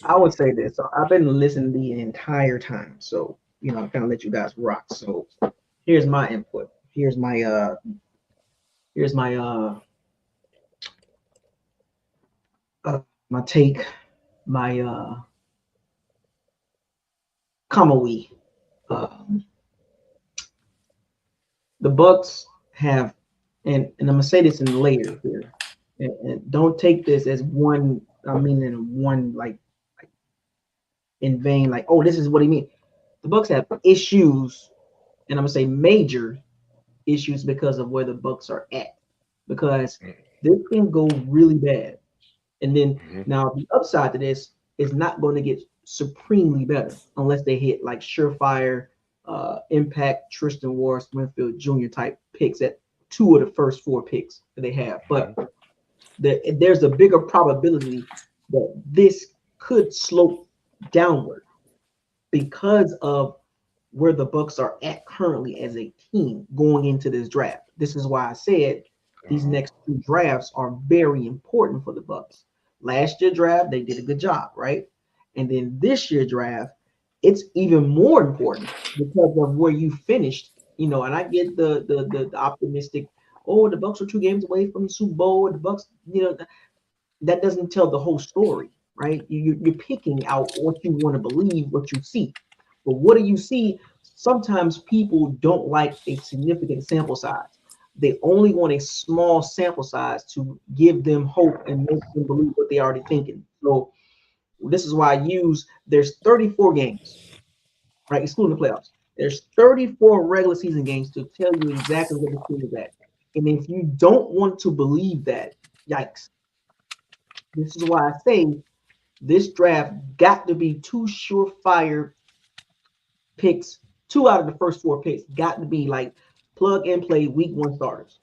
I would say this. So I've been listening the entire time. So, I kind of let you guys rock. So here's my input. Here's my my take, my Kamui. The Bucs have, and I'm gonna say this in layers here, and don't take this as one. I mean, in one like in vain, like, oh, this is what he means. The Bucs have issues, and I'm gonna say major issues because of where the Bucs are at. Because this can go really bad. And then now the upside to this, is not going to get supremely better unless they hit like surefire, impact Tristan Ward, Winfield Jr. type picks at 2 of the first 4 picks that they have. But there's a bigger probability that this could slope downward because of where the Bucs are at currently as a team going into this draft. This is why I said these next 2 drafts are very important for the Bucs. Last year draft, they did a good job, right? And then this year draft, it's even more important because of where you finished. You know, and I get the optimistic, oh, the Bucs are 2 games away from the Super Bowl, and the Bucs, you know, that doesn't tell the whole story, right? You're picking out what you want to believe, what you see. But what do you see? Sometimes people don't like a significant sample size. They only want a small sample size to give them hope and make them believe what they're already thinking. So this is why I use there's 34 games, right? Excluding the playoffs. There's 34 regular season games to tell you exactly what the team is at. And if you don't want to believe that, yikes. This is why I say this draft got to be 2 surefire picks. 2 out of the first 4 picks got to be like plug and play week 1 starters.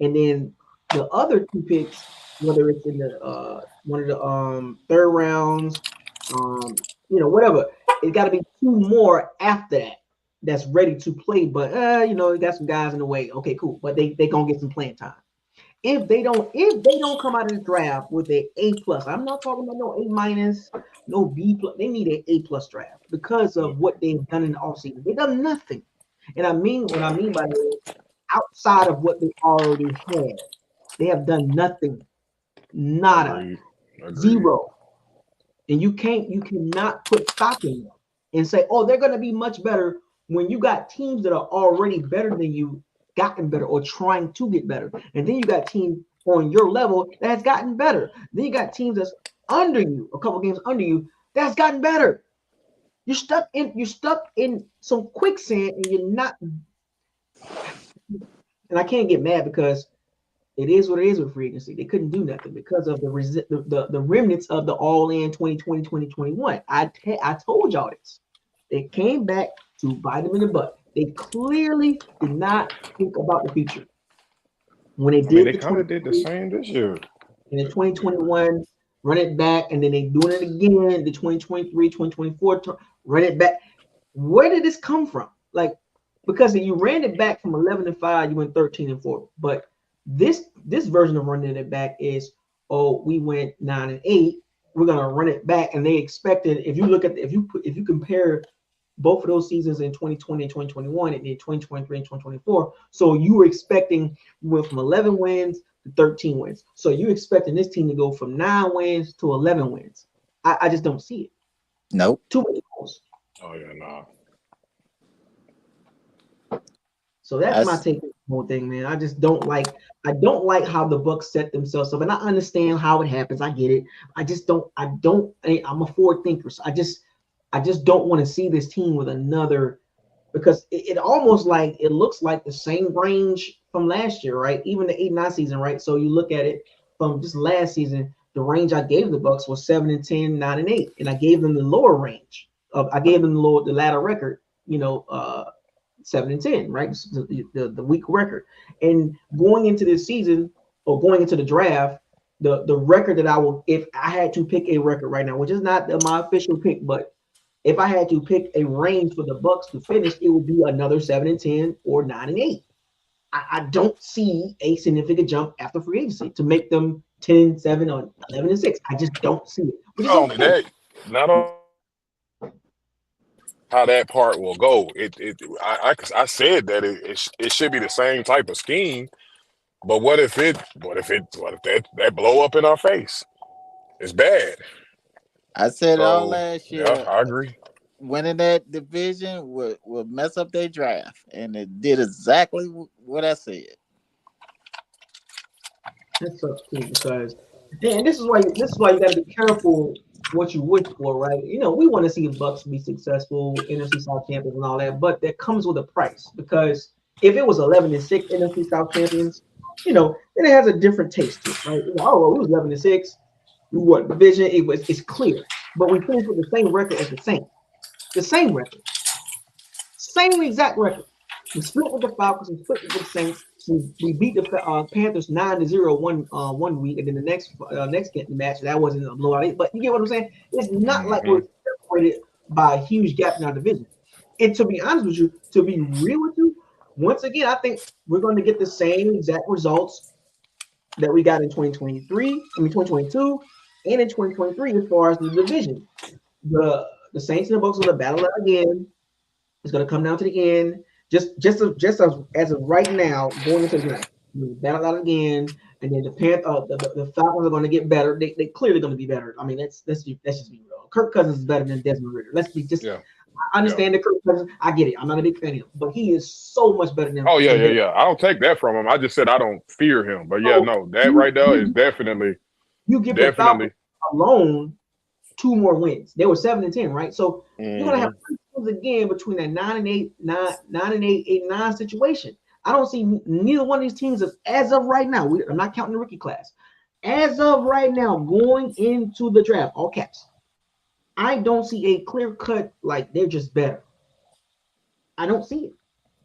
And then the other 2 picks, whether it's in the one of the third rounds, you know, whatever, it got to be 2 more after that that's ready to play. But you know, you got some guys in the way. Okay, cool. But they gonna get some playing time. If they don't come out of the draft with an A+, I'm not talking about no A-, no B+. They need an A+ draft because of what they've done in the offseason. They've done nothing. And I mean what I mean by that, outside of what they already had, they have done nothing. Nada. Agreed. 0. And you cannot put stock in them and say, oh, they're gonna be much better when you got teams that are already better than you, gotten better or trying to get better. And then you got teams on your level that has gotten better. Then you got teams that's under you, a couple games under you, that's gotten better. You're stuck in some quicksand and you're not. And I can't get mad because it is what it is with free agency. They couldn't do nothing because of the remnants of the all-in 2020, 2021. I told y'all this. They came back to bite them in the butt. They clearly did not think about the future. When they did, they kind of did the same this year. In the 2021, run it back, and then they doing it again. The 2023, 2024, run it back. Where did this come from? Like, because you ran it back from 11-5, you went 13-4. But this version of running it back is, oh, we went 9-8. We're gonna run it back, and they expected. If you look at if you compare both of those seasons in 2020 and 2021, and then 2023 and 2024. So you were expecting, you went from 11 wins to 13 wins. So you're expecting this team to go from 9 wins to 11 wins. I just don't see it. Nope. Too many goals. Oh yeah, nah. So that's my take on the whole thing, man. I don't like how the Bucs set themselves up, and I understand how it happens. I get it. I'm a forward thinker. So I just don't want to see this team with another, because it almost like it looks like the same range from last year, right? Even the 8-9 season, right? So you look at it from just last season, the range I gave the Bucs was 7-10, 9-8, and I gave them the lower range I gave them the latter record, 7-10, right? The weak record. And going into this season or going into the draft, the record that I will, if I had to pick a record right now, which is not my official pick, but if I had to pick a range for the Bucs to finish, it would be another 7-10 or 9-8. I don't see a significant jump after free agency to make them 10-7 or 11-6. I just don't see it. Not only that, not only how that part will go. I said that it should be the same type of scheme, but what if that blow up in our face? It's bad. I said all last year. Yeah, I agree. Winning that division would mess up their draft, and it did exactly what I said. That sucks too, because this is why you got to be careful what you wish for, right? We want to see the Bucs be successful, NFC South champions and all that, but that comes with a price, because if it was 11-6 NFC South champions, then it has a different taste to it, right? Oh, well, we was 11-6. We won division. It's clear. But we finished with the same record as the Saints. The same record. Same exact record. We split with the Falcons. We split with the Saints. We beat the Panthers 9-0 one week, and then the next match that wasn't a blowout. But you get what I'm saying? It's not like we're separated by a huge gap in our division. And to be honest with you, to be real with you, once again, I think we're going to get the same exact results that we got in 2022, and in 2023 as far as the division. The Saints and the Bucs are going to battle out again. It's going to come down to the end. Just as of right now, going into the draft, battle out again, and then the Falcons are going to get better. They clearly going to be better. I mean, let's just be real. Kirk Cousins is better than Desmond Ridder. Let's be just. Yeah. I understand the Kirk Cousins. I get it. I'm not a big fan of him, but he is so much better than. Oh yeah. I don't take that from him. I just said I don't fear him. But yeah, no, that right there is definitely. You give the Falcons alone 2 more wins. They were 7-10, right? So you're gonna have 3 wins again between that 9-8, 8-9 situation. I don't see neither one of these teams as of right now. I'm not counting the rookie class. As of right now, going into the draft, all caps. I don't see a clear cut like they're just better. I don't see it.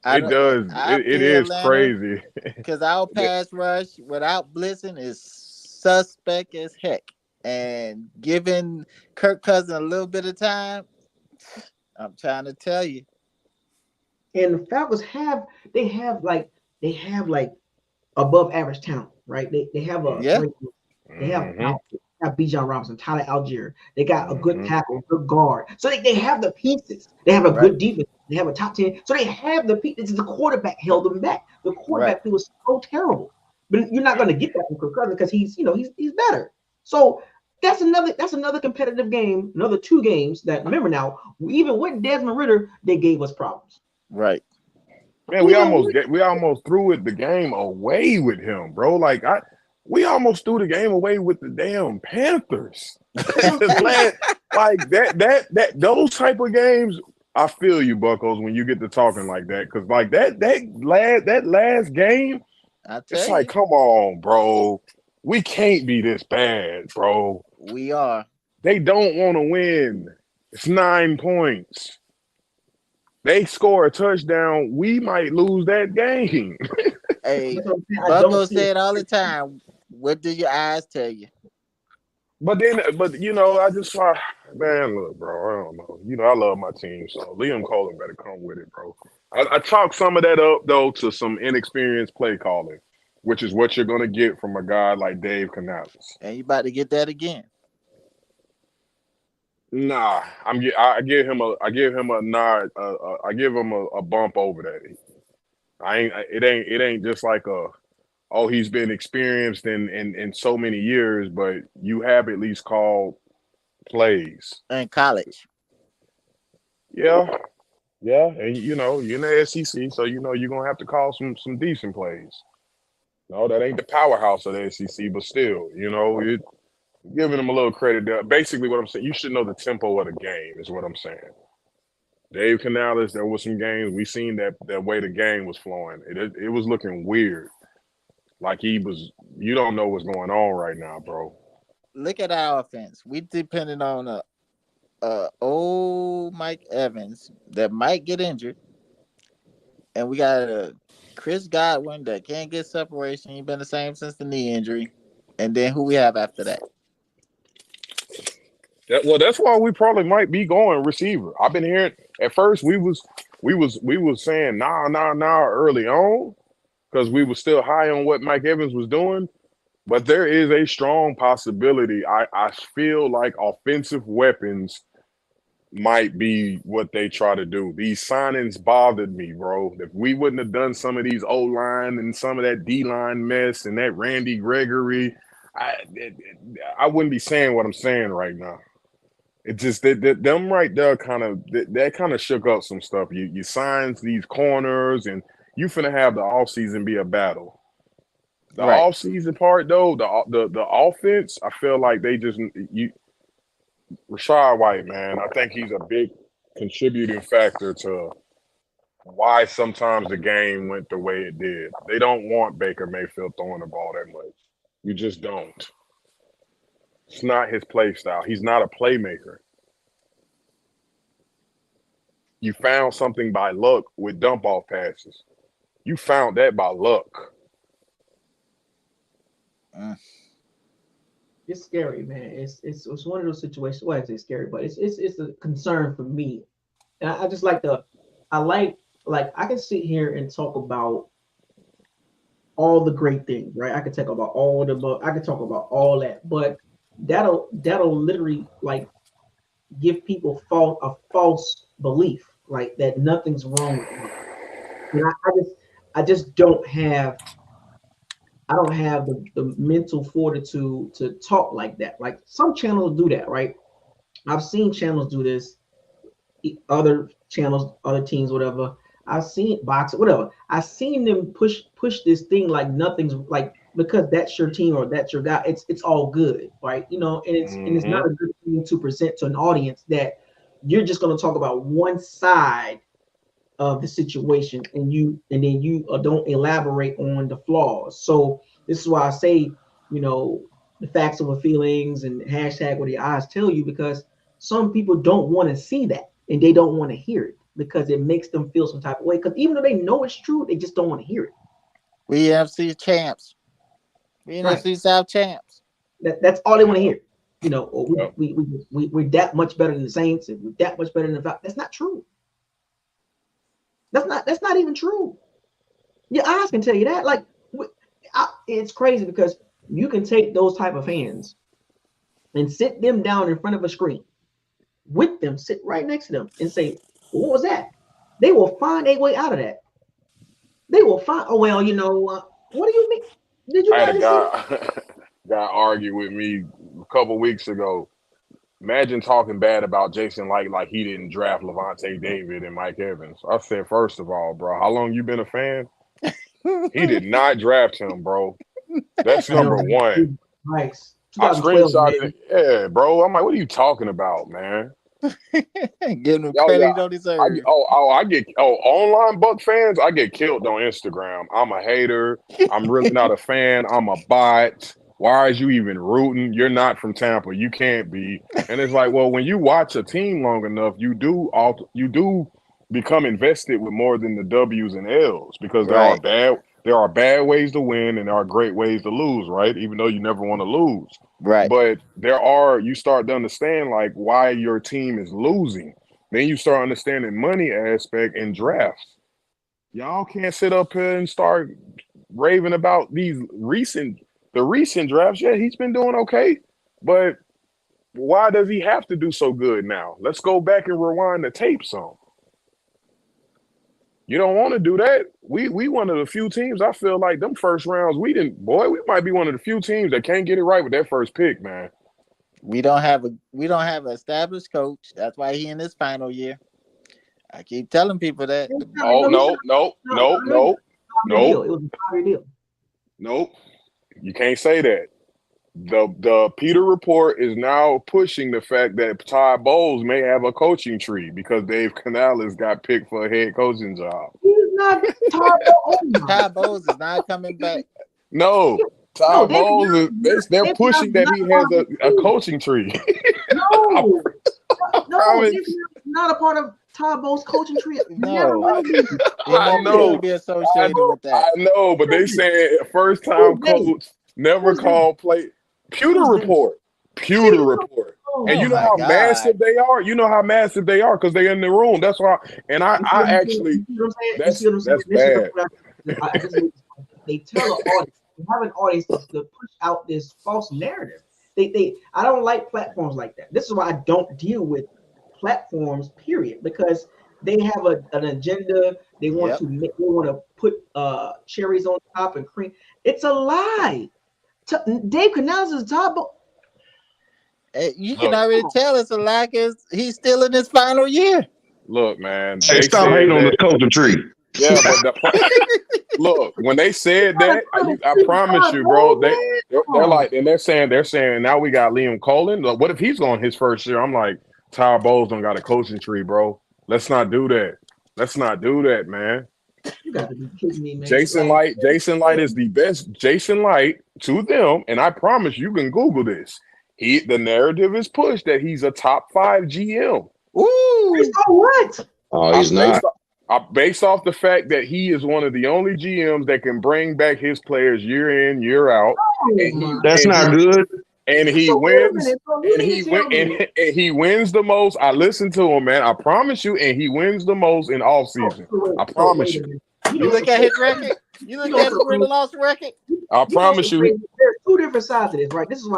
It does. It is crazy. Because our pass rush without blitzing is suspect as heck. And giving Kirk Cousins a little bit of time, I'm trying to tell you. And the Falcons have above average talent, right? They have a they have Bijan Robinson, Tyler Algier. They got a good tackle, good guard. So they have the pieces. They have a good defense. They have a top 10. So they have the pieces. The quarterback held them back. The quarterback was so terrible. But you're not going to get that from Kirk Cousins because he's better. So that's another competitive game, another 2 games that, remember now, even with Desmond Ridder, they gave us problems. Right. Man, we almost threw the game away with him, bro. Like we almost threw the game away with the damn Panthers. Like that those type of games, I feel you, Buckos, when you get to talking like that. Cause like that last game, it's like, come on, bro. We can't be this bad, bro. We are. They don't want to win. It's 9 points. They score a touchdown, we might lose that game. Hey, Bucko said all the time, what do your eyes tell you? But I just saw, man, look, bro, I don't know. I love my team, so Liam Cohen better come with it, bro. I chalk some of that up, though, to some inexperienced play calling, which is what you're going to get from a guy like Dave Canales. And you about to get that again. Nah, I give him a nod. I give him a bump over that. It ain't just like he's been experienced in so many years, but you have at least called plays in college. Yeah, and you're in the SEC, so you're gonna have to call some decent plays. No, that ain't the powerhouse of the SEC, but still, you're giving them a little credit. Basically, what I'm saying, you should know the tempo of the game, is what I'm saying. Dave Canales, there was some games we seen that way the game was flowing. It was looking weird, like you don't know what's going on right now, bro. Look at our offense. We depended on old Mike Evans that might get injured, and we got a Chris Godwin that can't get separation. He's been the same since the knee injury. And then who we have after that? That's why we probably might be going receiver. I've been hearing at first we was saying nah early on because we were still high on what Mike Evans was doing. But there is a strong possibility. I feel like offensive weapons might be what they try to do. These signings bothered me, bro. If we wouldn't have done some of these O-line and some of that D-line mess and that Randy Gregory, I wouldn't be saying what I'm saying right now. It just them right there kind of shook up some stuff. You sign these corners and you finna have the offseason be a battle. The off-season part, though, the offense, I feel like they just Rachaad White, man, I think he's a big contributing factor to why sometimes the game went the way it did. They don't want Baker Mayfield throwing the ball that much. You just don't. It's not his play style. He's not a playmaker. You found something by luck with dump off passes. You found that by luck. It's scary, man. It's one of those situations. Well, I say scary, but it's a concern for me. And I just like I can sit here and talk about all the great things, right? I could talk about I could talk about all that, but that'll literally like give people a false belief, like that nothing's wrong with me. And I just don't have the mental fortitude to talk like that. Like some channels do that, right? I've seen channels do this, other channels, other teams, whatever. I've seen box, whatever. I've seen them push this thing like nothing's like because that's your team or that's your guy. It's all good, right? You know, and it's not a good thing to present to an audience that you're just going to talk about one side of the situation and then you don't elaborate on the flaws. So this is why I say, you know, the facts over feelings and hashtag what the eyes tell you, because some people don't want to see that and they don't want to hear it because it makes them feel some type of way. Because even though they know it's true, they just don't want to hear it. We NFC champs. We NFC South champs. That's all they want to hear. You know, we're that much better than the Saints and we're that much better than the Falcons. That's not true. That's not even true. Your eyes can tell you that. Like, it's crazy because you can take those type of fans and sit them down in front of a screen with them, sit right next to them and say, what was that? They will find a way out of that. They will find, oh, well, you know, what do you mean? Did you I had a guy argue with me a couple weeks ago. Imagine talking bad about Jason Light like he didn't draft Levante David and Mike Evans. I said, first of all, bro, how long you been a fan? He did not draft him, bro. That's number one. Nice. I screenshotted it. Yeah, bro. I'm like, what are you talking about, man? Giving him credit he don't deserve. I get online Buck fans, I get killed on Instagram. I'm a hater. I'm really not a fan. I'm a bot. Why are you even rooting? You're not from Tampa. You can't be. And it's like, well, when you watch a team long enough, you do become invested with more than the W's and L's because there are bad ways to win and there are great ways to lose, right? Even though you never want to lose. Right. But you start to understand like why your team is losing. Then you start understanding money aspect and drafts. Y'all can't sit up here and start raving about the recent drafts. Yeah, he's been doing okay. But why does he have to do so good now? Let's go back and rewind the tape some. You don't want to do that. We one of the few teams I feel like them first rounds we might be one of the few teams that can't get it right with that first pick, man. We don't have an established coach. That's why he in his final year. I keep telling people that. Oh no. It was a 5-year deal. Nope. You can't say that. The Peter Report is now pushing the fact that Todd Bowles may have a coaching tree because Dave Canales got picked for a head coaching job. He's not Todd Bowles is not coming back. No, Todd Bowles they're pushing that he has a coaching tree. No, he's not a part of Todd Bowles' coaching tree. No, I know. Be associated with that. I know, but they said first time coach never called play. Pewter Report. And you know how massive they are? You know how massive they are because they're in the room. That's why. And I actually, that's bad. They tell an audience, they have an audience to push out this false narrative. I don't like platforms like that. This is why I don't deal with platforms, period, because they have an agenda. They want to put cherries on top and cream. It's a lie. Dave Canales is top. You can already tell it's a lie because he's still in his final year. Look, man. Hey, stop hating on the coaching tree. Yeah, but look, when they said that, I promise you, bro, they're like, and they're saying now we got Liam Cohen. Look, what if he's going his first year? I'm like, Todd Bowles don't got a coaching tree, bro. Let's not do that. Let's not do that, man. You got to be kidding me, man. Jason Light is the best. Jason Light to them, and I promise you can Google this. The narrative is pushed that he's a top 5 GM. Ooh. So what? Oh, he's not. Based off the fact that he is one of the only GMs that can bring back his players year in, year out. That's not good. And he So wait a wins. minute, so And he wins the most. I listened to him, man. I promise you. And he wins the most in off season. I promise you. You look at his record. You look at his win and loss record. I promise you. There's two different sides of this, right? This is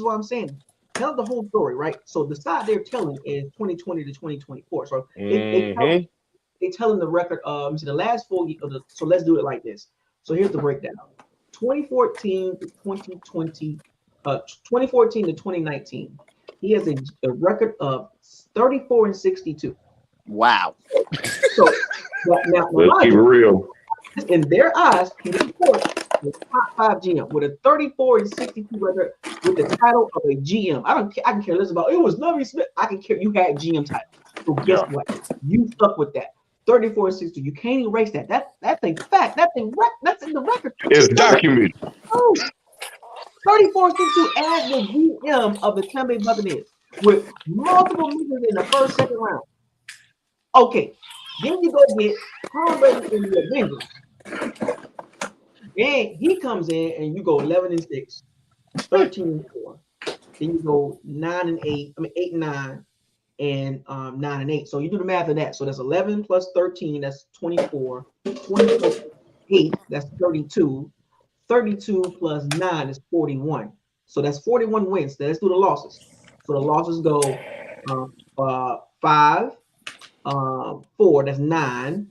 what I'm saying. Tell the whole story, right? So the side they're telling is 2020 to 2024. So they telling the record of the last 4 years. So let's do it like this. So here's the breakdown: 2014 to 2020, 2014 to 2019. He has a record of 34 and 62. Wow. So now Let's keep it real. In their eyes, he supports the top 5 GM with a 34 and 62 record with the title of a GM. I can care less about it was Lovie Smith. I can care. You had GM title. So guess what? You stuck with that. 34 and 62. You can't erase that. That thing fact. That's in the record. It's documented. Oh, 34 and 62 as the GM of the Tampa Bay Buccaneers with multiple meetings in the first, second round. Okay. Then you go get Tom Brady in the Avengers. And he comes in and you go 11 and 6, 13 and 4. Then you go 9 and 8. 8 and 9, and 9 and 8. So you do the math of that. So that's 11 plus 13. That's 24. 20 plus 8. That's 32. 32 plus 9 is 41. So that's 41 wins. Let's do the losses. So the losses go 5, 4. That's 9.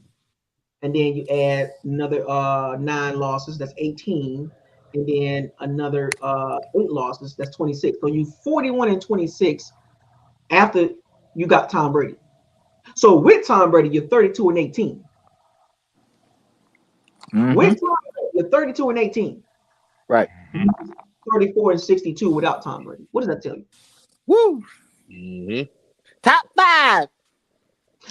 And then you add another 9 losses, that's 18, and then another 8 losses, that's 26. So you 41 and 26 after you got Tom Brady. So with Tom Brady, you're 32 and 18. With Tom Brady, you're 32 and 18. Right. 34 and 62 without Tom Brady. What does that tell you? Woo. Top 5.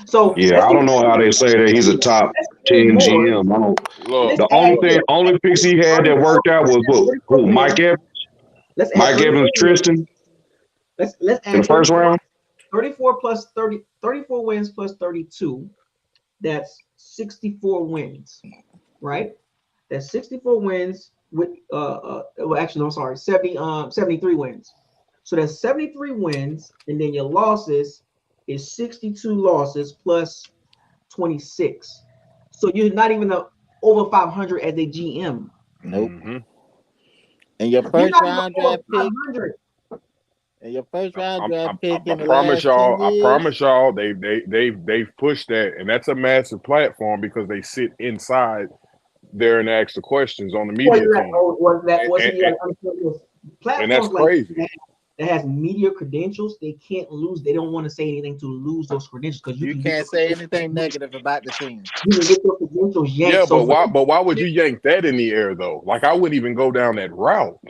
So yeah, I don't know how they say that he's a top 10 GM. The only picks he had that worked out was who? Mike Evans. Mike Evans, Tristan. Let's add in the first round. 34 plus 30, 34 wins plus 32. That's 64 wins, right? That's 64 wins with well, actually, no, sorry, 73 wins. So that's 73 wins, and then your losses is 62 losses plus 26. So you're not even over 500 as a GM. Nope. And your first round draft pick. And your first round draft pick in the last 10 years. I promise y'all, they've pushed that, and that's a massive platform because they sit inside there and ask the questions on the media team. And that's crazy. That has media credentials, they can't lose. They don't want to say anything to lose those credentials because you can't say anything negative about the team. You can get those credentials yanked. Yeah, but why would you yank that in the air though? Like I wouldn't even go down that route.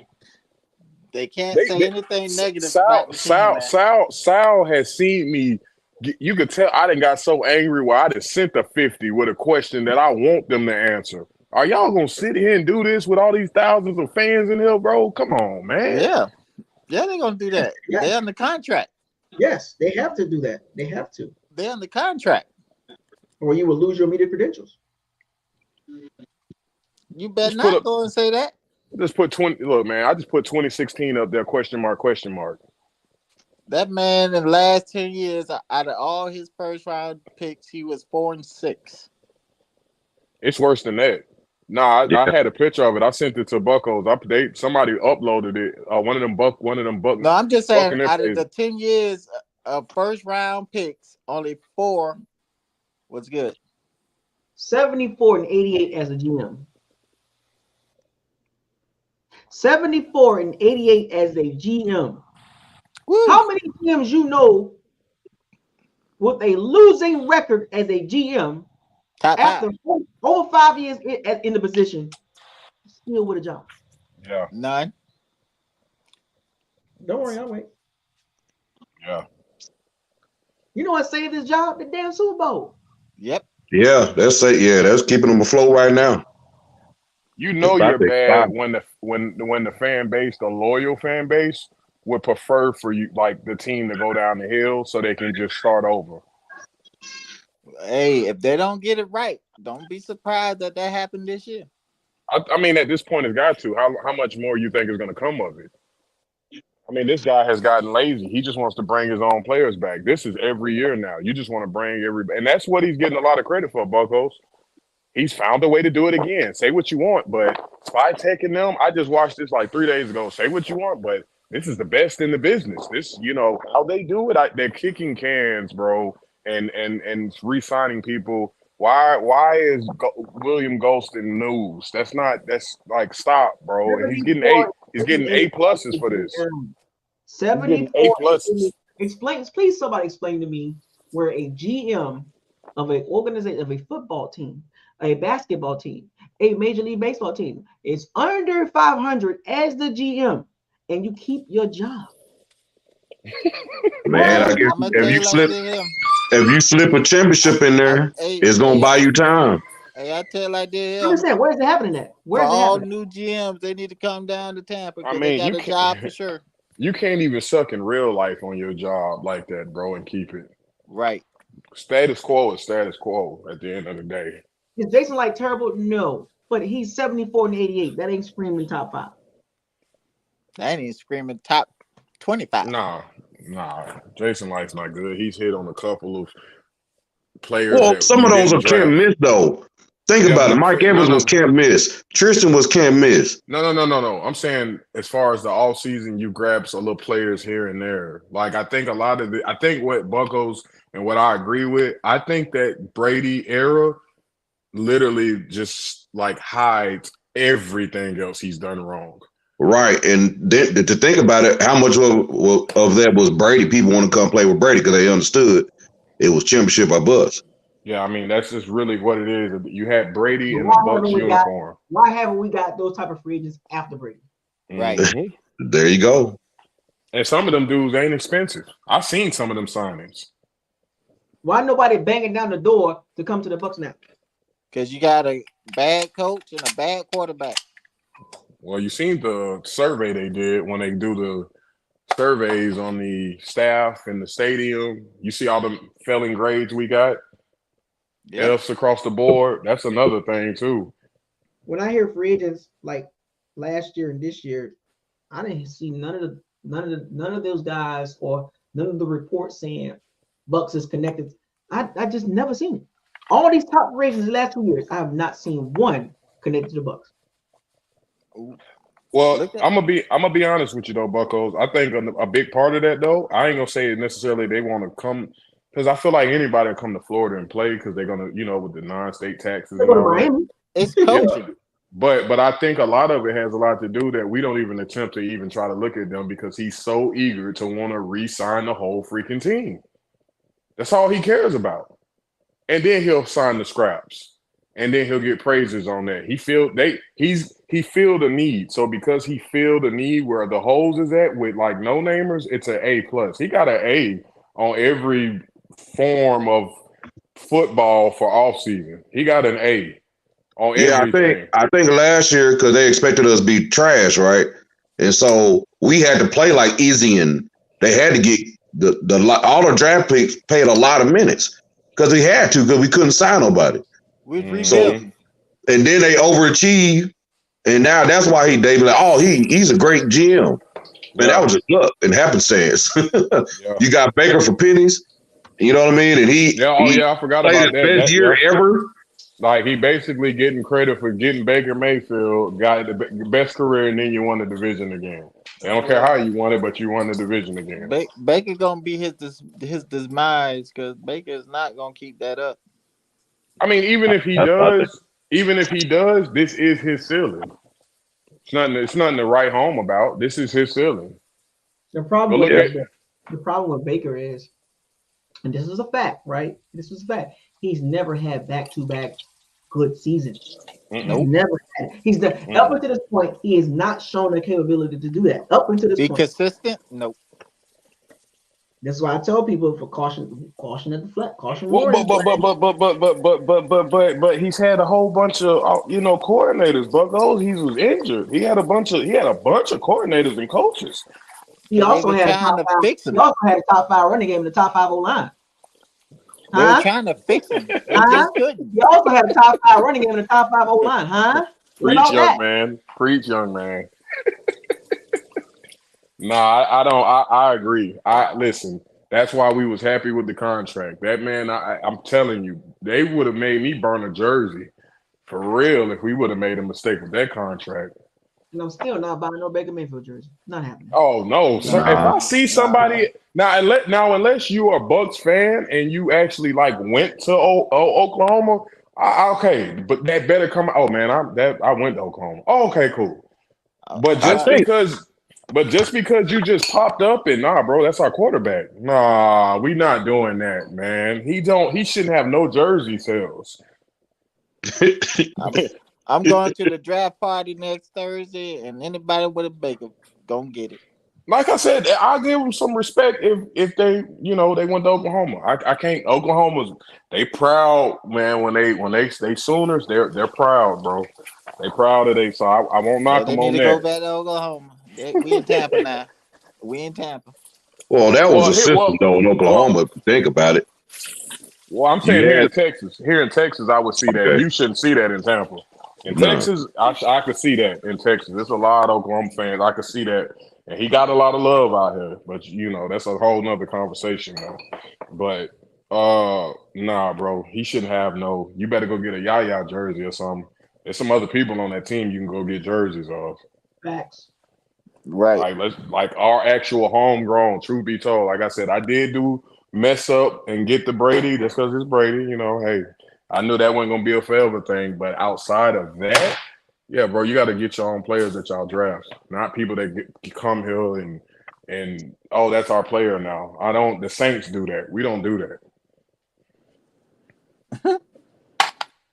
They can't say anything negative about the team. Sal has seen me. You could tell I done got so angry where I just sent a 50 with a question that I want them to answer. Are y'all gonna sit here and do this with all these thousands of fans in here, bro? Come on, man. Yeah, they're gonna do that. Yeah. They're under contract. Yes, they have to do that. They have to. They're under contract. Or you will lose your media credentials. You better not go and say that. Just put 20. Look, man, I just put 2016 up there. Question mark. That man in the last 10 years, out of all his first round picks, he was 4 and 6. It's worse than that. Nah, I had a picture of it. I sent it to Bucos. Somebody uploaded it. One of them Bucks. No, I'm just saying, out of the 10 years of first round picks, only 4 was good. 74 and 88 as a GM. 74 and 88 as a GM. Woo. How many GMs you know with a losing record as a GM after over 5 years in the position, still with a job? Yeah. None. Don't worry, I'll wait. Yeah. You know what saved his job? The damn Super Bowl. Yep. Yeah, that's keeping them afloat right now. You know you're bad when the fan base, the loyal fan base, would prefer for you, like the team, to go down the hill so they can just start over? Hey, if they don't get it right, don't be surprised that happened this year. I mean, at this point, it's got to. How much more you think is going to come of it? I mean, this guy has gotten lazy. He just wants to bring his own players back. This is every year now. You just want to bring everybody, and that's what he's getting a lot of credit for, Buccos. He's found a way to do it again. Say what you want, but Spytek and them, I just watched this like 3 days ago. Say what you want, but this is the best in the business. This, how they do it. They're kicking cans, bro, and re-signing people. Why is William Golston news? That's like, stop, bro. And he's getting A pluses for this. 74. A+. Explain, please. Somebody explain to me where a GM of an organization, of a football team, a basketball team, a Major League Baseball team is under 500 as the GM, and you keep your job. Man, I guess if you slip a championship in there, it's gonna buy you time. Hey, I tell like this. I understand. Where's it happening at? Where's for it all happening? new GMs, they need to come down to Tampa because I mean, they got a job for sure. You can't even suck in real life on your job like that, bro, and keep it. Right. Status quo is status quo at the end of the day. Is Jason Light terrible? No. But he's 74 and 88. That ain't screaming top 5. That ain't screaming top 25. Nah. Jason Light's not good. He's hit on a couple of players. Well, some of those are can't miss, though. Think about it. Mike Evans was can't miss. Tristan was can't miss. No. I'm saying as far as the offseason, you grab some little players here and there. Like, I think I think what Buccos and what I agree with, I think that Brady era literally just like hides everything else he's done wrong. Right. And then, to think about it, how much of that was Brady? People want to come play with Brady because they understood it was championship or bust. Yeah, I mean, that's just really what it is. You had Brady in the Bucs uniform. Why haven't we got those type of free agents after Brady? Right. Mm-hmm. There you go. And some of them dudes ain't expensive. I've seen some of them signings. Why nobody banging down the door to come to the Bucs now? Because you got a bad coach and a bad quarterback. Well, you seen the survey they did when they do the surveys on the staff in the stadium. You see all the failing grades we got? Yep. F's across the board. That's another thing, too. When I hear free agents like last year and this year, I didn't see none of those guys or none of the reports saying Bucs is connected. I just never seen it. All these top free agents the last 2 years, I have not seen one connected to the Bucs. Well, I'm gonna be honest with you though, Buccos. I think a big part of that though, I ain't gonna say necessarily they want to come, because I feel like anybody will come to Florida and play because they're gonna, with the non-state taxes and all that. It's coaching. Yeah. But I think a lot of it has a lot to do that we don't even attempt to even try to look at them because he's so eager to want to re-sign the whole freaking team. That's all he cares about. And then he'll sign the scraps. And then he'll get praises on that. He feel the need. So because he feel the need where the holes is at with like no namers, it's an A+. He got an A on every form of football for offseason. He got an A on everything. I think last year, because they expected us to be trash, right? And so we had to play like easy, and they had to get all the draft picks paid a lot of minutes because we had to, because we couldn't sign nobody. So, and then they overachieved, and now that's why he's a great GM. Man, that was just luck and happenstance. You got Baker for pennies, you know what I mean? And I forgot about that. Best year ever. Like, he basically getting credit for getting Baker Mayfield, got the best career, and then you won the division again. They don't care how you won it, but you won the division again. Baker gonna be his demise because Baker is not gonna keep that up. I mean, even if he does, this is his ceiling. It's nothing to write home about. This is his ceiling. The problem with Baker is, and this is a fact, right? This is a fact. He's never had back-to-back good seasons. Nope. He's never had. Up until this point, he has not shown the capability to do that. Up until this point, be consistent. Nope. That's why I tell people for caution at the flat, caution. Well, but he's had a whole bunch of coordinators. Buccos, he was injured. He had a bunch of coordinators and coaches. He also were had a trying top to five. fix He him. also had a top 5 running game and a top 5 O line. They were Huh? trying to fix him. They Huh? just couldn't. He also had a top 5 running game and a top 5 O line. Huh? What Preach, about young that? man. Preach, young man. Nah, I don't. I agree. I listen. That's why we was happy with the contract. That man, I'm telling you, they would have made me burn a jersey for real if we would have made a mistake with that contract. And I'm still not buying no Baker Mayfield jersey. Not happening. Oh no, sir! If Nah, I see somebody unless you are a Bucs fan and you actually like went to Oklahoma, okay, but that better come. Oh man, I went to Oklahoma. Oh, okay, cool. But I just think because, you just popped up and bro, that's our quarterback. Nah, we not doing that, man. He shouldn't have no jersey sales. I'm going to the draft party next Thursday, and anybody with a Baker gonna get it. Like I said, I'll give them some respect if they they went to Oklahoma. I can't. Oklahoma's they proud, man. When they Sooners, they're proud, bro. They proud of they. So I won't Yeah, knock they them need on to go that. back to Oklahoma. We in Tampa now. We in Tampa. well, that was Well, a system though in Oklahoma. If you think about it, I'm saying you here in had Texas. Here in Texas, I would see that. okay, You shouldn't see that in Tampa. In no, Texas, I could see that in Texas. There's a lot of Oklahoma fans. I could see that. And he got a lot of love out here. But, that's a whole nother conversation, though. But, nah, bro. He shouldn't have no. You better go get a Yaya jersey or something. There's some other people on that team you can go get jerseys of. Facts. Right. Like our actual homegrown, truth be told. Like I said, I did mess up and get the Brady. That's because it's Brady. Hey, I knew that wasn't gonna be a forever thing. But outside of that, yeah, bro, you got to get your own players that y'all draft, not people that come here and oh, that's our player now. The Saints do that. We don't do that.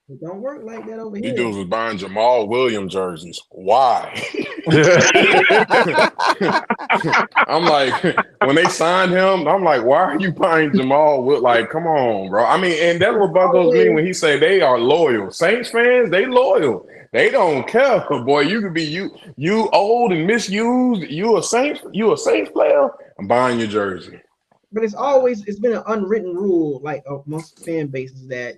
It don't work like that over These here. dudes was buying Jamal Williams jerseys. Why? I'm like, when they signed him, I'm like, why are you buying Jamal? Like, come on, bro. I mean, and that's what Bucos mean when he say they are loyal. Saints fans, they loyal. They don't care, boy. You could be you old and misused. You a Saints player. I'm buying your jersey. But it's been an unwritten rule, like most fan bases, that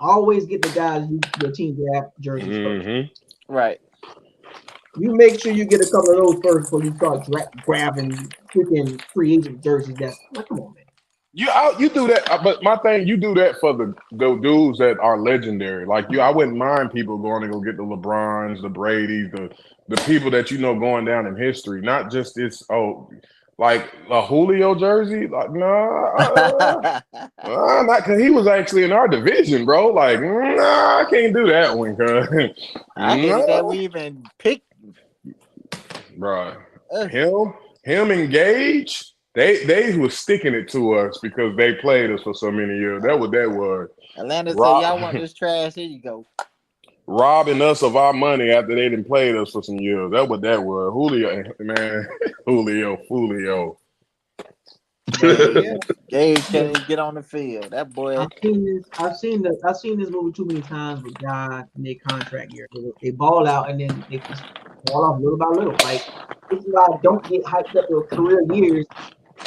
always get the guys your team draft jerseys first. Right. You make sure you get a couple of those first before you start grabbing freaking free agent jerseys. That's like, come on, man. You do that, but my thing, you do that for the dudes that are legendary. Like I wouldn't mind people going to go get the LeBrons, the Bradys, the people that going down in history, not just this like a Julio jersey. Like not because he was actually in our division, bro. Like I can't do that one, cuz I hate that we even picked, bro. Him and Gage. They was sticking it to us because they played us for so many years. That what that was. Atlanta said, y'all want this trash? Here you go. Robbing us of our money after they didn't play us for some years. That what that was. Julio, man. Julio. Yeah. Gage can't even get on the field. That boy. I've seen this movie too many times with guys in their contract year. They ball out and then they just fall off little by little. Like this is why I don't get hyped up for career years.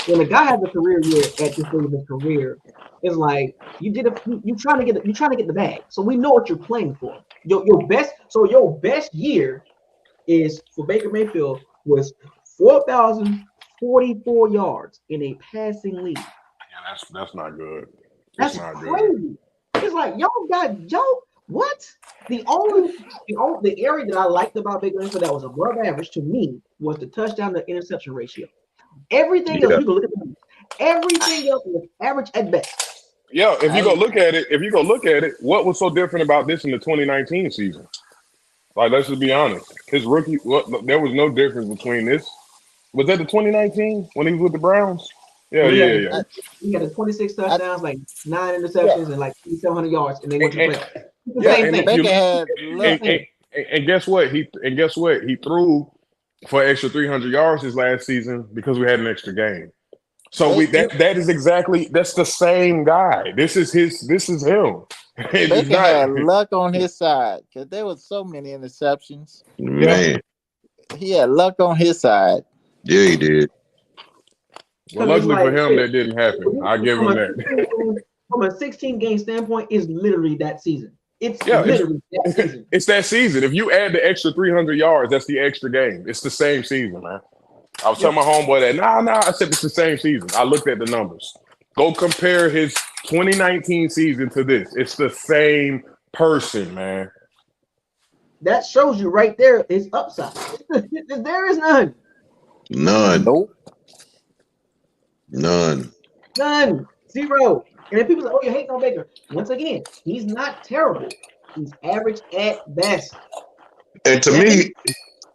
When a guy has a career year at this stage of his career, it's like you're trying to get the bag. So we know what you're playing for. Your best year is for Baker Mayfield was 4,044 yards in a passing league. Yeah, that's not good. That's not crazy. Good. It's like what? The area that I liked about Baker Mayfield that was above average to me was the touchdown to interception ratio. Everything else, you can look at everything else was average at best. Yeah, if you go look at it, what was so different about this in the 2019 season? Like, let's just be honest. His rookie, there was no difference between this. Was that the 2019 when he was with the Browns? Yeah. He had 26 touchdowns, like 9 interceptions, and like 700 yards, and they went to the playoffs. And guess what? He threw for extra 300 yards his last season because we had an extra game. So that's the same guy. This is him. Baker had luck on his side because there was so many interceptions. Man. he had luck on his side. Yeah, he did. Well, 'Cause it's luckily for like, him, that didn't happen. I give him that. From a 16-game standpoint, it's literally that season. It's Yeah, literally that season. it's that season. If you add the extra 300 yards, that's the extra game. It's the same season, man. I was telling my homeboy that. Nah. I said it's the same season. I looked at the numbers. Go compare his 2019 season to this. It's the same person, man. That shows you right there is upside. There is none. None. Nope. None. None. Zero. And then people say, oh, you hate on Baker. Once again, he's not terrible. He's average at best. And to me,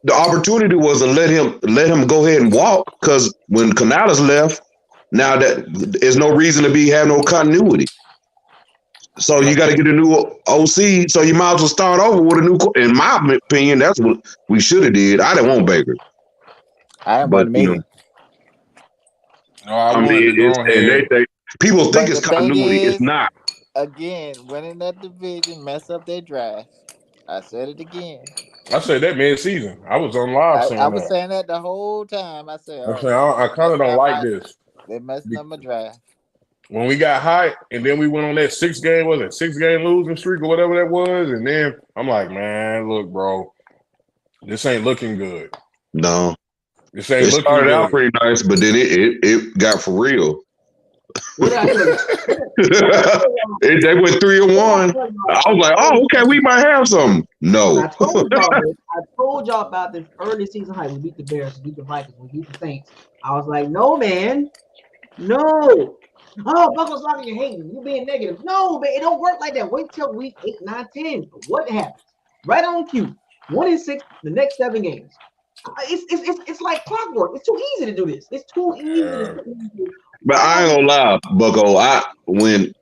the opportunity was to let him go ahead and walk, because when Canales left, now that there's no reason to have no continuity. So you got to get a new OC. So you might as well start over with a new. In my opinion, that's what we should have did. I didn't want Baker. I didn't want me. No, I wanted to go ahead. People think But it's the thing continuity. is, It's not. Again, winning that division mess up their draft. I said it again. I said that mid-season. I was on live saying I was that. saying that the whole time. I said, I'm saying I kind of don't like this. They messed up my draft. When we got hot, and then we went on that 6-game losing streak or whatever that was, and then I'm like, man, look, bro, this ain't looking good. No. This ain't looking good. It started out pretty nice, but then it got for real. What I They went 3-1. I was like, oh, okay, we might have some. No. I told y'all about this early season hype. We beat the Bears, we beat the Vikings, we beat the Saints. I was like, no, man. No. Oh, BucosLocker, you're hating. You're being negative. No, man, it don't work like that. Wait till week 8, 9, 10. What happens? Right on cue. 1-6, the next 7 games. It's like clockwork. It's too easy to do this. It's too easy to do. But I ain't gonna lie, Bucko. When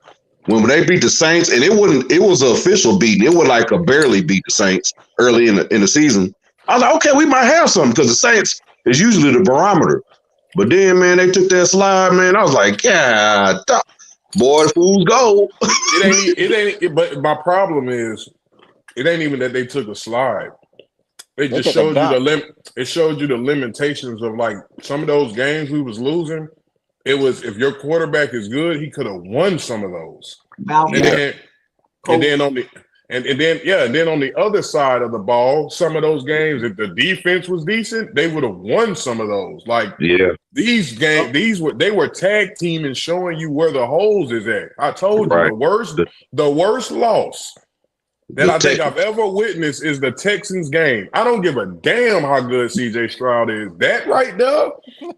they beat the Saints, and it was an official beating. It was like a barely beat the Saints early in the season. I was like, okay, we might have something, because the Saints is usually the barometer. But then, man, they took that slide, man. I was like, yeah, boy, fools go. But my problem is, it ain't even that they took a slide. It just showed you it showed you the limitations of, like, some of those games we was losing. It was, if your quarterback is good, he could have won some of those. And then on the other side of the ball, some of those games, if the defense was decent, they would have won some of those. Like, these games, they were tag teaming, showing you where the holes is at. I told you the worst loss that I think I've ever witnessed is the Texans game. I don't give a damn how good CJ Stroud is. That right there?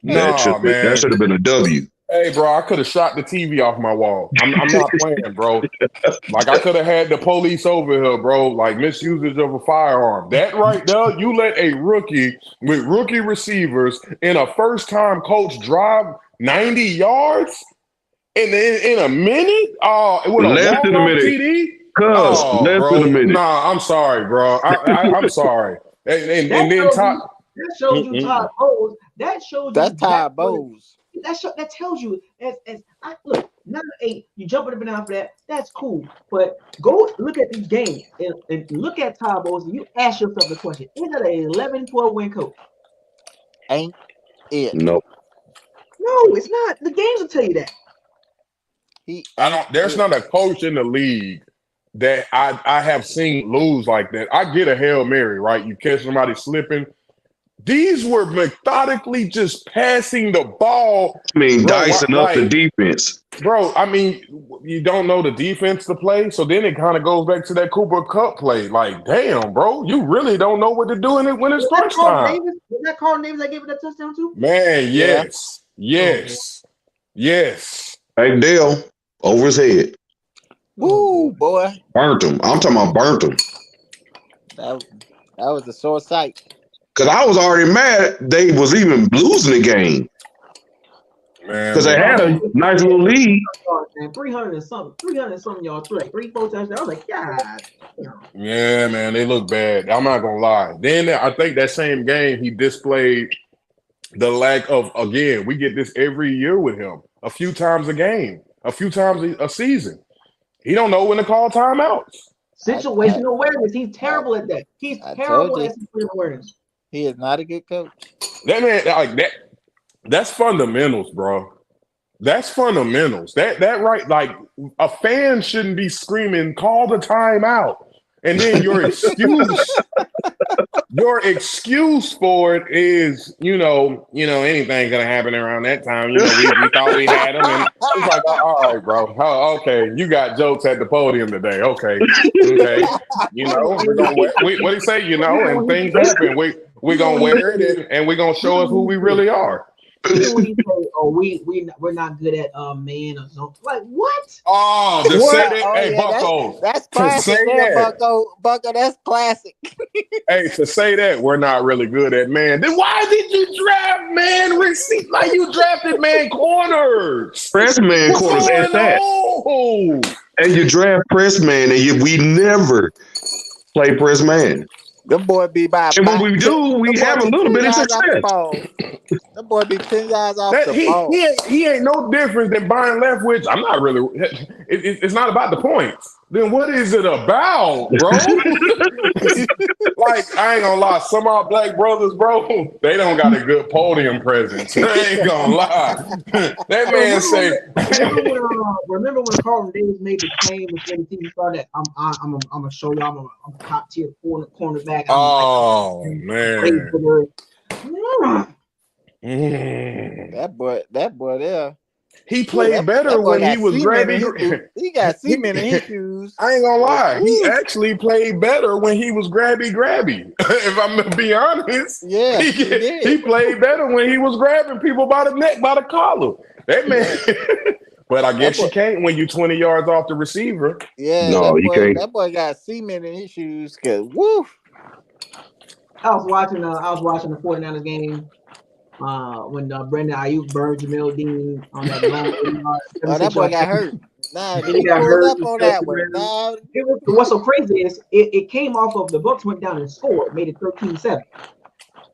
That should have been a W. Hey, bro, I could have shot the TV off my wall. I'm not playing, bro. Like, I could have had the police over here, bro. Like, misusage of a firearm. That right there, you let a rookie with rookie receivers in a first-time coach drive 90 yards in a minute? Oh, with a less than a minute. TD? Less than a minute. Nah, I'm sorry, bro. I'm sorry. And then Todd. That shows you Todd Bowles. That shows that's Todd Bowles. That tells you look, 9-8, you jumping up and down for that. That's cool. But go look at these games and look at Todd Bowles, and you ask yourself the question: is that an 11-12 win coach? Ain't it? Nope. No, it's not. The games will tell you that. There's not a coach in the league that I have seen lose like that. I get a Hail Mary, right? You catch somebody slipping. These were methodically just passing the ball. I mean, dicing up the defense. Bro, I mean, you don't know the defense to play, so then it kind of goes back to that Cooper Kupp play. Like, damn, bro, you really don't know what to do in it when it's crunch time. Was that Carl Davis that gave it that touchdown too? Man, yes. Hey, Dale, over his head. Woo, boy. Burnt him. I'm talking about burnt him. That was a sore sight. Because I was already mad they was even losing the game. Because they had a nice little lead. 300 and something yards, 3-4 touchdowns. I was like, God. Yeah, man, they look bad. I'm not gonna lie. Then I think that same game he displayed the lack of, again, we get this every year with him. A few times a game, a few times a season. He don't know when to call timeouts. Situational awareness. He's terrible at that. He's terrible at situational awareness. He is not a good coach. That man, like that. That's fundamentals, bro. That's fundamentals. That right, like a fan shouldn't be screaming, "Call the timeout," and then your excuse for it is, anything's gonna happen around that time. We thought we had him, and it's like, all right, bro. Oh, okay, you got jokes at the podium today. Okay. We're gonna what do you say? And things happen. We're gonna wear it, and we're gonna show us who we really are. When you say, "Oh, we're not good at man or something," like what? Oh, just What? say that, Oh, hey, yeah, Bucko. That's classic, say there, that. Bucko. That's classic. Hey, to say that we're not really good at man, then why did you draft man receipt like you drafted man corners? Press man What's corners going at that. on? And you draft press man, and we never play press man. Them boy be by. And when we do, we have a little bit of success. Them boy be 10 yards off the ball. He ain't no different than Brian Leftwich. I'm not really. It's not about the points. Then what is it about, bro? Like, I ain't gonna lie, some of our black brothers, bro, they don't got a good podium presence. I ain't gonna lie. That man say. Remember when Carlton Davis made the claim before the season started? I'm gonna show y'all I'm a top tier cornerback. Oh man. That boy there. He played better when he was grabby. He got cement in his shoes. I ain't gonna lie. He actually played better when he was grabby. If I'm gonna be honest. Yeah, he played better when he was grabbing people by the neck, by the collar. That man. But I guess you can't when you're 20 yards off the receiver. Yeah, no, you can't. That boy got cement in his shoes. Cause woo. I was watching the 49ers game. When Brandon Ayuk burned Jamel Dean on that long that boy got hurt. Nah, he got hurt up on that one. Nah. What's so crazy is it came off of the Bucs went down and scored, made it 13-7.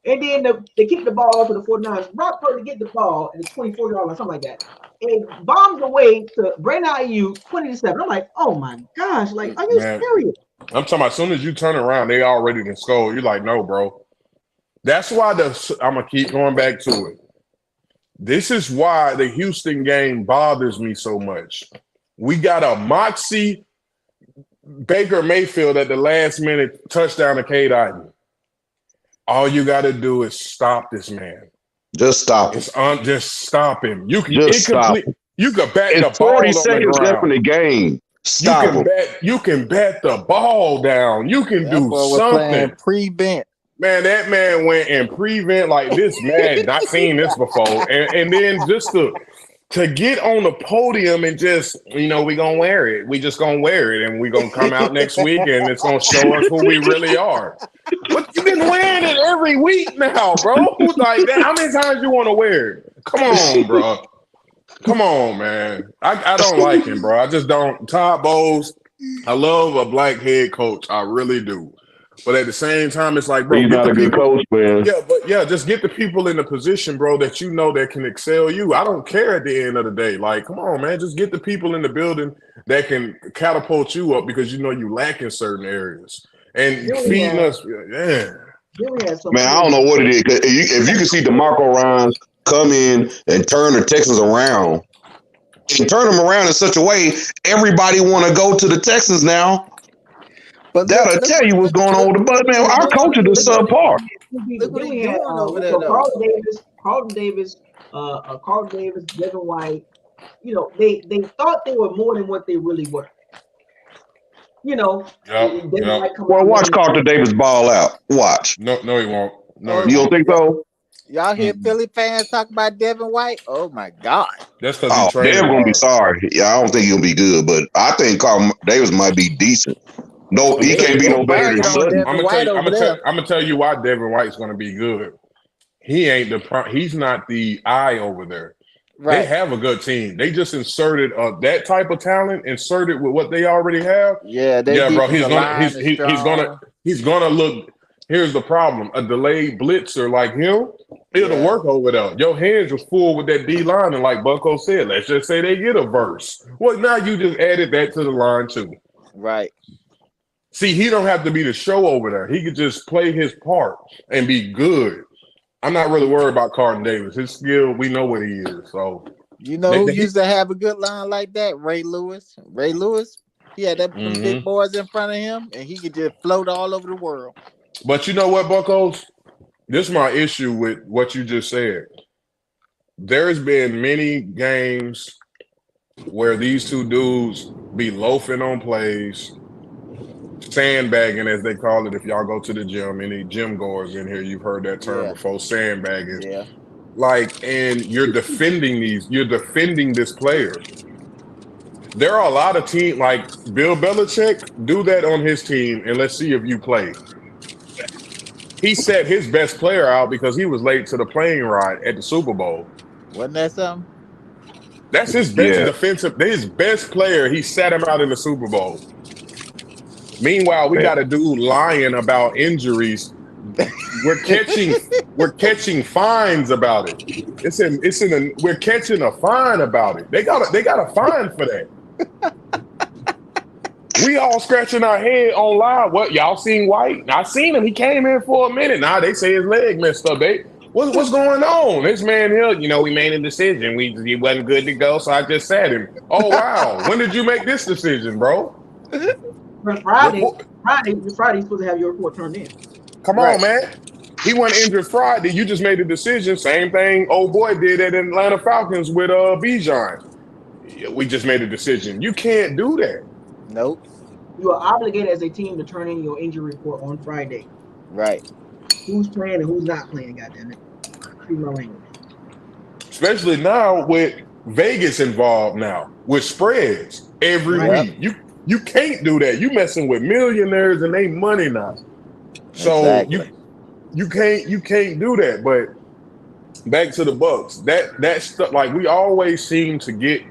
And then they kicked the ball off to the 49ers. Brock Purdy get the ball and it's 24 yards or something like that. It bombs away to Brandon Ayuk 20-7. I'm like, oh my gosh, like, are you serious? I'm talking about as soon as you turn around, they already can score. You're like, no, bro. That's why I'm going to keep going back to it. This is why the Houston game bothers me so much. We got a moxie Baker Mayfield at the last minute touchdown to Cade Otton. All you got to do is stop this man. Just stop him. Just stop him. You can stop him. You can bat it's the ball 40 on seconds the ground. left in the game. Stop him. You can bat the ball down. You can do something. Prevent. Man, that man went and prevent like this man. Not seen this before. And then just to get on the podium and just, we gonna wear it. We just gonna wear it, and we gonna come out next week, and it's gonna show us who we really are. But you've been wearing it every week now, bro. Like that. How many times you want to wear it? Come on, bro. Come on, man. I don't like him, bro. I just don't. Todd Bowles, I love a black head coach. I really do. But at the same time, it's like, bro, he's not a good coach, man. Yeah, just get the people in the position, bro, that that can excel you. I don't care at the end of the day. Like, come on, man, just get the people in the building that can catapult you up because you lack in certain areas. And feeding us, man, I don't know what it is. If you can see DeMarco Ryans come in and turn the Texans around, and turn them around in such a way, everybody want to go to the Texans now. But that'll tell you what's going on with the Bucs, man. Our coaches are subpar. Look what he's doing over there, Carlton Davis, Devin White. They thought they were more than what they really were. Well, watch Carlton Davis ball out. Watch. No, he won't. No, you don't think so? Y'all hear Philly fans talk about Devin White? Oh my God! That's because Devin gonna be sorry. Yeah, I don't think he'll be good, but I think Carlton Davis might be decent. No, he can't be no better than Sutton. I'm gonna tell you why Devin White's gonna be good. He's not the eye over there. Right. They have a good team. They just inserted that type of talent, inserted with what they already have. Yeah, bro. He's gonna look. Here's the problem: a delayed blitzer like him, it'll work over there. Your hands was full with that D line, and like Bucko said, let's just say they get a verse. Well, now you just added that to the line too. Right. See, he don't have to be the show over there. He could just play his part and be good. I'm not really worried about Carlton Davis. His skill, we know what he is. So You know who used to have a good line like that? Ray Lewis. Ray Lewis, he had them big boys in front of him, and he could just float all over the world. But you know what, Buccos? This is my issue with what you just said. There's been many games where these two dudes be loafing on plays, sandbagging, as they call it. If y'all go to the gym, any gym goers in here, you've heard that term before, sandbagging. Yeah. Like, and you're defending this player. There are a lot of teams, like Bill Belichick, do that on his team, and let's see if you play. He set his best player out because he was late to the plane ride at the Super Bowl. Wasn't that something? That's his best defensive. His best player. He sat him out in the Super Bowl. Meanwhile, we got a dude lying about injuries. We're catching fines about it. We're catching a fine about it. They got a fine for that. We all scratching our head on live. What, y'all seen White? I seen him. He came in for a minute. Now they say his leg messed up. What's going on? This man here, we made a decision. He wasn't good to go, so I just sat him. Oh wow. When did you make this decision, bro? Friday, you're supposed to have your report turned in. Come on, man. He wasn't injured Friday. You just made a decision. Same thing old boy did at Atlanta Falcons with Bijan. We just made a decision. You can't do that. Nope. You are obligated as a team to turn in your injury report on Friday. Right. Who's playing and who's not playing, goddammit. Excuse my language. Especially now with Vegas involved now with spreads every week. You can't do that. You messing with millionaires and they money now. So you can't do that. But back to the Bucs. That stuff, like, we always seem to get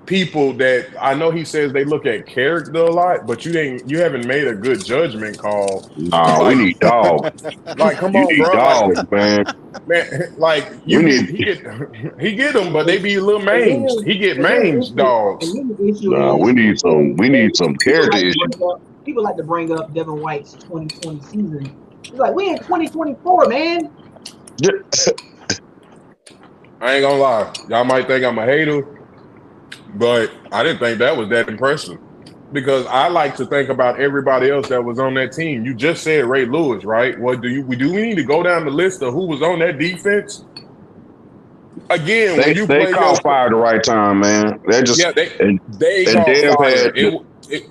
people that, I know he says they look at character a lot, but you haven't made a good judgment call. Nah, we need dogs. Like, come on, bro. Dogs, man. Like he get them, but they be a little mange. He get mange dogs. Nah, we need some character issues. People like to bring up Devin White's 2020 season. He's like, we in 2024, man. I ain't gonna lie. Y'all might think I'm a hater, but I didn't think that was that impressive, because I like to think about everybody else that was on that team. You just said Ray Lewis, right? What we need to go down the list of who was on that defense? Again, when you they called fire at the right time, man. They called fire.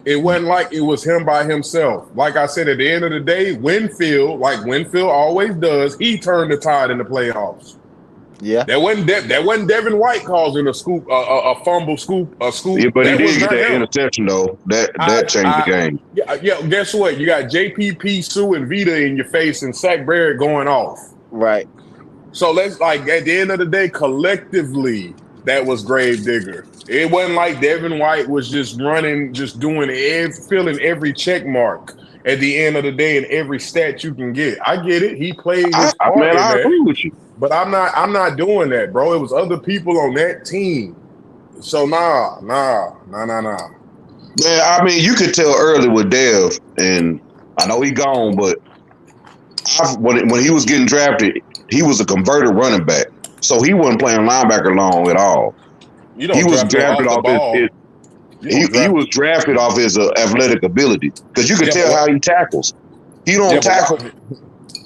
It wasn't like it was him by himself. Like I said, at the end of the day, Winfield, like Winfield always does, he turned the tide in the playoffs. Yeah, that wasn't Devin White causing a scoop, a fumble, a scoop. Yeah, but he did get that interception though. That changed the game. Yeah. Guess what? You got JPP, Sue, and Vita in your face, and Zach Barrett going off. Right. So let's, like, at the end of the day, collectively, that was Gravedigger. It wasn't like Devin White was just running, just doing filling every check mark at the end of the day and every stat you can get. I get it. He played his part. Man, I agree with you. But I'm not doing that, bro. It was other people on that team. So nah. Man, I mean, you could tell early with Dev, and I know he gone, but when he was getting drafted, he was a converted running back. So he wasn't playing linebacker long at all. He was drafted off was drafted off his athletic ability, because you can tell how he tackles. He don't tackle.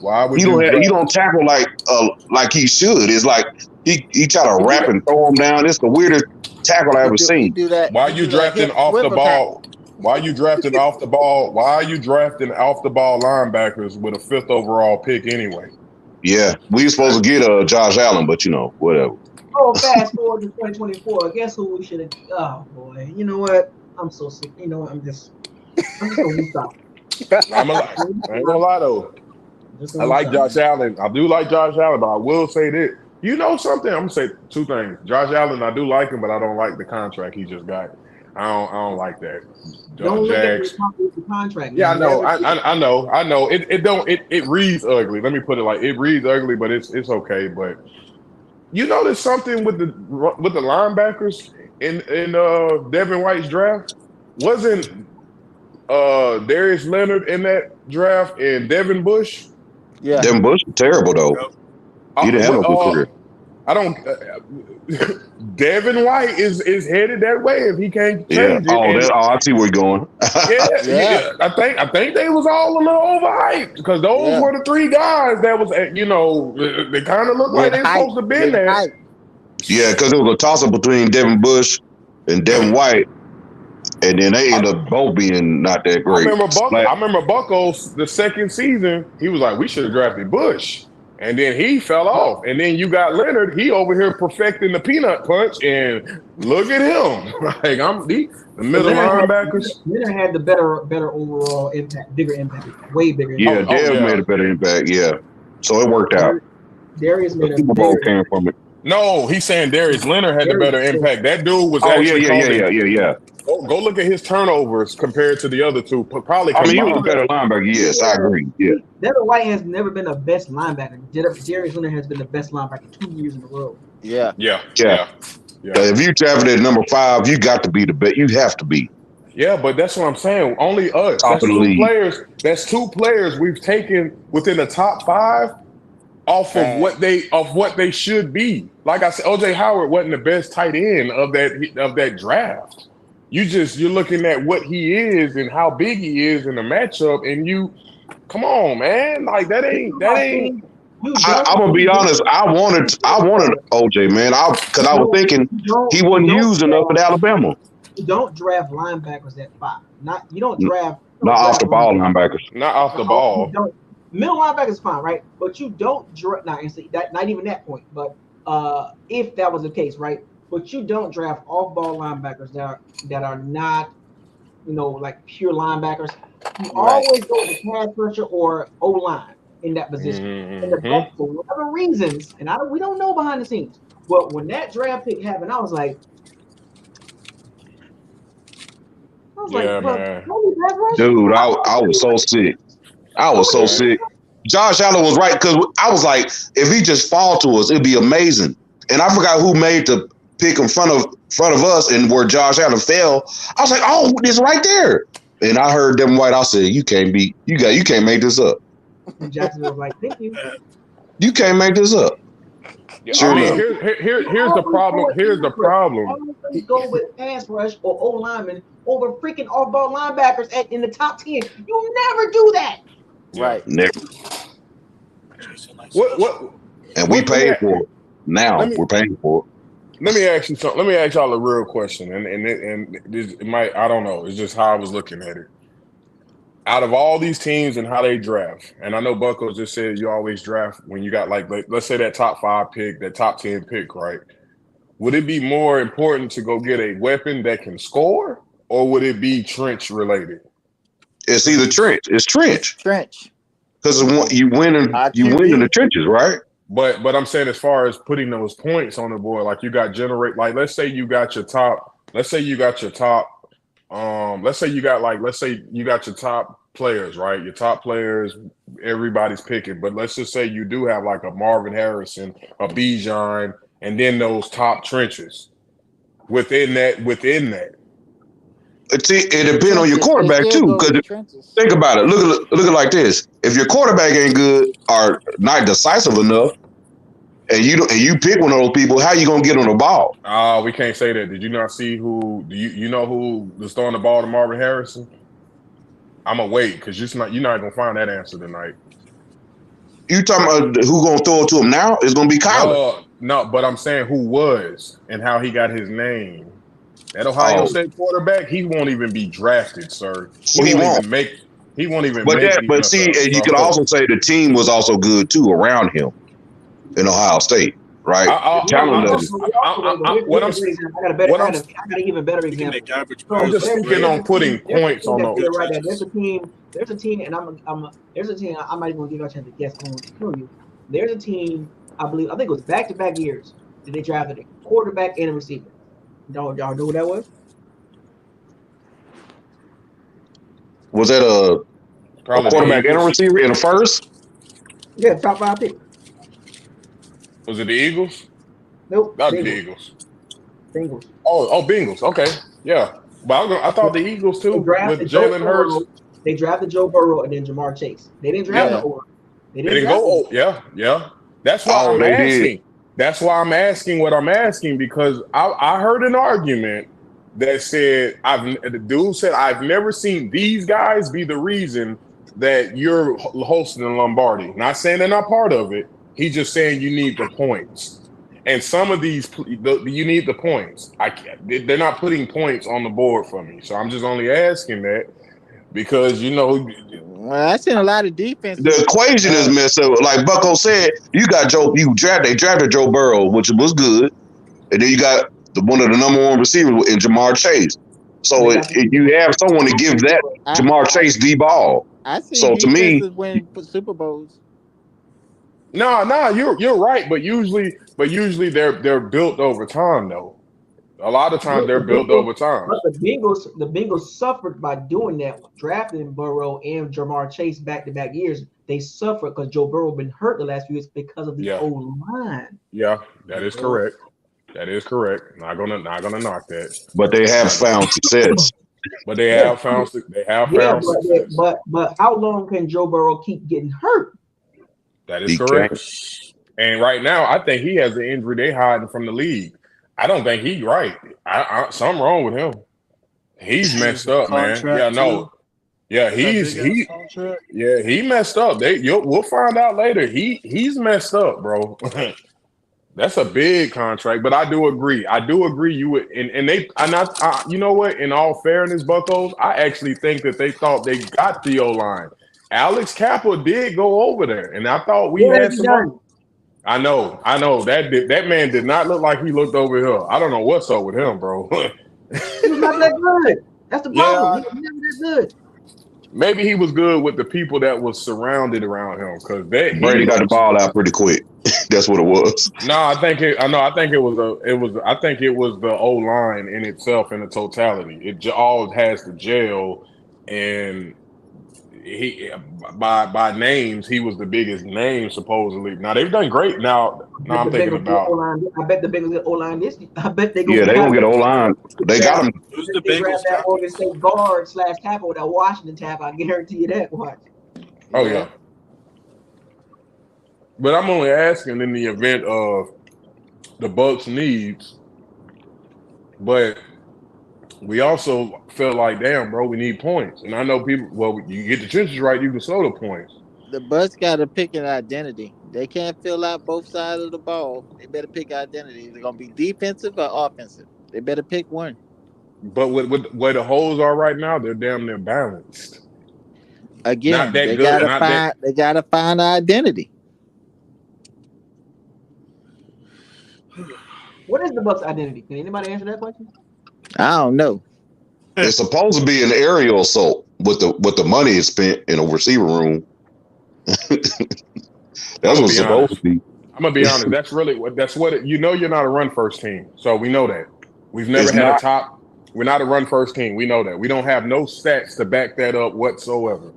Why would he don't tackle like he should. It's like he try to wrap and throw him down. It's the weirdest tackle I ever seen. Why are you drafting off the ball? Why are you drafting off the ball? Why are you drafting off the ball linebackers with a 5th overall pick anyway? Yeah, we were supposed to get Josh Allen, but whatever. Oh, fast forward to 2024. Guess who we should have? Oh boy, you know what? I'm so sick. You know what? I'm just gonna stop. I ain't gonna lie though. I like Josh Allen. I do like Josh Allen, but I will say this. You know something? I'm gonna say two things. Josh Allen, I do like him, but I don't like the contract he just got. I don't like that. Don't look at the contract. Yeah, I know. It reads ugly. Let me put it like, it reads ugly, but it's okay. But you notice something with the linebackers in Devin White's draft? Wasn't Darius Leonard in that draft and Devin Bush. Yeah. Devin Bush was terrible though. He didn't have no good career. I don't. Devin White is headed that way if he can't Yeah. change it. I see where you're going. Yeah. I think they was all a little overhyped because those were the three guys that was, they kind of looked like they were supposed to be in there. Yeah, because it was a toss up between Devin Bush and Devin White, and then they ended up both being not that great. I remember Bucos the second season. He was like, we should have drafted Bush. And then he fell off. And then you got Leonard. He over here perfecting the peanut punch. And look at him. Like the middle linebackers. Leonard had the better overall impact, bigger impact, way bigger. Yeah, Darius made a better impact. Yeah, so it worked out. Darius made a Super Bowl came from it. No, he's saying Darius Leonard had the better impact. That dude was yeah. Go look at his turnovers compared to the other two. Probably. I mean, he was a better linebacker. Yes, I agree. Yeah. Devin White has never been the best linebacker. Darius Leonard has been the best linebacker 2 years in a row. Yeah. If you drafted at number 5, you got to be the best. You have to be. Yeah, but that's what I'm saying. Only us. That's two players we've taken within the top 5 off of what they should be. Like I said, OJ Howard wasn't the best tight end of that draft. You're looking at what he is and how big he is in the matchup, and come on, man, like that ain't. I'm gonna be honest. I wanted OJ, man, because I was thinking he wasn't used enough at Alabama. You don't draft linebackers at 5. You don't draft off the ball linebackers. Not off the ball. Middle linebackers is fine, right? But you don't draft. Not even that point. But if that was the case, right? But you don't draft off-ball linebackers that are not, like pure linebackers. You always go with pass rusher or O-line in that position. And the Bucs, for whatever reasons, and we don't know behind the scenes, but when that draft pick happened, I was like, man. Dude, I was so sick. So sick. Josh Allen was right because I was like, if he just fall to us, it'd be amazing. And I forgot who made the pick in front of us and where Josh Allen fell. I was like, oh, it's right there. And I heard Devin White. I said, you can't make this up. And Jackson was like, thank you. You can't make this up. Sure. Here's the problem. Here's the problem. Always go with pass rush or O lineman over freaking off-ball linebackers in the top 10. You never do that. Right. Never. What? And we paid for it. Now we're paying for it. Let me ask you something. Let me ask y'all a real question, and it might, I don't know. It's just how I was looking at it. Out of all these teams and how they draft, and I know Bucko just said you always draft when you got like let's say that top 5 pick, that top 10 pick, right? Would it be more important to go get a weapon that can score, or would it be trench related? It's either trench. It's trench. Because you win in the trenches, right? But I'm saying as far as putting those points on the board, like you got let's say you got your top players, right? Your top players, everybody's picking. But let's just say you do have like a Marvin Harrison, a Bijan, and then those top trenches within that. It depends on your quarterback too. Because think about it. Look at it like this. If your quarterback ain't good or not decisive enough, and you pick one of those people, how you gonna get on the ball? We can't say that. Did you not see who? Do you know who was throwing the ball to Marvin Harrison? I'm gonna wait because you're not gonna find that answer tonight. You talking about who gonna throw it to him now? It's gonna be Kyler. No, but I'm saying who was and how he got his name. That Ohio State quarterback, he won't even be drafted, sir. He won't even make. But see, you could also say the team was also good too around him in Ohio State, right? I got an even better example. I'm just thinking on putting points on those. Right, there's a team, and there's a team. I'm not even gonna give you a chance to guess. I'm gonna tell you. There's a team. I think it was back-to-back years that they drafted a quarterback and a receiver. Y'all know who that was? Was that a quarterback and a receiver in the first? Yeah, top 5 pick. Was it the Eagles? Nope. Not the Eagles. Bengals. Oh, Bengals. Okay, yeah. But I thought the Eagles They too with drafted Joe Jalen Hurts. Burrow. They drafted Joe Burrow and then Jamar Chase. They didn't draft Yeah, no order. They they didn't didn't draft go. him. Oh, yeah. That's why Oh, I'm they did. asking. That's why I'm asking what I'm asking because I heard an argument that said the dude said I've never seen these guys be the reason that you're hosting the Lombardi. Not saying they're not part of it. He's just saying you need the points. And some of these, you need the points. They're not putting points on the board for me. So I'm just only asking that because Well, I seen a lot of defenses. The equation is messed up. Like Bucko said, you got they drafted Joe Burrow, which was good, and then you got one of the number one receivers in Jamar Chase. So you have someone to give that Jamar Chase the ball. I see So to me, defenses win Super Bowls. No, you're right, but usually they're built over time though. A lot of times they're built over time. But the Bengals suffered by doing that, drafting Burrow and Jamar Chase back-to-back years. They suffered because Joe Burrow been hurt the last few years because of the O-line. Yeah, that is correct. That is correct. Not gonna knock that. But they have found success. But they have found success. But how long can Joe Burrow keep getting hurt? That is correct. And right now, I think he has the injury they hiding from the league. I don't think he's right. Something wrong with him. He's messed up, man. Yeah, no. Yeah, he messed up. We'll find out later. He's messed up, bro. That's a big contract, but I do agree. You would, you know what? In all fairness, Buccos, I actually think that they thought they got the O-line. Alex Kappa did go over there, and I thought we had some. I know. That man did not look like he looked over here. I don't know what's up with him, bro. He was not that good. That's the problem. He was never that good. Maybe he was good with the people that was surrounded around him because Brady got the ball out pretty quick. That's what it was. No, I think it was the O line in itself in the totality. It all has the gel, and he by names he was the biggest name supposedly. Now they've done great. Now I'm thinking about. I bet the Bengals get O-line this year. I bet they they're gonna get O-line. They got him. Who's the They grab Bengals? that Oregon State guard / tackle with that Washington tackle. I guarantee you that. Watch. Oh yeah. But I'm only asking in the event of the Bucs needs. But we also felt like, damn, bro, we need points. And I know people. Well, you get the trenches right, you can slow the points. The Bucs got to pick an identity. They can't fill out both sides of the ball. They better pick identity. They're gonna be defensive or offensive. They better pick one. But with where the holes are right now, they're damn near balanced. Again, they gotta find identity. What is the Bucs' identity? Can anybody answer that question? I don't know. It's supposed to be an aerial assault with the money is spent in a receiver room. That's what it's supposed to be. I'm gonna be honest. That's what you're not a run first team. So we know that. We've never had a top. We're not a run first team. We know that. We don't have no stats to back that up whatsoever.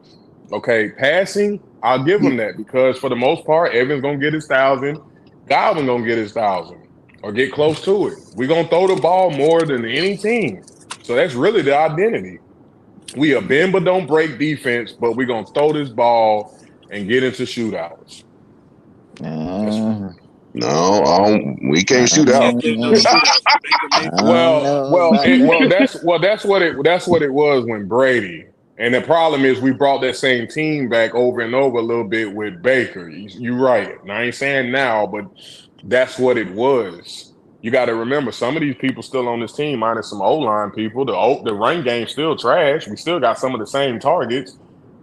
Okay, passing, I'll give them that because for the most part, Evans gonna get his 1,000. Godwin gonna get his 1,000 or get close to it. We're gonna throw the ball more than any team. So that's really the identity. We a bend but don't break defense, but we're gonna throw this ball and get into shootouts. We can't shoot out. That's what it was when Brady. And the problem is we brought that same team back over and over a little bit with Baker. You're right. And I ain't saying now, but that's what it was. You got to remember, some of these people still on this team, minus some O-line people. The run game still trash. We still got some of the same targets.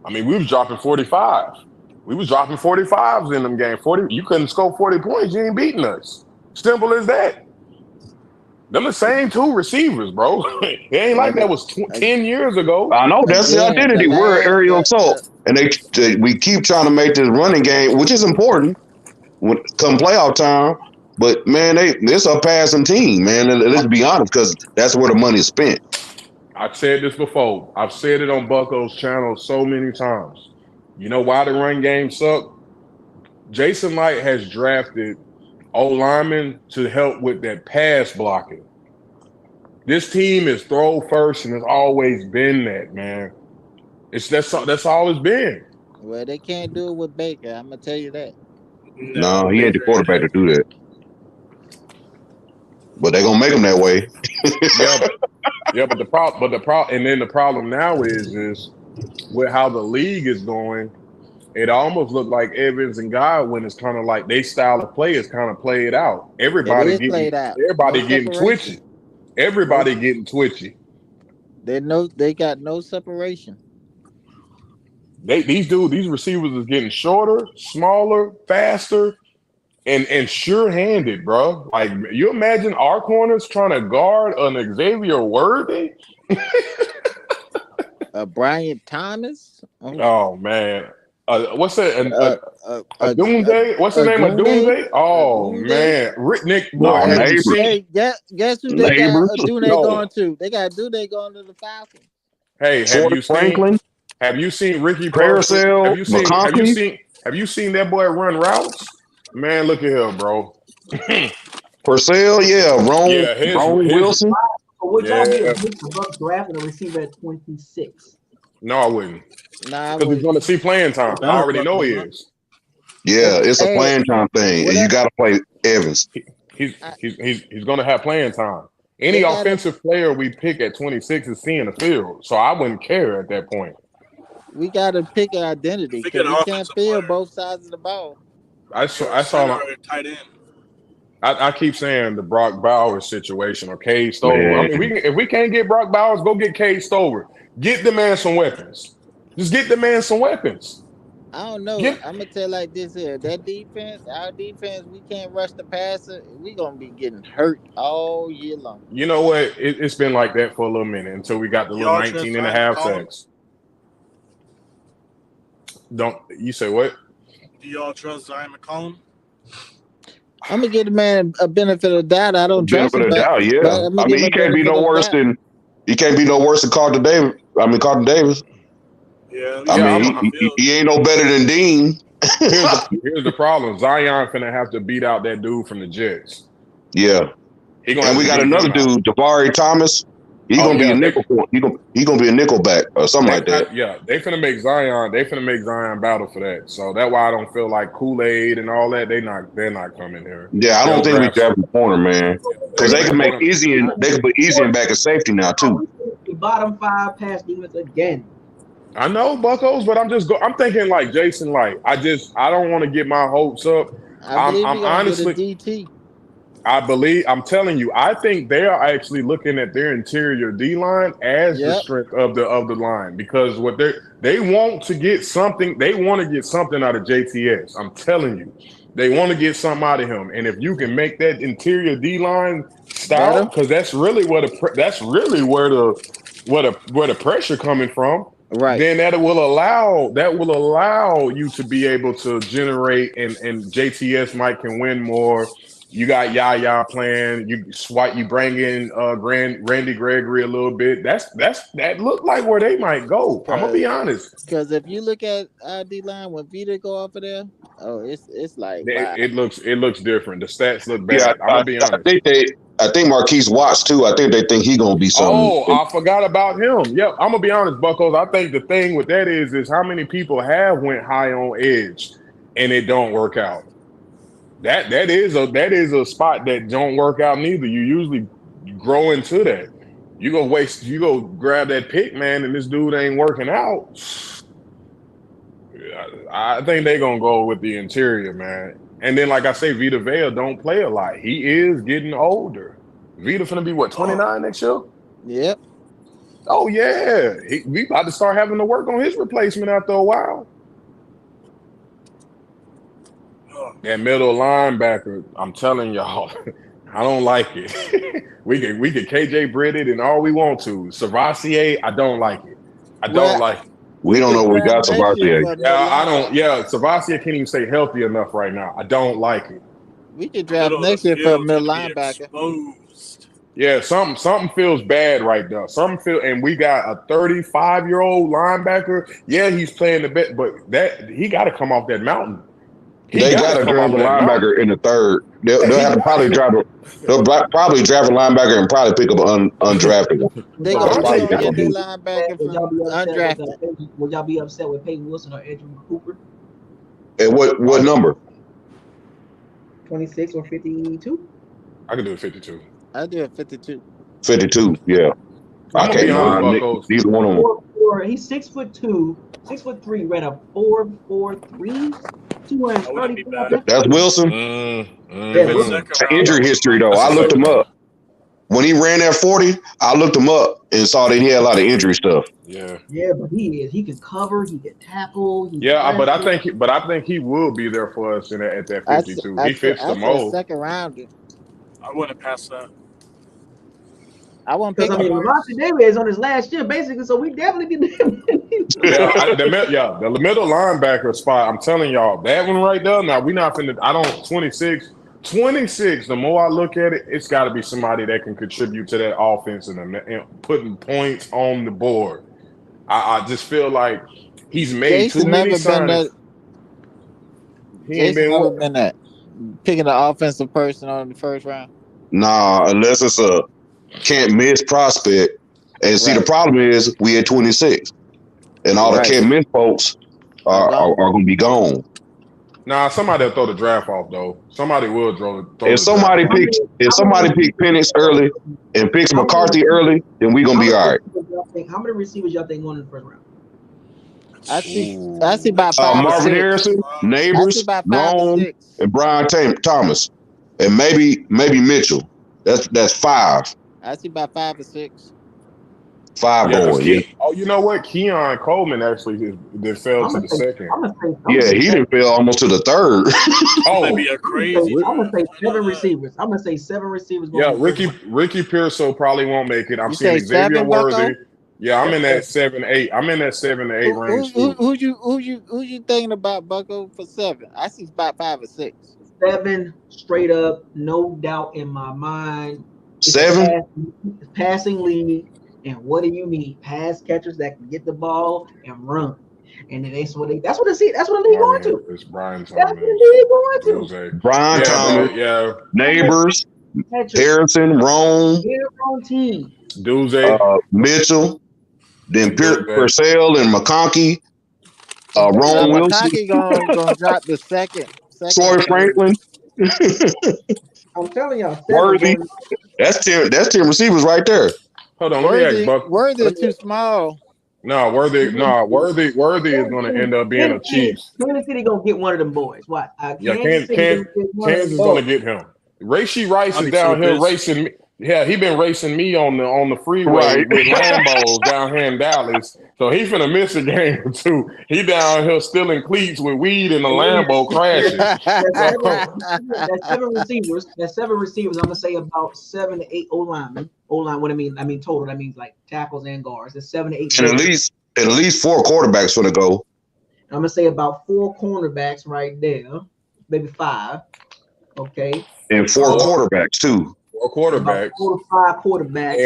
I mean, we was dropping 45. We was dropping 45s in them games. 40. You couldn't score 40 points. You ain't beating us. Simple as that. Them the same two receivers, bro. It ain't like that was 10 years ago. I know that's the identity. We're aerial assault, and we keep trying to make this running game, which is important when come playoff time. But man, it's a passing team, man. Let's be honest, because that's where the money is spent. I've said this before. I've said it on Bucco's channel so many times. You know why the run game sucked? Jason Light has drafted O-linemen to help with that pass blocking. This team is throw first, and it's always been that, man. That's all it's been. Well, they can't do it with Baker. I'm gonna tell you that. No, he ain't the Baker quarterback to do that. But they're gonna make him that way. Yeah, but the problem now is with how the league is going. It almost looked like Evans and Godwin is kind of like they style of play is kind of played out. It is played out. Everybody No getting separation. twitchy. Everybody getting twitchy. They got no separation. These receivers is getting shorter, smaller, faster, and sure-handed, bro. Like you imagine our corners trying to guard an Xavier Worthy. Brian Thomas. Oh man. What's that? A Doomsday? What's the name of Doomsday? Oh man, Nick. No, Have you Neighbors. seen? Hey, guess who they Neighbors. got? Dune going to? They got Dune going to the Falcons. Hey, Franklin, have you seen Ricky Carousel, Have you seen that boy run routes? Man, look at him, bro. Purcell, yeah, Ron Wilson. So would y'all be a Bucs drafting a receiver at 26? No, I wouldn't. Nah, Because he's going to see playing time. I already know he is. Yeah, it's a playing time thing, and you got to play Evans. He's going to have playing time. Any offensive player we pick at 26 is seeing the field, so I wouldn't care at that point. We got to pick an identity because we can't field both sides of the ball. I saw tight end. I keep saying the Brock Bowers situation or Cade Stover. Man. I mean, if we can't get Brock Bowers, go get Cade Stover. Get the man some weapons. Just get the man some weapons. I don't know. I'm gonna tell like this here. That defense, our defense, we can't rush the passer. We gonna be getting hurt all year long. You know what? It's been like that for a little minute until we got the little 19 and a half sacks. Don't you say what? Do y'all trust Zion McCollum? I'm gonna give the man a benefit of the doubt. I don't trust him. Doubt, yeah. I mean, he can't be no worse than Carlton Davis. Carlton Davis. Yeah. I mean, he ain't no better than Dean. Here's the problem. Zion finna have to beat out that dude from the Jets. Yeah. And we got another dude, Jabari Thomas. He's gonna be a nickel. He gonna be a nickelback or something like that. Yeah, they finna make Zion battle for that. So that's why I don't feel like Kool-Aid and all that. They're not coming here. Yeah, I don't think we draft a corner, man, because they can make Easy and put Easy back at safety now too. The bottom 5 pass defense again. I know Buccos, but I'm thinking like Jason. Like I don't want to get my hopes up. I'm honestly DT. I'm telling you, I think they are actually looking at their interior D line as the strength of the line because what they want to get something. They want to get something out of JTS. I'm telling you, they want to get something out of him. And if you can make that interior D line stout, because that's really where the pressure coming from. Right. Then that will allow you to be able to generate and JTS can win more. You got Yaya playing. You bring in Randy Gregory a little bit. That look like where they might go. I'm gonna be honest. Because if you look at our D line when Vita go off of there, it's like wow. It looks different. The stats look bad. I'm gonna be honest. I think Marquise Watts too. I think they think he gonna be something. Oh, I forgot about him. Yep, I'm gonna be honest, Buccos. I think the thing with that is how many people have went high on edge and it don't work out. That is a spot that don't work out neither. You usually grow into that. You go grab that pick, man, and this dude ain't working out. I think they're gonna go with the interior, man. And then, like I say, Vita Vea don't play a lot. He is getting older. Vita finna be 29 next year? Yep. Oh yeah, we about to start having to work on his replacement after a while. That middle linebacker, I'm telling y'all, I don't like it. we can KJ Britt it and all we want to. Savassier, I don't like it. I don't like it. We don't know what we got Savassier. Yeah, I don't. Yeah, Savassier can't even stay healthy enough right now. I don't like it. We could draft next year for a middle linebacker. Exposed. Yeah, something feels bad right now. And we got a 35-year-old linebacker. Yeah, he's playing the best, but he got to come off that mountain. They got to draft a linebacker in the third. They'll have to probably draft. They'll probably draft a linebacker and probably pick up an undrafted one. They Would gonna probably get gonna their be. linebacker y'all from be upset undrafted. would y'all be upset with Peyton Wilson or Edwin Cooper? And what number? 26 or 52? I could do a 52. I do a 52. 52. Yeah, I'm gonna be honest, Buckos. Neither one of them. He's 6'2", 6'3", ran a 4.43, That wouldn't be 230 bad. That's Wilson. Injury history though. I looked him up. When he ran that 40, I looked him up and saw that he had a lot of injury stuff. Yeah. Yeah, but he can cover, he can tackle. But I think he will be there for us at that 52. He fits the mold. Second rounder. I wouldn't pass that. I won't pick Because I mean, Lavonte David is on his last year basically, so we definitely can. The middle linebacker spot. I'm telling y'all, that one right there. Now we not finna. I don't 26. The more I look at it, it's got to be somebody that can contribute to that offense and putting points on the board. I just feel like he's made too many signings. He ain't been that picking an offensive person on the first round. Nah, unless it's a can't miss prospect. And see, the problem is we at 26, and all the can't miss folks are going to be gone. Nah, somebody will throw the draft off though. Somebody will throw. If somebody picks Penix early and picks McCarthy early, then we gonna be all right. How many receivers y'all think going in the first round? I see about 5 Marvin Harrison, Neighbors, Long, and Brian Thomas, and maybe Mitchell. That's 5. I see about 5 or 6. 5 going. Yeah. Oh, you know what? Keon Coleman actually fell to the second. Yeah, he didn't fail almost to the third. That'd be a crazy. I'm gonna say 7 receivers. I'm gonna say 7 receivers. Yeah, Ricky Pearsall probably won't make it. I'm seeing Xavier Worthy. Yeah, I'm in that 7-8. I'm in that 7 to 8 range. Who you thinking about, Bucko, for 7? I see about 5 or 6. 7 straight up, no doubt in my mind. 7 passing league. And what do you need? Pass catchers that can get the ball and run. And then that's what the league going to. It's Brian Thomas. That's what the league going to. Brian Thomas, Neighbors, Harrison, Rome, Duze, Mitchell, then Purcell and McConkey, Rome Wilson. McConkey gonna drop the second. Troy Franklin. I'm telling y'all, Worthy. That's 10 receivers right there. Hold on, let me ask Buck. Worthy is too small. No, Worthy is going to end up being a Chiefs. Kansas City gonna get one of them boys. What? Kansas is going to get him. Rashee Rice is down here racing me. Yeah, he been racing me on the freeway with Lambos down here in Dallas. So he finna miss a game or two. He down here stealing cleats with weed in the Lambo crashing. That's 7 receivers. That's 7 receivers. I'm gonna say about 7 to 8 O-linemen. O-line, what I mean total. That means like tackles and guards. There's 7 to 8. And at least 4 quarterbacks for the go. I'm gonna say about 4 cornerbacks right there, maybe 5. Okay. And 4 quarterbacks too. 4 quarterbacks. 4 to 5 quarterbacks.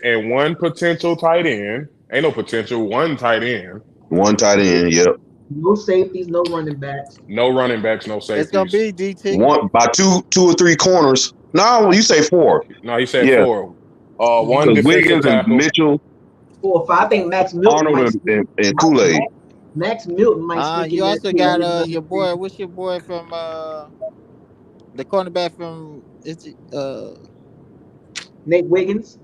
And one potential tight end. Ain't no potential. 1 tight end. 1 tight end. Yep. No safeties. No running backs. No running backs. No safeties. It's gonna be DT. 1 by 2 or 3 corners. No, you say 4. No, he said 4. 1 Wiggins and Mitchell. 4 or 5. I think Max Milton. Arnold and Kool-Aid. Max Milton might. You also got your boy. What's your boy from the cornerback from? Is it Nate Wiggins?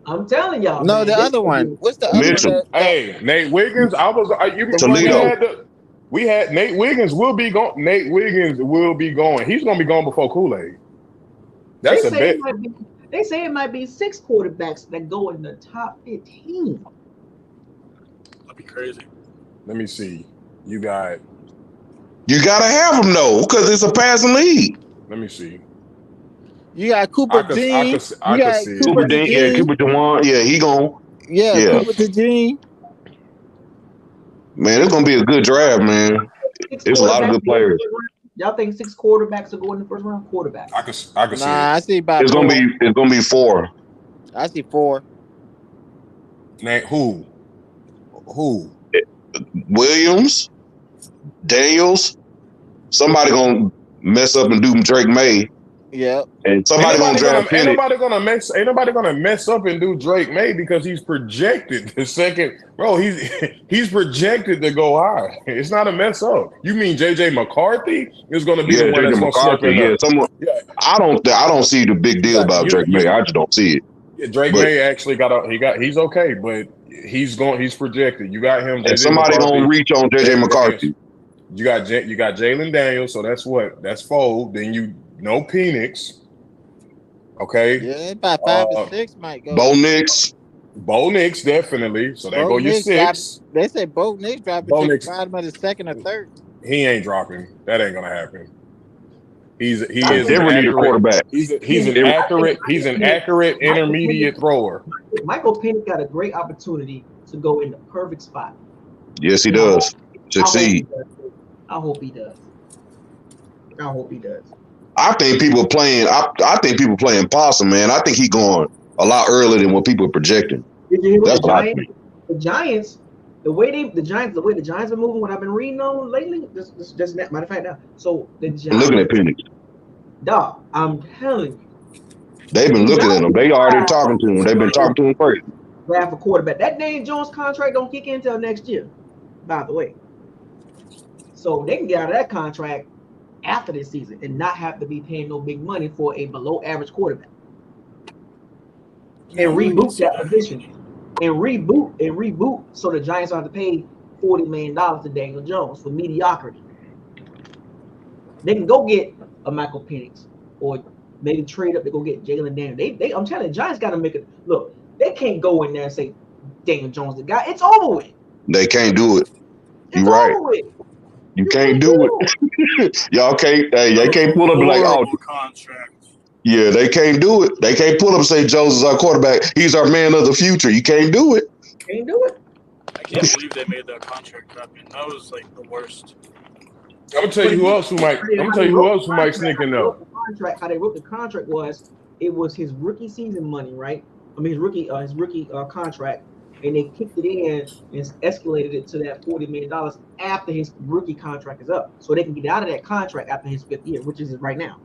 I'm telling y'all. No, the other one. What's the Mitchell. other one? Hey, Nate Wiggins. Toledo. We had Nate Wiggins will be going. Nate Wiggins will be going. He's going to be going before Kool-Aid. That's a bet. They say it might be 6 quarterbacks that go in the top 15. That'd be crazy. Let me see. You got You gotta have them though, because it's a passing league. Let me see. You got Cooper Dean. Cooper Dean. Yeah, Cooper Dewan. Yeah, he gon'. Yeah, Cooper Dean. Man, it's gonna be a good draft, man. It's a lot of good players. Y'all think 6 quarterbacks will go in the first round? Quarterbacks. I can see. I see about. It's gonna be 4. I see 4. Nate, who? Williams, Daniels, somebody gonna mess up and do Drake May, Yep. and somebody gonna draft ain't Penix. nobody gonna mess up and do Drake May because he's projected the second. Bro, he's projected to go high. It's not a mess up. You mean JJ McCarthy is gonna be the one JJ that's gonna slip McCarthy. in there? Someone. Yeah. I don't see the big deal about Drake May. I just don't see it. Yeah, Drake May actually he's okay, but he's projected. You got him. And somebody gonna reach on JJ McCarthy. You got Jalen Daniels, so that's what? That's 4. Then Penix. Okay. Yeah, about 5 or 6 might go. Bo Nix, definitely. So that go your 6. They say Bo Nix dropping to the bottom of the 2nd or 3rd. He ain't dropping. That ain't gonna happen. He is an accurate quarterback. He's an accurate intermediate thrower. Michael Penix got a great opportunity to go in the perfect spot. Yes, he does. Succeed. I hope he does. I think people playing. I think people playing possum, man. I think he's going a lot earlier than what people are projecting. Did you hear That's what the Giants? The way the Giants are moving. What I've been reading on lately. Just matter of fact now. So the Giants. Looking at Penix. Dog, I'm telling you. They've been looking at him. They already talking to him. They've been talking to him first. Draft a quarterback. That Daniel Jones contract don't kick in until next year. By the way. So they can get out of that contract after this season and not have to be paying no big money for a below average quarterback. And reboot that position. And reboot so the Giants don't have to pay $40 million to Daniel Jones for mediocrity. They can go get a Michael Penix or maybe trade up to go get Jalen Daniels. I'm telling you, the Giants got to make it. Look, they can't go in there and say Daniel Jones the guy. It's over with. They can't do it. You're right. You can't do it. Y'all can't. They can't pull up and like, oh, contract. Yeah, they can't do it. They can't pull up and say Jones is our quarterback. He's our man of the future. You can't do it. Can't do it. I can't believe they made that contract happen. That was like the worst. I'm gonna tell you who else might sneak in though. How they wrote the contract was it was his rookie season money, right? I mean his rookie contract, and they kicked it in and escalated it to that $40 million after his rookie contract is up, so they can get out of that contract after his 5th year, which is right now.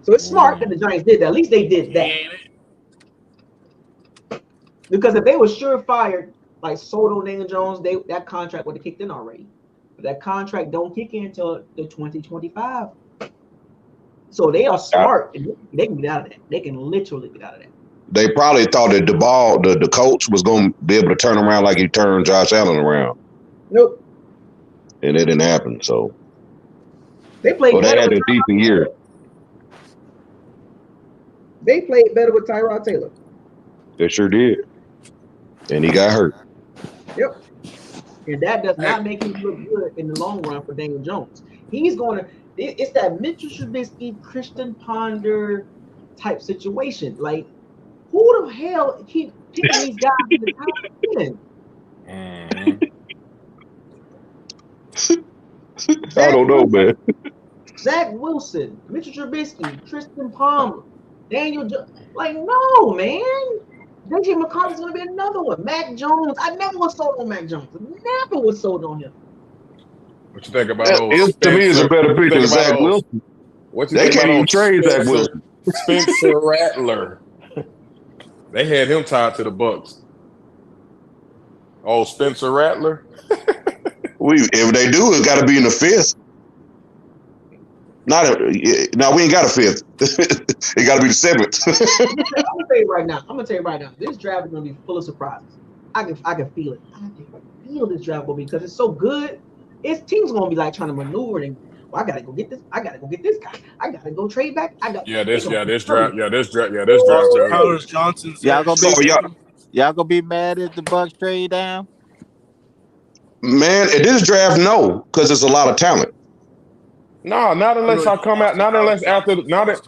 So it's smart that the Giants did that. At least they did that. Because if they were surefire, like Soto, Daniel Jones, that contract would have kicked in already. But that contract don't kick in until the 2025. So they are smart. And they can get out of that. They can literally get out of that. They probably thought that the coach was going to be able to turn around like he turned Josh Allen around. Nope. And it didn't happen. So they played. They had a decent year. They played better with Tyrod Taylor. They sure did. And he got hurt. Yep. And that does not make him look good in the long run for Daniel Jones. He's going to – it's that Mitchell Trubisky, Christian Ponder type situation. Like, who the hell keep picking these guys in the top 10? I don't know, man. Zach Wilson, Mitchell Trubisky, Tristan Palmer, Daniel Jones. Like, no, man. JJ McCarthy's going to be another one. Mac Jones. I never was sold on Mac Jones. Never was sold on him. What you think about to me, it's a better pick than Zach Wilson. They can't even trade Zach Wilson. Spencer Rattler. They had him tied to the Bucs. Oh, Spencer Rattler. If they do, it's got to be in the 5th. We ain't got a 5th. It got to be the 7th. I'm gonna tell you right now. This draft is gonna be full of surprises. I can feel it. I can feel this draft will be because it's so good. Teams gonna be like trying to maneuver and I gotta go get this. I gotta go get this guy. I gotta go trade back. This draft. Powers Johnson's. Y'all gonna be mad if the Bucs trade down? Man, at this draft, no, because it's a lot of talent. No, not unless I come out. Not unless after. Not unless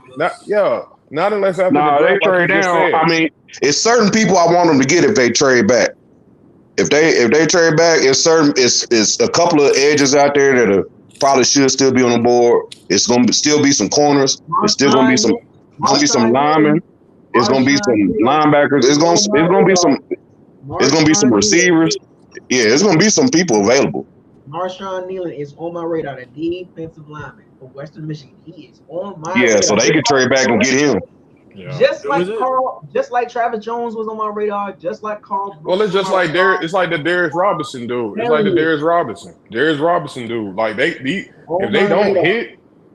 after. No, they trade down. I mean, it's certain people I want them to get if they trade back. If they trade back, it's a couple of edges out there that probably should still be on the board. It's gonna still be some corners. It's still gonna be some linemen. It's gonna be some linebackers. It's gonna be some receivers. Yeah, it's gonna be some people available. Marshawn Nealon is on my radar, the defensive lineman for Western Michigan. He is on my Yeah, so radar. they could trade back and get him. Yeah. Just Who like is it? Carl, just like Travis Jones was on my radar, just like Carl Well, Brooks it's was just on my like radar. it's like the Darius Robinson dude. It's like Telling the you, Darius Robinson dude. Like if on they my don't radar. hit,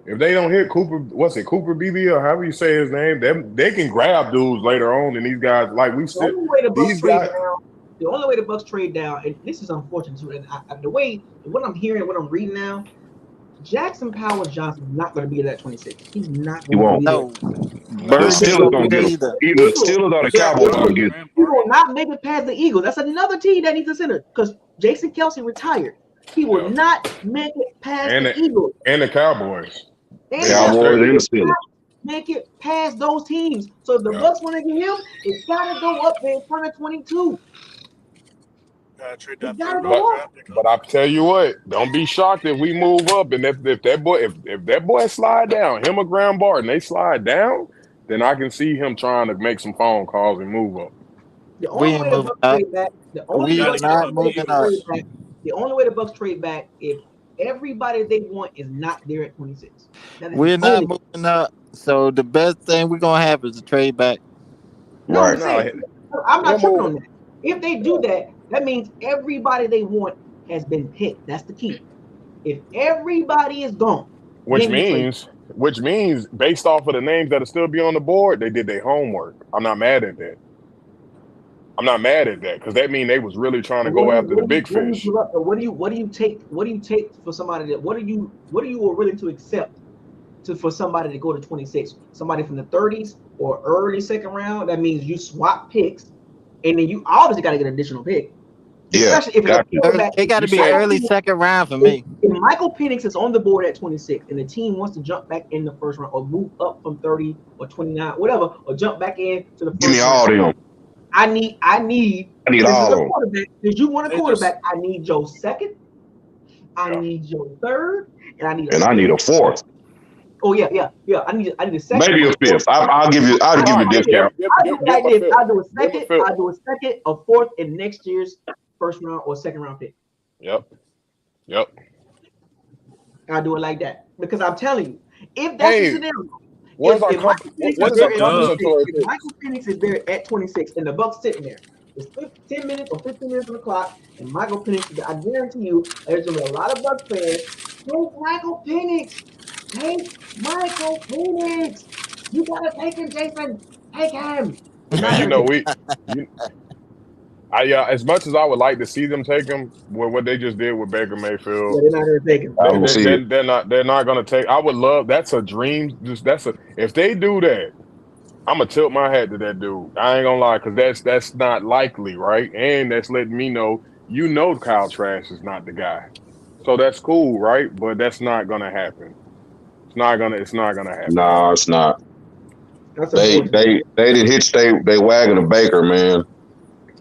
if they don't hit Cooper, what's it, Cooper BB or however you say his name, they can grab dudes later on. And these guys, like we The still, only way the Bucks these trade guys, down, the only way the Bucks trade down, and this is unfortunate too. And the way what I'm hearing, what I'm reading now, Jackson Powers Johnson is not going to be there at 26. He's not He going to won't. be there. No, The Bird nah. ain't Steelers gonna be gonna there get him. either. Either the Eagles, Steelers or the the Cowboys gonna Eagles, get him. Graham he will Barton? not make it past the Eagles. That's another team that needs a center because Jason Kelsey retired. He will Yeah. not make it past And the Eagles. the Cowboys. And They the all Cowboys Cowboys straight. and the will Steelers. not make it past those teams. So if the Yeah. Bucks want to get him, it's got to go up there in front of 22. Trade It's that got to third round But go up. draft pick up. but I tell you what, don't be shocked if we move up and if that boy slide down, him or Graham Barton, they slide down, then I can see him trying to make some phone calls and move up. The We only ain't way the moving Bucks up. trade back, the We only We got are to Bucks, give the not up only way the moving Bucks up. trade Eagles. back, the only way the Bucks trade back if everybody they want is not there at 26. That is the We're not only way. moving up. So the best thing we're gonna have is a trade back. No, I'm Right. just No, saying. I'm he'll not tripping move. on that. If they do that, that means everybody they want has been picked. That's the key. If everybody is gone, Which then you trade. means, based off of the names that'll still be on the board, they did their homework. I'm not mad at that. I'm not mad at that because that means they was really trying to What go do you after the what do you big what do you fish. give up? Or what do you take for somebody that what are you willing to accept for somebody to go to 26? Somebody from the 30s or early second round. That means you swap picks, and then you obviously got to get an additional pick, Yeah. especially if it's a Got you. Early, quarterback. it got You to be say early second round for me. If Michael Penix is on the board at 26 and the team wants to jump back in the first round or move up from 30 or 29, whatever, or jump back in to the Give me first all round, them. I need, I need because this is all a of them. quarterback. Because you want a They just quarterback, I need your second, I yeah. need your third, and I need a And I need fifth. a fourth. Oh yeah. I need a second, Maybe a a fourth. fifth. I'll give you. I'll give No, you a discount. I do it give him like a this. fifth. I do a Give him a second, fifth. a fourth in next year's first round or second round pick. Yep. Yep. I do it like that because I'm telling you, if that's the Hey, scenario, what is our if Michael Penix what is is our there at Duh. 26, compensatory if pick? Michael Penix is there at 26, and the Bucks sitting there, it's 10 minutes or 15 minutes on the clock, and Michael Penix is there, I guarantee you, there's gonna be a lot of Bucks fans. Take Michael Penix. Take Michael Penix. You gotta take him, Jason. Take him. They're not Man, gonna take him. you as much as I would like to see them take him, what they just did with Baker Yeah, Mayfield, they're not gonna take him. I don't see it. they're not gonna take. I would love that's a dream. Just if they do that, I'm gonna tilt my hat to that dude. I ain't gonna lie, because that's not likely, right? And that's letting me know Kyle Trask is not the guy. So that's cool, right? But that's not gonna happen. It's not gonna happen. No, it's not. That's They unfortunate. they didn't hitch they wagon to Baker, man.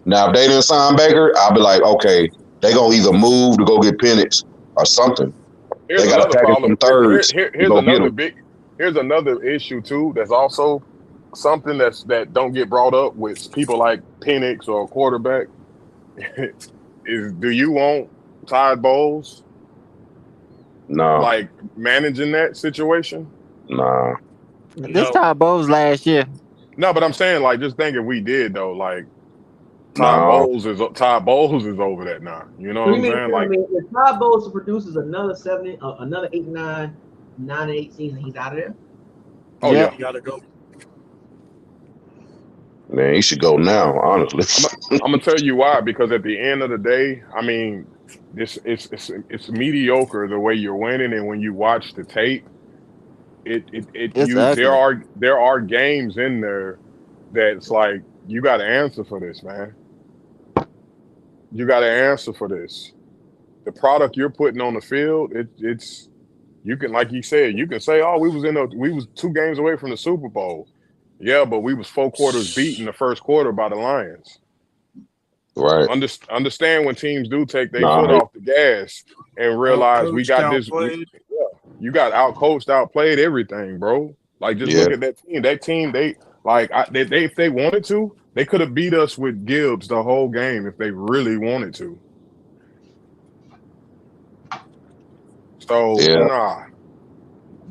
Now if they didn't sign Baker, I'll be like, okay, they gonna either move to go get Penix or something. Here's They got to another package problem. some thirds to Here's go get another him. big. Here's another issue too. That's also something that don't get brought up with people like Penix or quarterback. Is do you want Todd Bowles No, like managing that situation? nah. This no. time Bowles last year. No, but I'm saying like just think if we did though, like No. Todd Bowles is over that now. You know So what you I'm mean saying? tell Like, me if Todd Bowles produces another 70, another 8, 9, 9 and 8 season, he's out of there? oh Yep. yeah. You gotta go. Man, he should go now, honestly. I'm gonna tell you why. Because at the end of the day, I mean, it's mediocre the way you're winning, and when you watch the tape, It's ugly. there are games in there that's like you got to answer for this, man. You got to answer for this. The product you're putting on the field, it's you can, like you said, you can say, oh, we was 2 games away from the Super Bowl. Yeah, but we was 4 quarters beat in the first quarter by the Lions. Right. Understand when teams do take their Nah, foot off the gas and realize we Outcoached, got this. outplayed. You got outcoached, outplayed, everything, bro. Like just yeah. look at that team. That team, they like they if they wanted to, they could have beat us with Gibbs the whole game if they really wanted to. So Yeah. nah.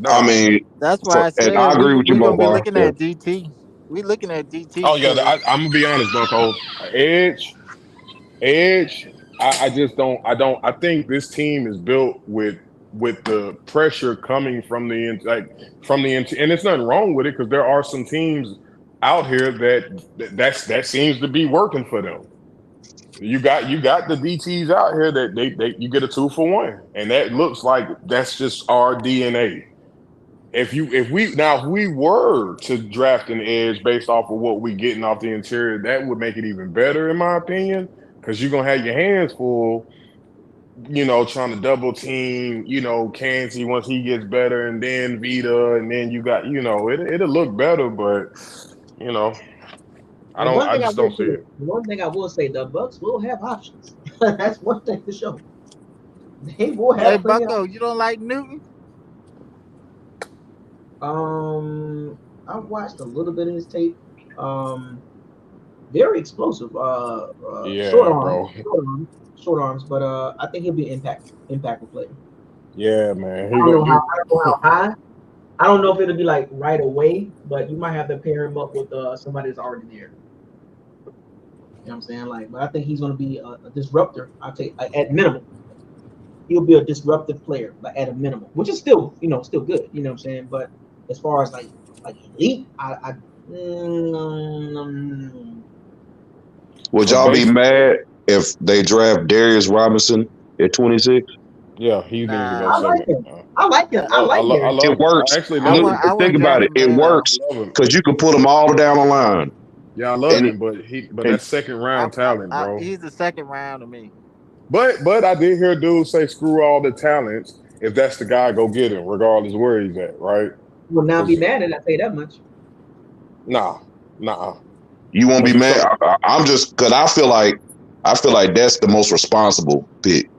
I mean, That's why so, I and I said agree with you, we're gonna be Mobar. looking Yeah. at DT. We looking at DT Oh yeah, for I'm gonna be honest, Bucko. Edge. I just don't. I think this team is built with the pressure coming from and it's nothing wrong with it because there are some teams out here that seems to be working for them. You got the DTs out here that they you get a 2-for-1, and that looks like that's just our DNA. If we were to draft an edge based off of what we getting off the interior, that would make it even better in my opinion, because you're gonna have your hands full, trying to double team, Kansas once he gets better, and then Vita, and then you got, it'll look better, but And one I thing I just will don't see say, it. the Bucks will have options. That's one thing for sure. They will Hey have plenty of Bucko, you don't like Newton? I watched a little bit of his tape. Very explosive. Short Yeah, arm, bro. short arms. But I think he'll be an impactful player. Yeah, man. I don't know how high. I don't know if it'll be like right away, but you might have to pair him up with somebody that's already there. You know what I'm saying? Like, but I think he's going to be a disruptor. I'll take at minimum. He'll be a disruptive player, but at a minimum, which is still, still good. You know what I'm saying? But as far as like elite, Would So y'all be basically, mad if they draft Darius Robinson at 26? yeah, he needs to go Nah. I like second. him. I like him. I like I Gary. love It works. I actually I love want him. I Think want about draft it. him It now. works I love him. because you can put them all down the line. Yeah, I love And, him, but that's second round talent, bro. He's the second round to me. But I did hear dude say screw all the talents. If that's the guy, go get him, regardless where he's at, right? Will not be Because mad at it, I tell you that much. nah. you won't be But mad. I'm just because I feel like that's the most responsible pick,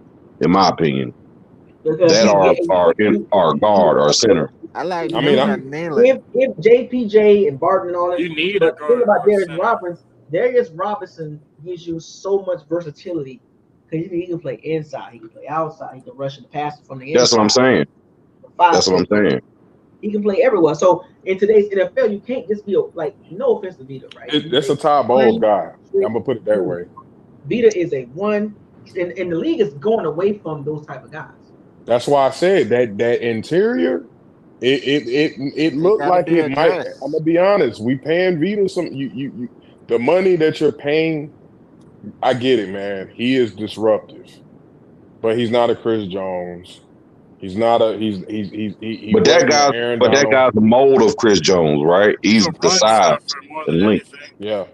in my opinion. Because That are guard or center. I like I mean, Newton and Nealon. if JPJ and Barton and all that, You need a but the thing guard about or center. Darius Robinson gives you so much versatility because he can play inside, he can play outside, he can rush and pass from the That's inside. what I'm saying. That's what I'm saying. He can play everywhere. So in today's NFL, you can't just be like, no offense to Vita, right? that's a Todd Bowles guy. I'm gonna put it that way. Vita is a one, and the league is going away from those type of guys. That's why I said that interior. It looked gotta like be it might. addressed. I'm gonna be honest. We paying Vita some. You the money that you're paying. I get it, man. He is disruptive, but he's not a Chris Jones. He's not a he But wasn't an Aaron that Donald. guy's the mold of Chris Jones, right? He's He's a the run size stuffer more and than length. anything. Yeah.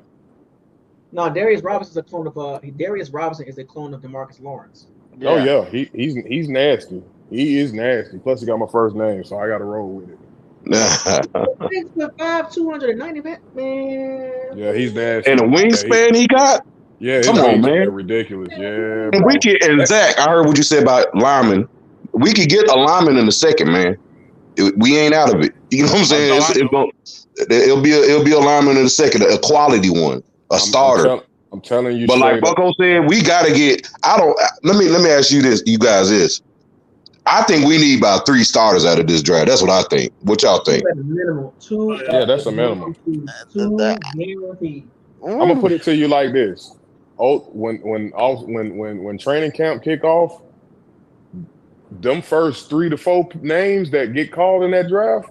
No, Darius Robinson is a clone of Darius Robinson is a clone of DeMarcus Lawrence. Oh yeah. He's nasty. He is nasty. Plus he got my first name, so I got to roll with it. 6'5", 290, man. Yeah, he's nasty. And a wingspan he got. Yeah, Come on, man. Ridiculous. Yeah, And bro. Zach, I heard what you said about linemen. We could get a lineman in the second, man. We ain't out of it. You know what I'm saying? It'll be a lineman in the second, a quality one, a starter. I'm telling you But like straight up. Bucko said, we gotta get. Let me ask you this, you guys. I think we need about 3 starters out of this draft. That's what I think. What y'all think? At a minimum, 2. Yeah, that's a minimum. 2 guaranteed. I'm gonna put it to you like this. Oh, when training camp kick off, them first 3 to 4 names that get called in that draft,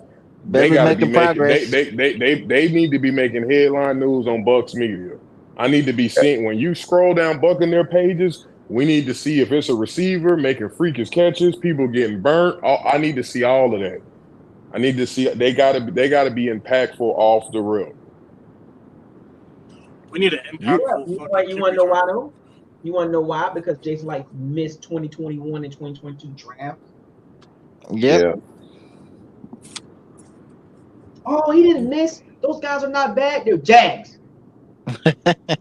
they gotta be making progress. They need to be making headline news on Bucs media. I need to be seeing when you scroll down Buccaneer pages. We need to see if it's a receiver making freakish catches, people getting burnt. I need to see all of that. I need to see they gotta be impactful off the rip. We need an impactful. You want to know why though? You want to know why? Because Jason Light missed 2021 and 2022 draft. Yeah. Oh, he didn't miss. Those guys are not bad. They're Jags.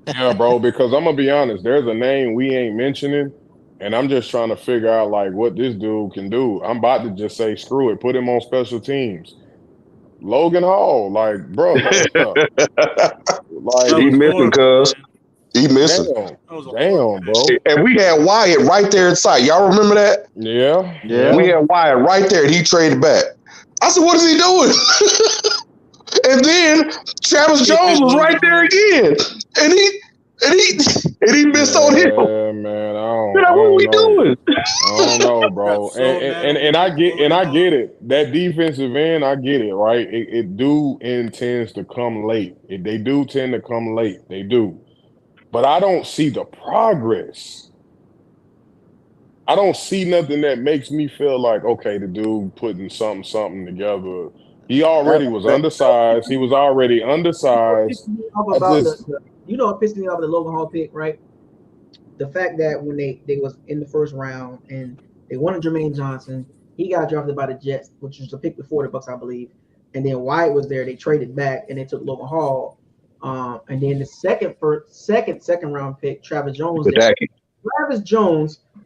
Yeah, bro, because I'm gonna be honest, there's a name we ain't mentioning, and I'm just trying to figure out like what this dude can do. I'm about to just say screw it, put him on special teams. Logan Hall, like, bro, like he missing, cuz. He missing. Damn, That was a damn, bro. And we had Wyatt right there in sight. Y'all remember that? Yeah, Yeah. We had Wyatt right there, and he traded back. I said, "What is he doing?" And then Travis Jones was right there again, and he missed on him. Yeah, man. I What are don't we know. doing? I don't know, bro. Got so mad And I get when we it. That defensive end, I get it, right? It do intends to come late. They do tend to come late. They do. But I don't see the progress. I don't see nothing that makes me feel like, okay, the dude putting something together. He already was undersized. He was already undersized. I About just you know what pissed me off the Logan Hall pick, right? The fact that when they was in the first round and they wanted Jermaine Johnson, he got drafted by the Jets, which was the pick before the Bucs, I believe. And then Wyatt was there. They traded back and they took Logan Hall. And then the second round pick, Travis Jones.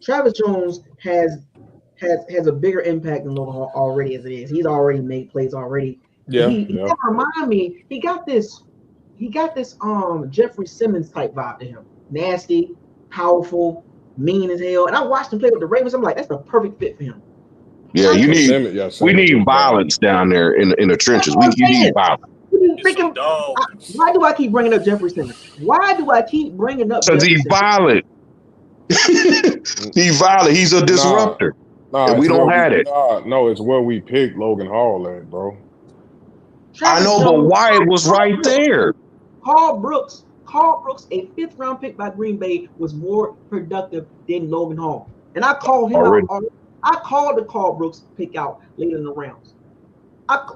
Travis Jones has a bigger impact than Logan Hall already as it is. He's already made plays already. He remind me. He got this Jeffrey Simmons type vibe to him. Nasty, powerful, mean as hell. And I watched him play with the Ravens. I'm like, that's the perfect fit for him. Yeah, we need violence down there in the trenches. You need violence. Why do I keep bringing up Jeffrey Simmons? Why do I keep bringing up? Because he's violent. He's violent. He's a disruptor. And we don't have it. No, it's where we picked Logan Hall at, bro. I know, but Wyatt was right there. Carl Brooks, a 5th round pick by Green Bay, was more productive than Logan Hall. And I called him out. I called the Carl Brooks pick out later in the rounds.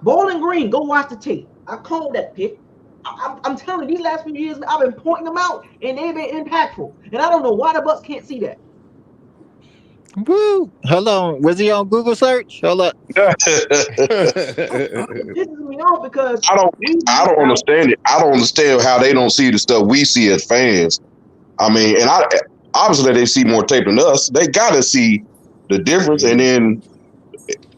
Bowling Green, go watch the tape. I called that pick. I'm telling you, these last few years, I've been pointing them out, and they've been impactful. And I don't know why the Bucs can't see that. Woo! Hold on. Was he on Google search? Hold up. It pisses me off because I don't understand it. I don't understand how they don't see the stuff we see as fans. I mean, and obviously they see more tape than us. They gotta see the difference, and then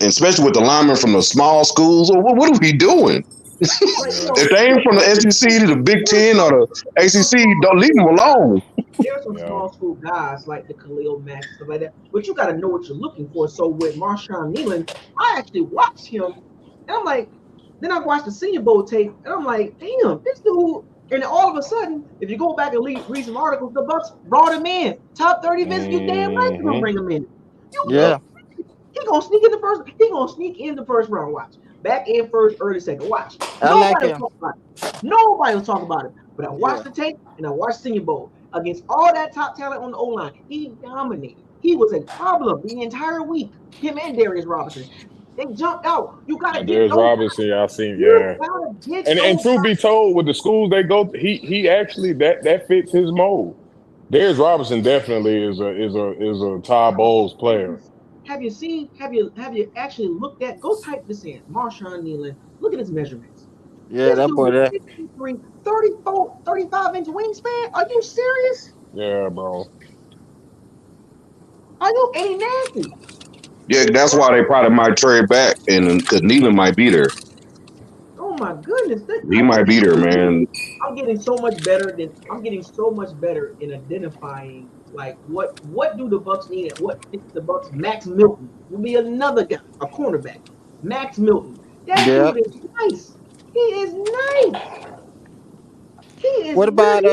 especially with the linemen from the small schools, what are we doing? If they ain't from the SEC to the Big Ten or the ACC, don't leave them alone. There's some small school guys like the Khalil Mack and stuff like that, but you got to know what you're looking for. So with Marshawn Nealon, I actually watched him, and I'm like, then I watched the Senior Bowl tape, and I'm like, damn, this dude. And all of a sudden, if you go back and read some articles, the Bucs brought him in. Top 30 visits, you damn right you're gonna bring him in. He gonna sneak in the first. He gonna sneak in the first round. Watch. Back in first, early second. Watch. Nobody was talking about it. But I watched the tape and I watched Senior Bowl against all that top talent on the O-line. He dominated. He was a problem the entire week. Him and Darius Robinson. They jumped out. You gotta get Darius Robinson. I seen. Yeah. And truth be told, with the schools they go, he actually that fits his mold. Darius Robinson definitely is a Todd Bowles player. Have you actually looked at? Go type this in. Marshawn Nealon. Look at his measurements. Yeah, that boy there. 34, 35-inch wingspan. Are you serious? Yeah, bro. Are you any nasty? Yeah, that's why they probably might trade back, and because Nealon might be there. Oh my goodness, he might be there, man. I'm getting so much better in identifying like what do the Bucs need and what fits the Bucs. Max Milton will be another guy, a cornerback. Max Milton. That dude is nice. He is nice. He is. What about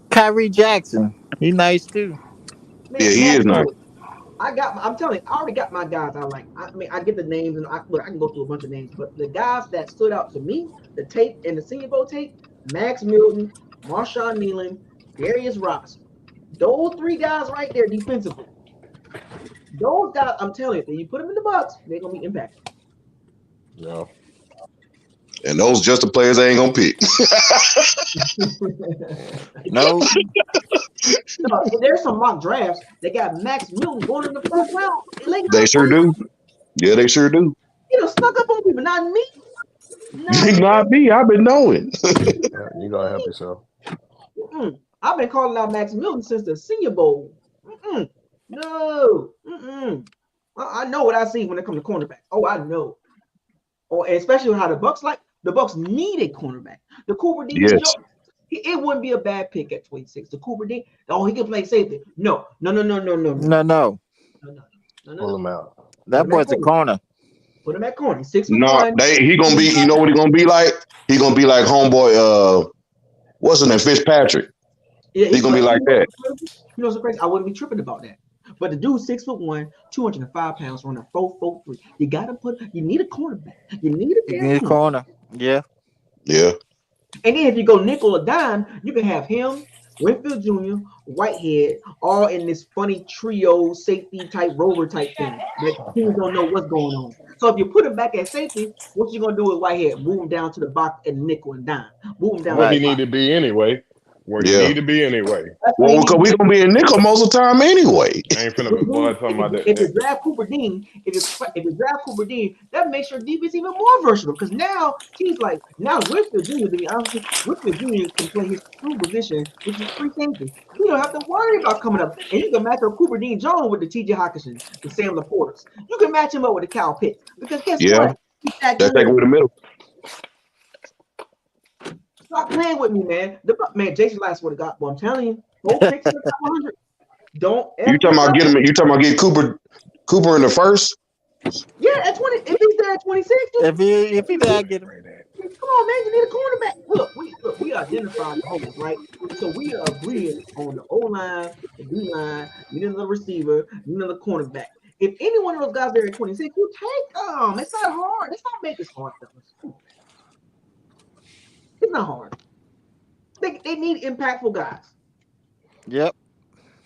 Kyrie Jackson? He's nice too. Man, yeah, he is nice. I'm telling you, I already got my guys I like. I mean, I get the names and I can go through a bunch of names, but the guys that stood out to me, the tape and the Senior Bowl tape, Max Milton, Marshawn Nealon, Darius Robinson. Those 3 guys right there defensively. Those guys, I'm telling you, when you put them in the Bucs, they're gonna be impactful. Yeah. And those just the players they ain't gonna pick. No. No, there's some mock drafts. They got Max Milton going in the first round. They sure do. Yeah, they sure do. You know, snuck up on people, not me. Not me. I've been knowing. You gotta help yourself. I've been calling out Max Milton since the Senior Bowl. No. I know what I see when it comes to cornerback. Oh, I know. Oh, especially how the Bucs need a cornerback. The Cooper D. It wouldn't be a bad pick at 26. The Cooper Dean, oh, he can play safety. No. Pull him out. That boy's a corner. Put him at corner. 6'1". No, he gonna be. You know what he gonna be like? He gonna be like homeboy. What's his name? Fitzpatrick. Yeah, He gonna be like that. You know, so crazy. I wouldn't be tripping about that. But the dude 6'1", 205 pounds, running 4.43. You gotta you need a cornerback. You need a damn corner. Yeah. Yeah. And then if you go nickel or dime, you can have him, Winfield Jr., Whitehead, all in this funny trio safety type rover type thing that teams don't know what's going on. So if you put him back at safety, what you gonna do with Whitehead? Move him down to the box and nickel and dime. Move him down. Where he need to be anyway. Where he need to be anyway. Well, because we gonna be in nickel most of the time anyway. I ain't finna be talking about that. If you draft Cooper Dean, that makes your defense even more versatile. Because now teams like Winfield Jr. To be honest, Winfield Jr. can play his true position, which is free safety. You don't have to worry about coming up, and you can match up Cooper Dean Jones with the T.J. Hawkinson, the Sam Laportas. You can match him up with the Kyle Pitts because guess what? That's taking with the middle. Stop playing with me, man. Jason last would have got. Well, I'm telling you, go pick the top 100. Don't. You talking about getting? You talking about getting Cooper in the first? Yeah, at 20. If he's there at 26, if he there, get him. Come on, man. You need a cornerback. Look, we identified the holes, right? So we are agreeing on the O-line, the D-line, you need another receiver, you need another cornerback. If any one of those guys there at 26, you take them. It's not hard. Let's not make this hard, fellas. It's not hard. They need impactful guys. Yep.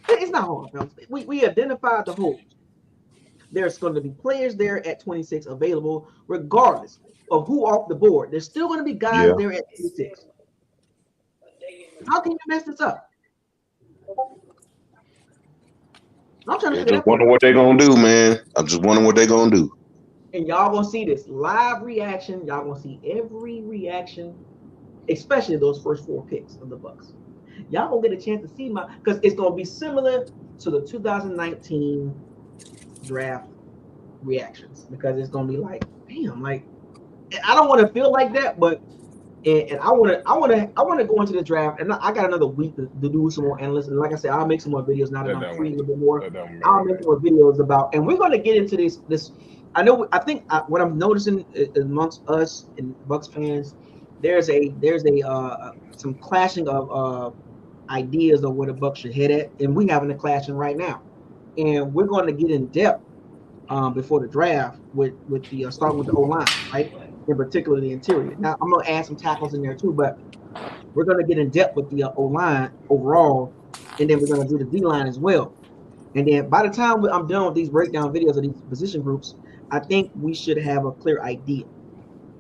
It's not hard, fellas. We identified the holes. There's going to be players there at 26 available, regardless of who off the board. There's still going to be guys there at 26. How can you mess this up? I'm trying to just wondering what they're gonna do, man. I'm just wondering what they're gonna do. And y'all gonna see this live reaction. Y'all gonna see every reaction, especially those first 4 picks of the Bucs. Y'all gonna get a chance to see because it's gonna be similar to the 2019 draft reactions, because it's gonna be like, damn, like I don't want to feel like that, but and I want to go into the draft, and I got another week to do some more analysis. And like I said, I'll make some more videos now that I'm free a little bit more. I'll make more videos about, and we're gonna get into this. I think what I'm noticing amongst us and Bucs fans, there's some clashing of ideas of where the Bucs should head at, and we having a clashing right now, and we're going to get in depth before the draft with the starting with the O-line, right? In particular, the interior. Now, I'm going to add some tackles in there too, but we're going to get in depth with the O-line overall, and then we're going to do the D-line as well. And then by the time I'm done with these breakdown videos of these position groups, I think we should have a clear idea,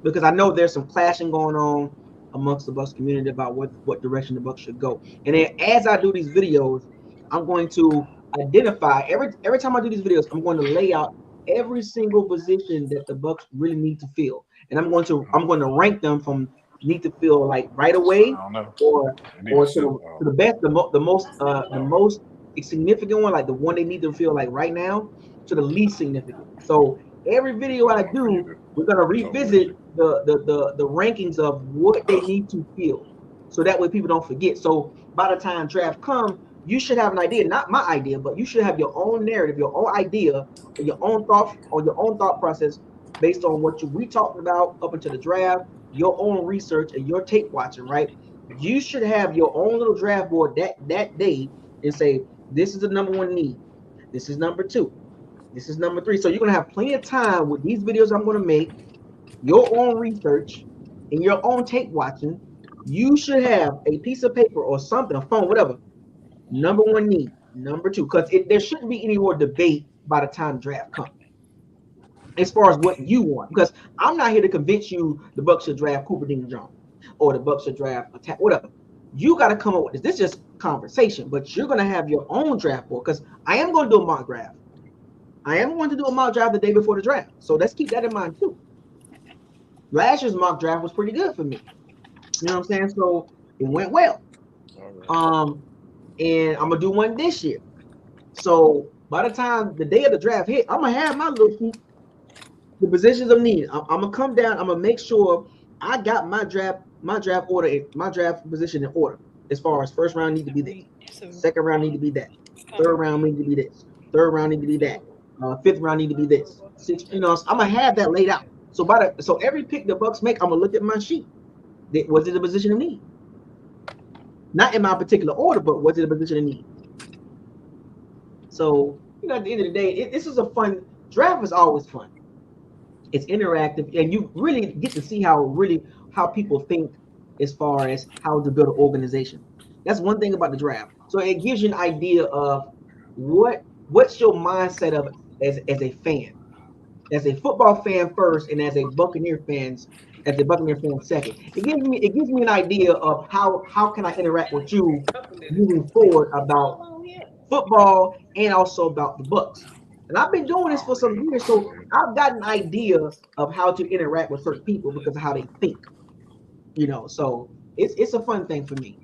because I know there's some clashing going on amongst the Bucs community about what direction the Bucs should go. And then as I do these videos, I'm going to identify every time I do these videos, I'm going to lay out every single position that the Bucs really need to fill. And I'm going to rank them from need to fill like right away or to the best, the most significant one, like the one they need to fill like right now, to the least significant. So every video I do, we're gonna revisit the rankings of what they need to fill, so that way people don't forget. So by the time draft comes, you should have an idea, not my idea, but you should have your own narrative, your own idea, or your own thought process based on what we talked about up until the draft, your own research and your tape watching, right? You should have your own little draft board that day and say, this is the number 1 need. This is number 2. This is number 3. So you're going to have plenty of time with these videos I'm going to make, your own research and your own tape watching. You should have a piece of paper or something, a phone, whatever. Number 1 need, number 2, because there shouldn't be any more debate by the time draft comes as far as what you want. Because I'm not here to convince you the Bucs should draft Cooper Dean Jones or the Bucs should draft whatever. You got to come up with this. This is just conversation, but you're going to have your own draft board, because I am going to do a mock draft. I am going to do a mock draft the day before the draft. So let's keep that in mind too. Last year's mock draft was pretty good for me. You know what I'm saying? So it went well. And I'm going to do one this year. So by the time the day of the draft hit, I'm going to have my little sheet, the positions of need. I'm going to come down. I'm going to make sure I got my draft position in order. As far as first round need to be this, second round need to be that, third round need to be this, third round need to be that, fifth round need to be this. Six, so I'm gonna have that laid out. So so every pick the Bucs make, I'm gonna look at my sheet. Was it a position of need? Not in my particular order, but was it a position of need? So at the end of the day, this is a fun draft. Is always fun. It's interactive, and you really get to see how people think as far as how to build an organization. That's one thing about the draft. So it gives you an idea of what's your mindset of as a fan, as a football fan first, and as a Buccaneer fan second. It gives me an idea of how can I interact with you moving forward about football and also about the Bucs. And I've been doing this for some years, so I've got an idea of how to interact with certain people because of how they think. So it's a fun thing for me.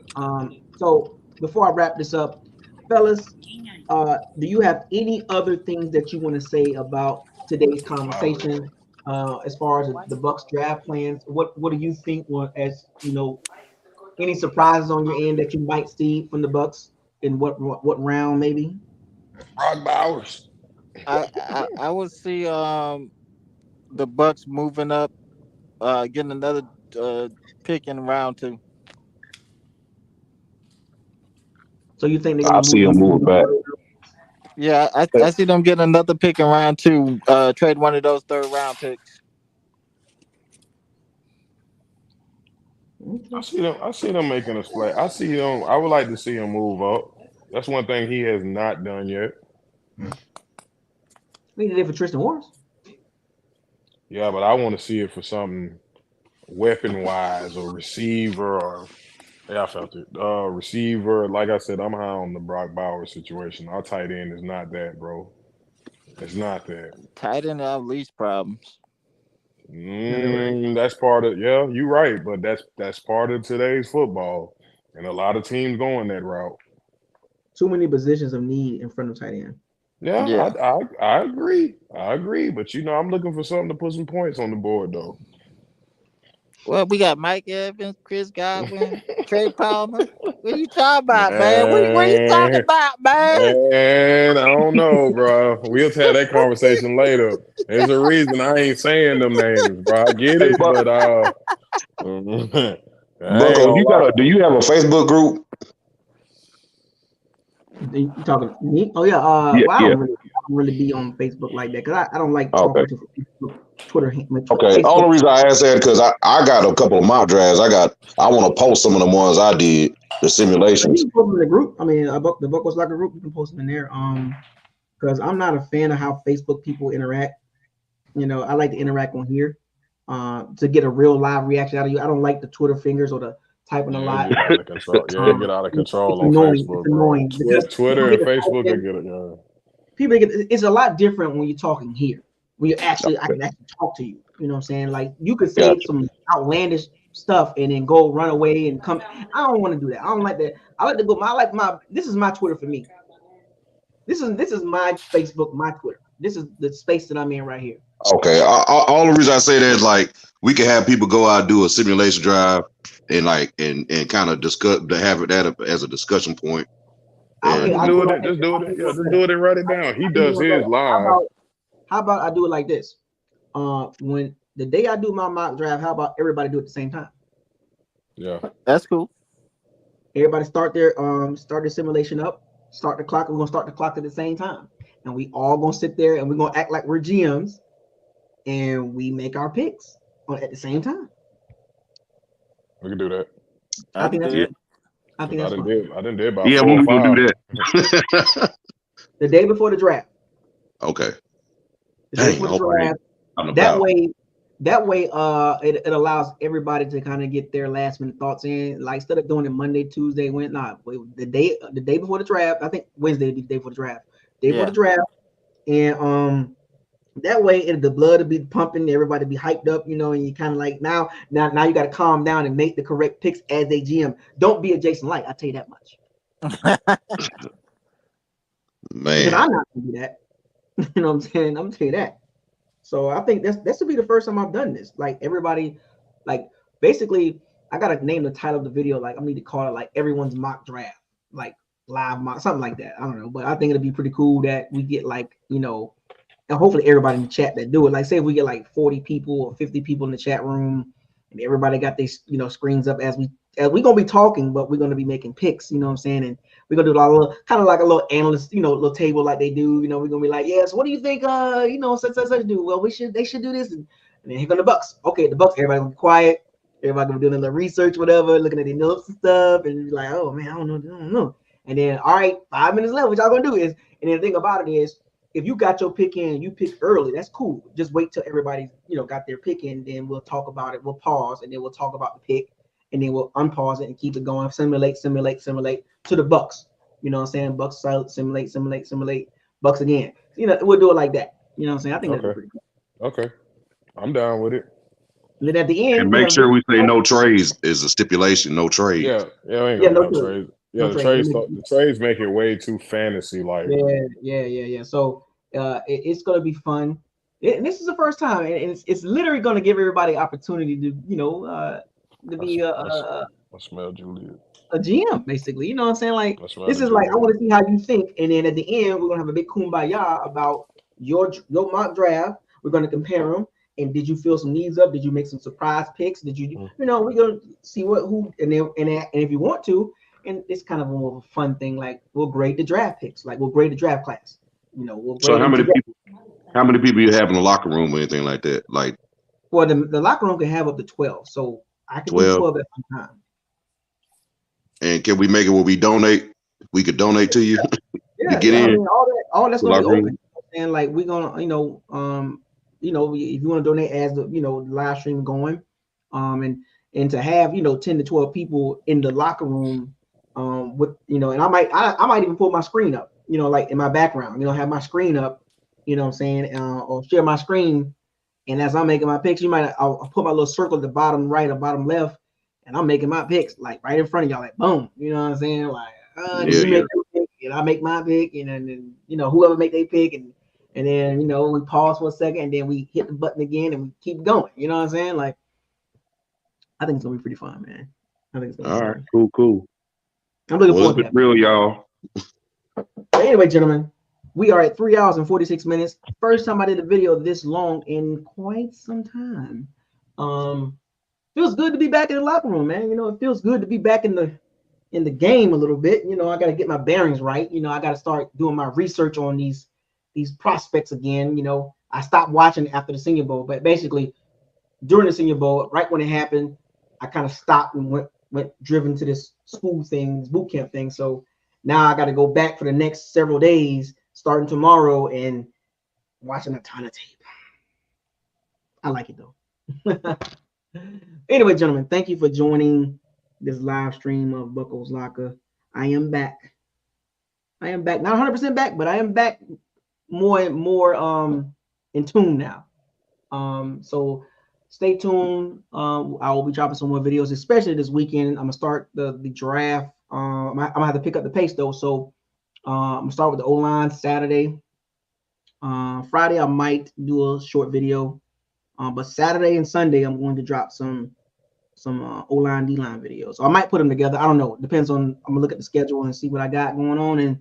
So before I wrap this up, fellas, do you have any other things that you want to say about today's conversation? As far as the Bucs draft plans, what do you think? As any surprises on your end that you might see from the Bucs in what round maybe? Brock Bowers. I would see the Bucks moving up, getting another pick in round 2. So you think they're I gonna see him move back. Yeah, I see them getting another pick in round 2. Trade one of those third round picks. I see them making a splash. I see them. I would like to see him move up. That's one thing he has not done yet. They did it for Tristan Wirfs. Yeah, but I want to see it for something weapon wise or receiver or I felt it. Receiver, like I said, I'm high on the Brock Bowers situation. Our tight end is not that, bro. It's not that. Tight end have least problems. That's part of you're right, but that's part of today's football, and a lot of teams going that route. Too many positions of need in front of tight end. Yeah, Yeah. I agree. I agree, but I'm looking for something to put some points on the board though. Well, we got Mike Evans, Chris Godwin, Trey Palmer. What are you talking about, man? What are you talking Man, about, man? man, I don't know, bro. We'll have that conversation later. There's a reason I ain't saying them names, bro. I get Hey, it, but I ain't Bucko, gonna lie. do you have a Facebook group? You talking to me? Oh yeah. Yeah, Well, I yeah. don't really be on Facebook like that because I don't like Okay. talking to Facebook, Twitter, Okay. Facebook. Only reason I asked that because I got a couple of mock drafts. I want to post some of the ones I did, the You simulations. can post them in the group. I mean, the BucosLocker group. You can post them in there. Because I'm not a fan of how Facebook people interact. I like to interact on here, to get a real live reaction out of you. I don't like the Twitter fingers or the typing a Yeah, lot. it get out of control. Yeah, it get out of It's control on annoying. It's Facebook, bro. annoying because Twitter and Facebook will get it. it's a lot different when you're talking here. When I can actually talk to you. You know what I'm saying? Like you could say Gotcha. some outlandish stuff and then go run away and come. I don't want to do that. I don't like that. I like to go. This is my Twitter for me. This is my Facebook, my Twitter. This is the space that I'm in right here. Okay. All the reason I say that is like we can have people go out and do a simulation drive and and kind of discuss to have that as a discussion point. Okay, Just do it. Just do it. Yeah, just do it and write it down. He does his live. How about I do it like this? When the day I do my mock draft, how about everybody do it at the same time? Yeah, that's cool. Everybody start their simulation up. Start the clock. We're gonna start the clock at the same time, and we all gonna sit there and we're gonna act like we're GMs, and we make our picks at the same time. we can do that. I think that's good. I think that's fun. I didn't do about Yeah, 4 when or we gonna 5. do that? The day before the draft. Okay. The day before the draft. That way, it allows everybody to kind of get their last minute thoughts in. Like instead of doing it Monday, Tuesday, the day before the draft. I think Wednesday would be the day before the draft. Before the draft, and that way the blood will be pumping, everybody be hyped up, and you kind of like now you got to calm down and make the correct picks as a GM. Don't be a Jason Light. I'll tell you that much. Man, because I'm not gonna do that. You know what I'm saying? I'm gonna tell you that. So I think this will be the first time I've done this. Like everybody, like basically, I gotta name the title of the video. Like I need to call it like everyone's mock draft, like live mock, something like that. I don't know, but I think it'd be pretty cool that we get like, you know, and hopefully everybody in the chat that do it. Like say if we get like 40 people or 50 people in the chat room, and everybody got these, you know, screens up as we gonna be talking, but we're gonna be making picks, you know what I'm saying? And we're gonna do a little kind of like a little analyst, you know, little table like they do. You know, we're gonna be like, yes, what do you think? You know, such do. Well, they should do this, and then here come the Bucs. Okay, the Bucs. Everybody gonna be quiet. Everybody gonna be doing a little research, whatever, looking at their notes and stuff, and be like, oh man, I don't know. And then all right, 5 minutes left. What y'all gonna do is, and then the thing about it is, if you got your pick in, you pick early. That's cool. Just wait till everybody, you know, got their pick in. Then we'll talk about it. We'll pause, and then we'll talk about the pick, and then we'll unpause it and keep it going. Simulate to the Bucs. You know what I'm saying? Bucs simulate. Bucs again. You know, we'll do it like that. You know what I'm saying? I think that'd be pretty cool. Okay. I'm down with it. And then at the end, And make sure we say no trades is a stipulation. No trade. Yeah, ain't gonna no trades. Yeah, no the trades make it way too fantasy like. Yeah. So it's gonna be fun. And this is the first time, and it's literally gonna give everybody opportunity to, you know, to be I smell Juliet. A GM, basically. You know what I'm saying? Like this is Juliet. like I want to see how you think, and then at the end we're gonna have a big kumbaya about your mock draft. We're gonna compare them. And did you fill some needs up? Did you make some surprise picks? Did you, you know, we're gonna see who, and if you want to, and it's kind of more of a fun thing. Like we'll grade the draft picks, like we'll grade the draft class. You know, we'll grade. So how many people you have in the locker room or anything like that? Like, well, the locker room can have up to 12, so I can 12. do 12 at one time. And can we make it where we donate? We could donate to you Yeah, to get in. I mean, all that's gonna be room. open. And like we're gonna, you know, if you want to donate as the, you know, live stream going, and to have, you know, 10 to 12 people in the locker room, with, you know, and I might even pull my screen up, you know, like in my background, you know, have my screen up, you know what I'm saying, or share my screen, and as I'm making my picks, I'll put my little circle at the bottom right or bottom left, and I'm making my picks like right in front of y'all, like boom, you know what I'm saying, like you make your pick and I make my pick, and then you know, whoever make their pick, and then, you know, we pause for a second, and then we hit the button again, and we keep going. You know what I'm saying? Like, I think it's gonna be pretty fun, man. I think it's gonna be All right, fun. cool. I'm looking forward to it. Real, y'all. But anyway, gentlemen, we are at 3 hours and 46 minutes. First time I did a video this long in quite some time. Feels good to be back in the locker room, man. You know, it feels good to be back in the game a little bit. You know, I got to get my bearings right. You know, I got to start doing my research on these prospects again. You know, I stopped watching after the Senior Bowl, but basically during the Senior Bowl, right when it happened, I kind of stopped and went driven to this school thing, this boot camp thing. So now I got to go back for the next several days, starting tomorrow, and watching a ton of tape. I like it though. Anyway, gentlemen, thank you for joining this live stream of BucosLocker. I am back. Not 100% back, but I am back more in tune now. So stay tuned. I will be dropping some more videos, especially this weekend. I'm gonna start the draft. I'm gonna have to pick up the pace though. So I'm gonna start with the O-line Saturday. Friday I might do a short video. But Saturday and Sunday I'm going to drop some O-line D-line videos. So I might put them together. I don't know. It depends on, I'm gonna look at the schedule and see what I got going on, and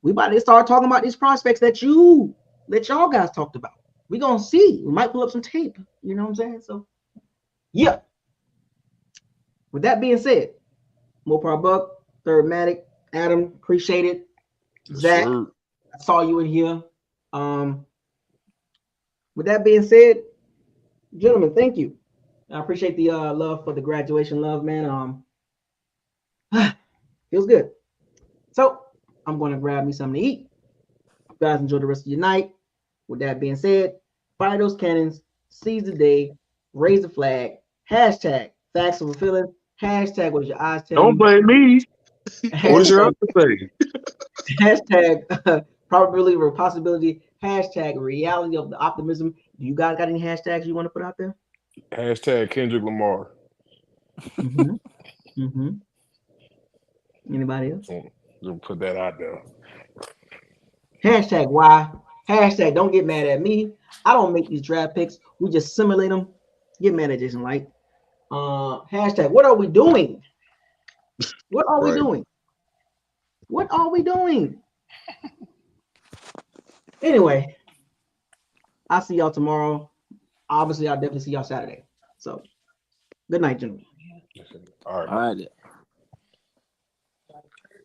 we about to start talking about these prospects that y'all guys talked about. We're gonna see. We might pull up some tape. You know what I'm saying? So yeah. With that being said, Mopar Buck, Third Matic, Adam, appreciate it. Zach, I saw you in here. With that being said, gentlemen, thank you. I appreciate the love for the graduation love, man. Feels good. So I'm going to grab me something to eat. You guys enjoy the rest of your night. With that being said, fire those cannons, seize the day, raise the flag, hashtag facts of a feeling, hashtag what your eyes tell you. Don't blame me. What does your eyes say? Hashtag probability or possibility, hashtag reality of the optimism. Do you guys got any hashtags you want to put out there? Hashtag Kendrick Lamar. Anybody else? Just put that out there. Hashtag why? Hashtag don't get mad at me. I don't make these draft picks. We just simulate them. Get mad at Jason Light. Hashtag, what are we doing? What are we Right. doing? What are we doing? Anyway, I'll see y'all tomorrow. Obviously, I'll definitely see y'all Saturday. So, good night, gentlemen. All right. All right.